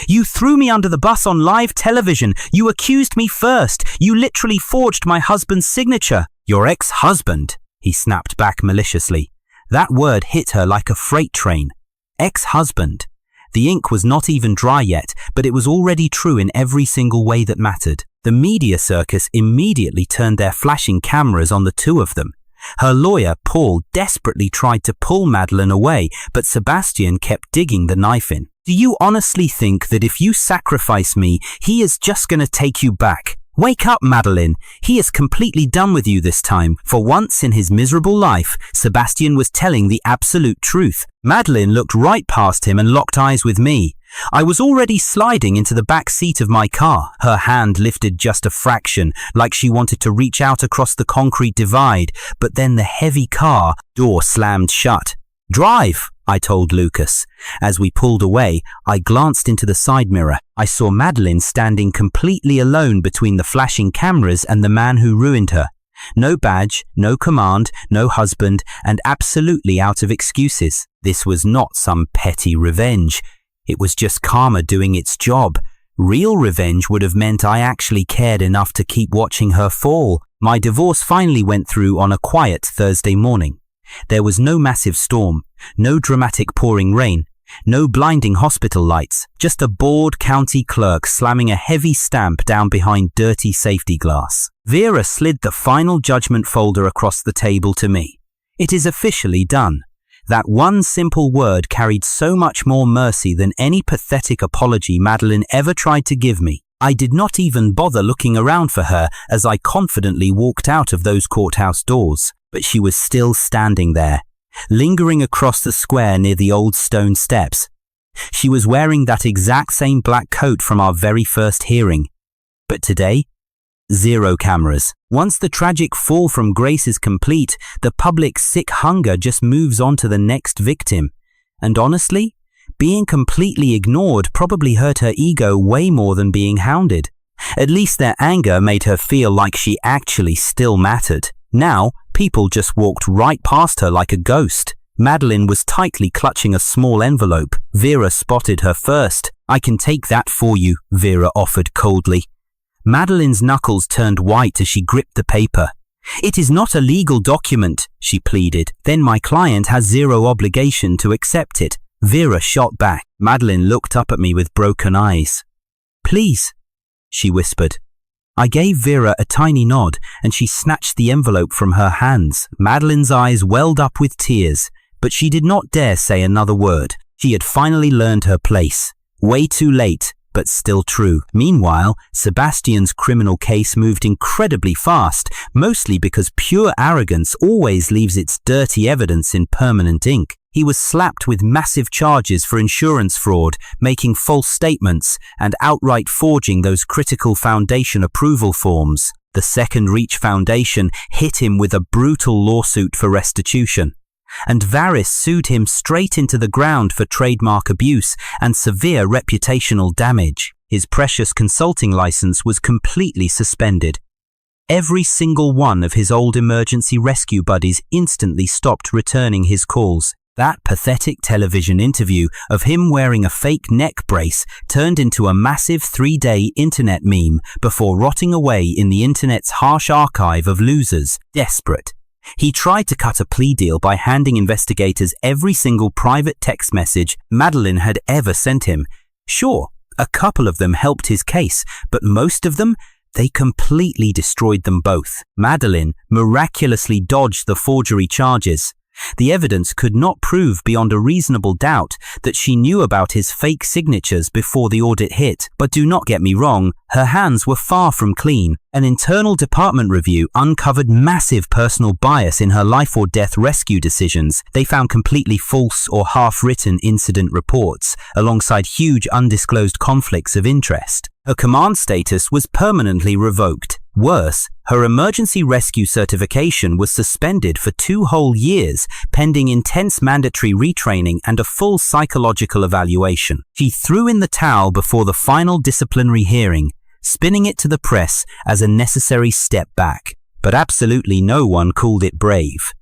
"You threw me under the bus on live television. You accused me first. You literally forged my husband's signature." "Your ex-husband?" he snapped back maliciously. That word hit her like a freight train. Ex-husband. The ink was not even dry yet, but it was already true in every single way that mattered. The media circus immediately turned their flashing cameras on the two of them. Her lawyer, Paul, desperately tried to pull Madeline away, but Sebastian kept digging the knife in. "Do you honestly think that if you sacrifice me, he is just going to take you back? Wake up, Madeline. He is completely done with you this time." For once in his miserable life, Sebastian was telling the absolute truth. Madeline looked right past him and locked eyes with me. I was already sliding into the back seat of my car. Her hand lifted just a fraction, like she wanted to reach out across the concrete divide, but then the heavy car door slammed shut. "Drive," I told Lucas. As we pulled away, I glanced into the side mirror. I saw Madeline standing completely alone between the flashing cameras and the man who ruined her. No badge, no command, no husband, and absolutely out of excuses. This was not some petty revenge. It was just karma doing its job. Real revenge would have meant I actually cared enough to keep watching her fall. My divorce finally went through on a quiet Thursday morning. There was no massive storm, no dramatic pouring rain, no blinding hospital lights, just a bored county clerk slamming a heavy stamp down behind dirty safety glass. Vera slid the final judgment folder across the table to me. "It is officially done." That one simple word carried so much more mercy than any pathetic apology Madeline ever tried to give me. I did not even bother looking around for her as I confidently walked out of those courthouse doors. But she was still standing there, lingering across the square near the old stone steps. She was wearing that exact same black coat from our very first hearing. But today, zero cameras. Once the tragic fall from grace is complete, the public's sick hunger just moves on to the next victim. And honestly, being completely ignored probably hurt her ego way more than being hounded. At least their anger made her feel like she actually still mattered. Now, people just walked right past her like a ghost. Madeline was tightly clutching a small envelope. Vera spotted her first. "I can take that for you," Vera offered coldly. Madeline's knuckles turned white as she gripped the paper. "It is not a legal document," she pleaded. "Then my client has zero obligation to accept it." Vera shot back. Madeline looked up at me with broken eyes. "Please," she whispered. I gave Vera a tiny nod and she snatched the envelope from her hands. Madeline's eyes welled up with tears, but she did not dare say another word. She had finally learned her place. Way too late, but still true. Meanwhile, Sebastian's criminal case moved incredibly fast, mostly because pure arrogance always leaves its dirty evidence in permanent ink. He was slapped with massive charges for insurance fraud, making false statements, and outright forging those critical foundation approval forms. The Second Reach Foundation hit him with a brutal lawsuit for restitution. And Varys sued him straight into the ground for trademark abuse and severe reputational damage. His precious consulting license was completely suspended. Every single one of his old emergency rescue buddies instantly stopped returning his calls. That pathetic television interview of him wearing a fake neck brace turned into a massive 3-day internet meme before rotting away in the internet's harsh archive of losers, desperate. He tried to cut a plea deal by handing investigators every single private text message Madeline had ever sent him. Sure, a couple of them helped his case, but most of them, they completely destroyed them both. Madeline miraculously dodged the forgery charges. The evidence could not prove beyond a reasonable doubt that she knew about his fake signatures before the audit hit. But do not get me wrong, her hands were far from clean. An internal department review uncovered massive personal bias in her life or death rescue decisions. They found completely false or half-written incident reports, alongside huge undisclosed conflicts of interest. Her command status was permanently revoked. Worse, her emergency rescue certification was suspended for 2 whole years, pending intense mandatory retraining and a full psychological evaluation. She threw in the towel before the final disciplinary hearing, spinning it to the press as a necessary step back. But absolutely no one called it brave.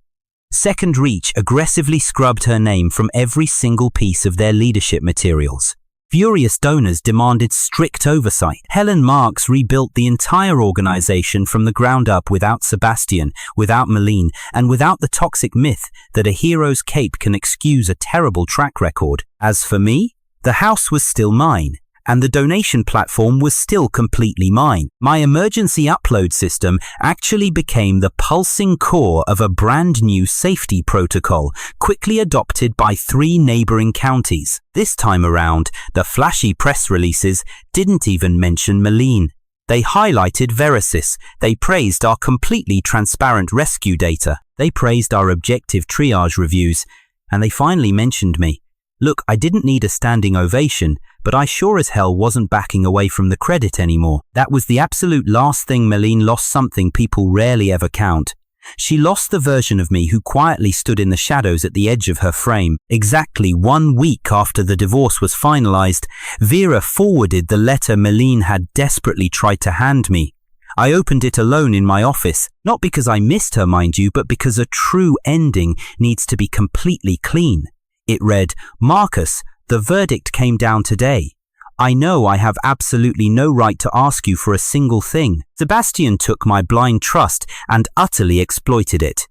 Second Reach aggressively scrubbed her name from every single piece of their leadership materials. Furious donors demanded strict oversight. Helen Marks rebuilt the entire organization from the ground up without Sebastian, without Malene, and without the toxic myth that a hero's cape can excuse a terrible track record. As for me, the house was still mine, and the donation platform was still completely mine. My emergency upload system actually became the pulsing core of a brand new safety protocol, quickly adopted by 3 neighboring counties. This time around, the flashy press releases didn't even mention Malene. They highlighted Verisys. They praised our completely transparent rescue data. They praised our objective triage reviews. And they finally mentioned me. Look, I didn't need a standing ovation, but I sure as hell wasn't backing away from the credit anymore. That was the absolute last thing. Malene lost something people rarely ever count. She lost the version of me who quietly stood in the shadows at the edge of her frame. Exactly 1 week after the divorce was finalized, Vera forwarded the letter Malene had desperately tried to hand me. I opened it alone in my office, not because I missed her, mind you, but because a true ending needs to be completely clean. It read, "Marcus, the verdict came down today. I know I have absolutely no right to ask you for a single thing. Sebastian took my blind trust and utterly exploited it.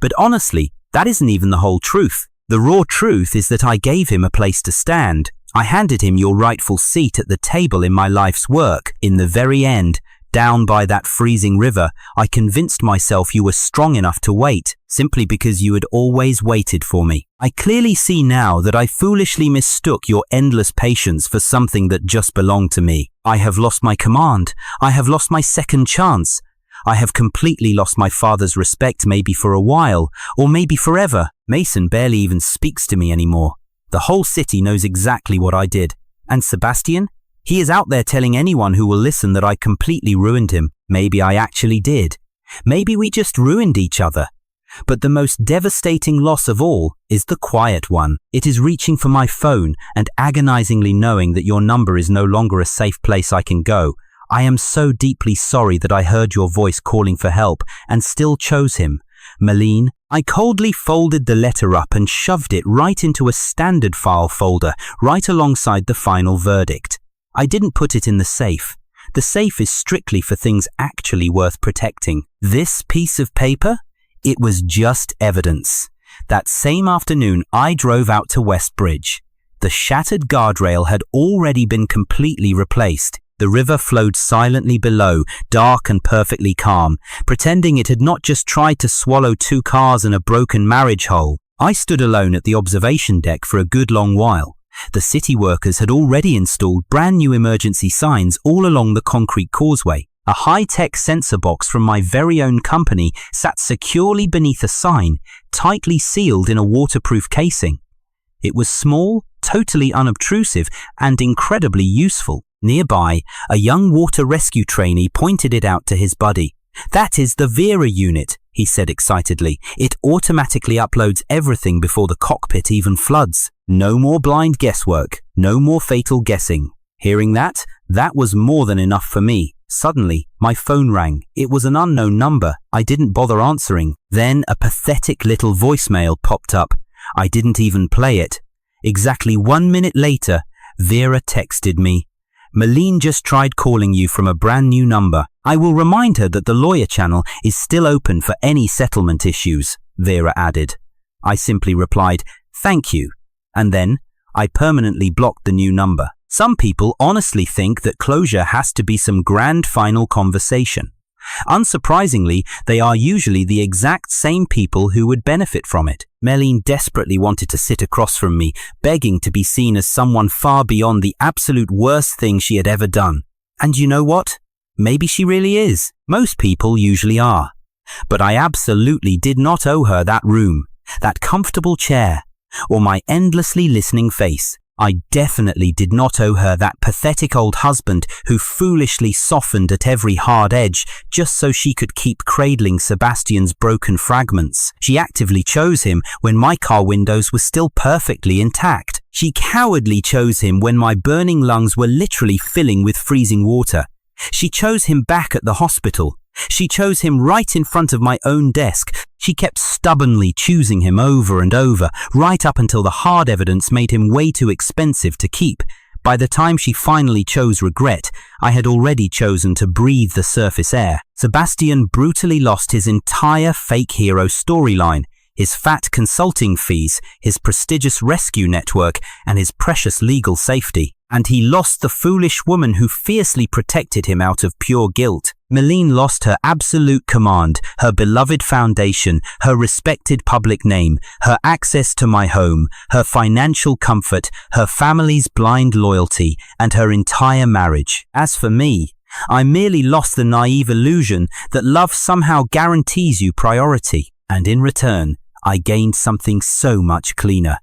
But honestly, that isn't even the whole truth. The raw truth is that I gave him a place to stand. I handed him your rightful seat at the table in my life's work. In the very end, down by that freezing river, I convinced myself you were strong enough to wait, simply because you had always waited for me. I clearly see now that I foolishly mistook your endless patience for something that just belonged to me. I have lost my command. I have lost my second chance. I have completely lost my father's respect, maybe for a while, or maybe forever. Mason barely even speaks to me anymore. The whole city knows exactly what I did. And Sebastian? He is out there telling anyone who will listen that I completely ruined him. Maybe I actually did. Maybe we just ruined each other. But the most devastating loss of all is the quiet one. It is reaching for my phone and agonizingly knowing that your number is no longer a safe place I can go. I am so deeply sorry that I heard your voice calling for help and still chose him. Malene, I coldly folded the letter up and shoved it right into a standard file folder, right alongside the final verdict. I didn't put it in the safe. The safe is strictly for things actually worth protecting. This piece of paper? It was just evidence. That same afternoon, I drove out to Westbridge. The shattered guardrail had already been completely replaced. The river flowed silently below, dark and perfectly calm, pretending it had not just tried to swallow 2 cars and a broken marriage whole. I stood alone at the observation deck for a good long while. The city workers had already installed brand new emergency signs all along the concrete causeway. A high-tech sensor box from my very own company sat securely beneath a sign, tightly sealed in a waterproof casing. It was small, totally unobtrusive, and incredibly useful. Nearby, a young water rescue trainee pointed it out to his buddy. "That is the Vera unit," he said excitedly. "It automatically uploads everything before the cockpit even floods. No more blind guesswork, no more fatal guessing." Hearing that, that was more than enough for me. Suddenly, my phone rang. It was an unknown number. I didn't bother answering. Then a pathetic little voicemail popped up. I didn't even play it. Exactly 1 minute later, Vera texted me. Malene just tried calling you from a brand new number. I will remind her that the lawyer channel is still open for any settlement issues, Vera added. I simply replied, thank you. And then I permanently blocked the new number. Some people honestly think that closure has to be some grand final conversation. Unsurprisingly, they are usually the exact same people who would benefit from it. Malene desperately wanted to sit across from me, begging to be seen as someone far beyond the absolute worst thing she had ever done. And you know what? Maybe she really is. Most people usually are. But I absolutely did not owe her that room, that comfortable chair, or my endlessly listening face. I definitely did not owe her that pathetic old husband who foolishly softened at every hard edge just so she could keep cradling Sebastian's broken fragments. She actively chose him when my car windows were still perfectly intact. She cowardly chose him when my burning lungs were literally filling with freezing water. She chose him back at the hospital. She chose him right in front of my own desk. She kept stubbornly choosing him over and over, right up until the hard evidence made him way too expensive to keep. By the time she finally chose regret, I had already chosen to breathe the surface air. Sebastian brutally lost his entire fake hero storyline, his fat consulting fees, his prestigious rescue network, and his precious legal safety. And he lost the foolish woman who fiercely protected him out of pure guilt. Malene lost her absolute command, her beloved foundation, her respected public name, her access to my home, her financial comfort, her family's blind loyalty, and her entire marriage. As for me, I merely lost the naive illusion that love somehow guarantees you priority. And in return, I gained something so much cleaner.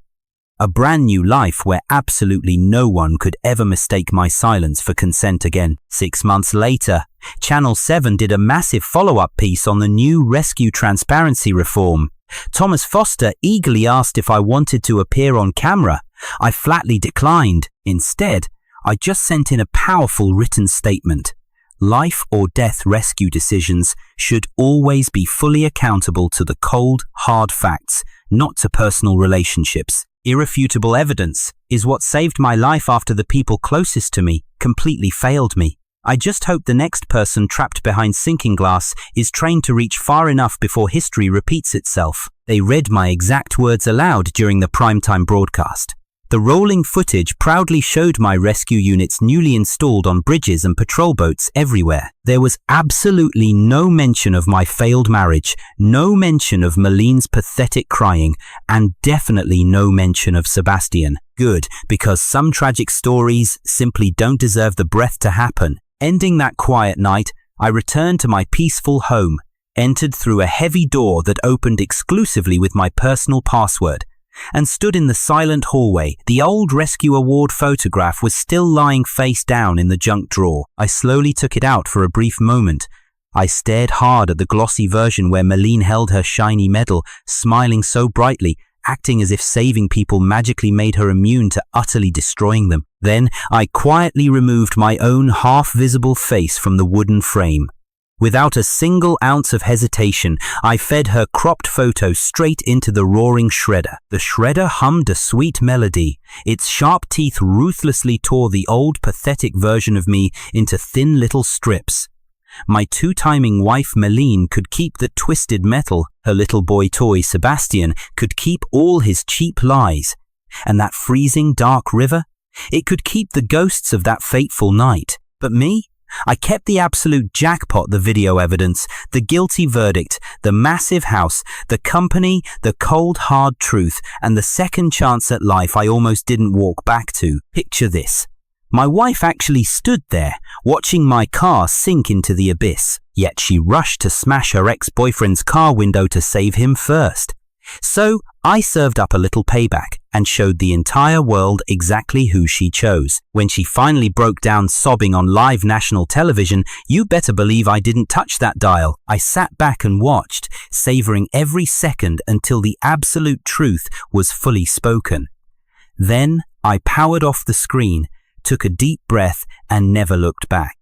A brand new life where absolutely no one could ever mistake my silence for consent again. 6 months later, Channel 7 did a massive follow-up piece on the new rescue transparency reform. Thomas Foster eagerly asked if I wanted to appear on camera. I flatly declined. Instead, I just sent in a powerful written statement. Life or death rescue decisions should always be fully accountable to the cold, hard facts, not to personal relationships. Irrefutable evidence is what saved my life after the people closest to me completely failed me. I just hope the next person trapped behind sinking glass is trained to reach far enough before history repeats itself. They read my exact words aloud during the primetime broadcast. The rolling footage proudly showed my rescue units newly installed on bridges and patrol boats everywhere. There was absolutely no mention of my failed marriage, no mention of Malene's pathetic crying, and definitely no mention of Sebastian. Good, because some tragic stories simply don't deserve the breath to happen. Ending that quiet night, I returned to my peaceful home, entered through a heavy door that opened exclusively with my personal password, and stood in the silent hallway. The old Rescue Award photograph was still lying face down in the junk drawer. I slowly took it out for a brief moment. I stared hard at the glossy version where Malene held her shiny medal, smiling so brightly, acting as if saving people magically made her immune to utterly destroying them. Then I quietly removed my own half-visible face from the wooden frame. Without a single ounce of hesitation, I fed her cropped photo straight into the roaring shredder. The shredder hummed a sweet melody. Its sharp teeth ruthlessly tore the old, pathetic version of me into thin little strips. My two-timing wife Malene could keep the twisted metal. Her little boy toy Sebastian could keep all his cheap lies. And that freezing dark river? It could keep the ghosts of that fateful night. But me? I kept the absolute jackpot, the video evidence, the guilty verdict, the massive house, the company, the cold hard truth, and the second chance at life I almost didn't walk back to. Picture this. My wife actually stood there, watching my car sink into the abyss, yet she rushed to smash her ex-boyfriend's car window to save him first. So I served up a little payback and showed the entire world exactly who she chose. When she finally broke down sobbing on live national television, you better believe I didn't touch that dial. I sat back and watched, savoring every second until the absolute truth was fully spoken. Then I powered off the screen, took a deep breath, and never looked back.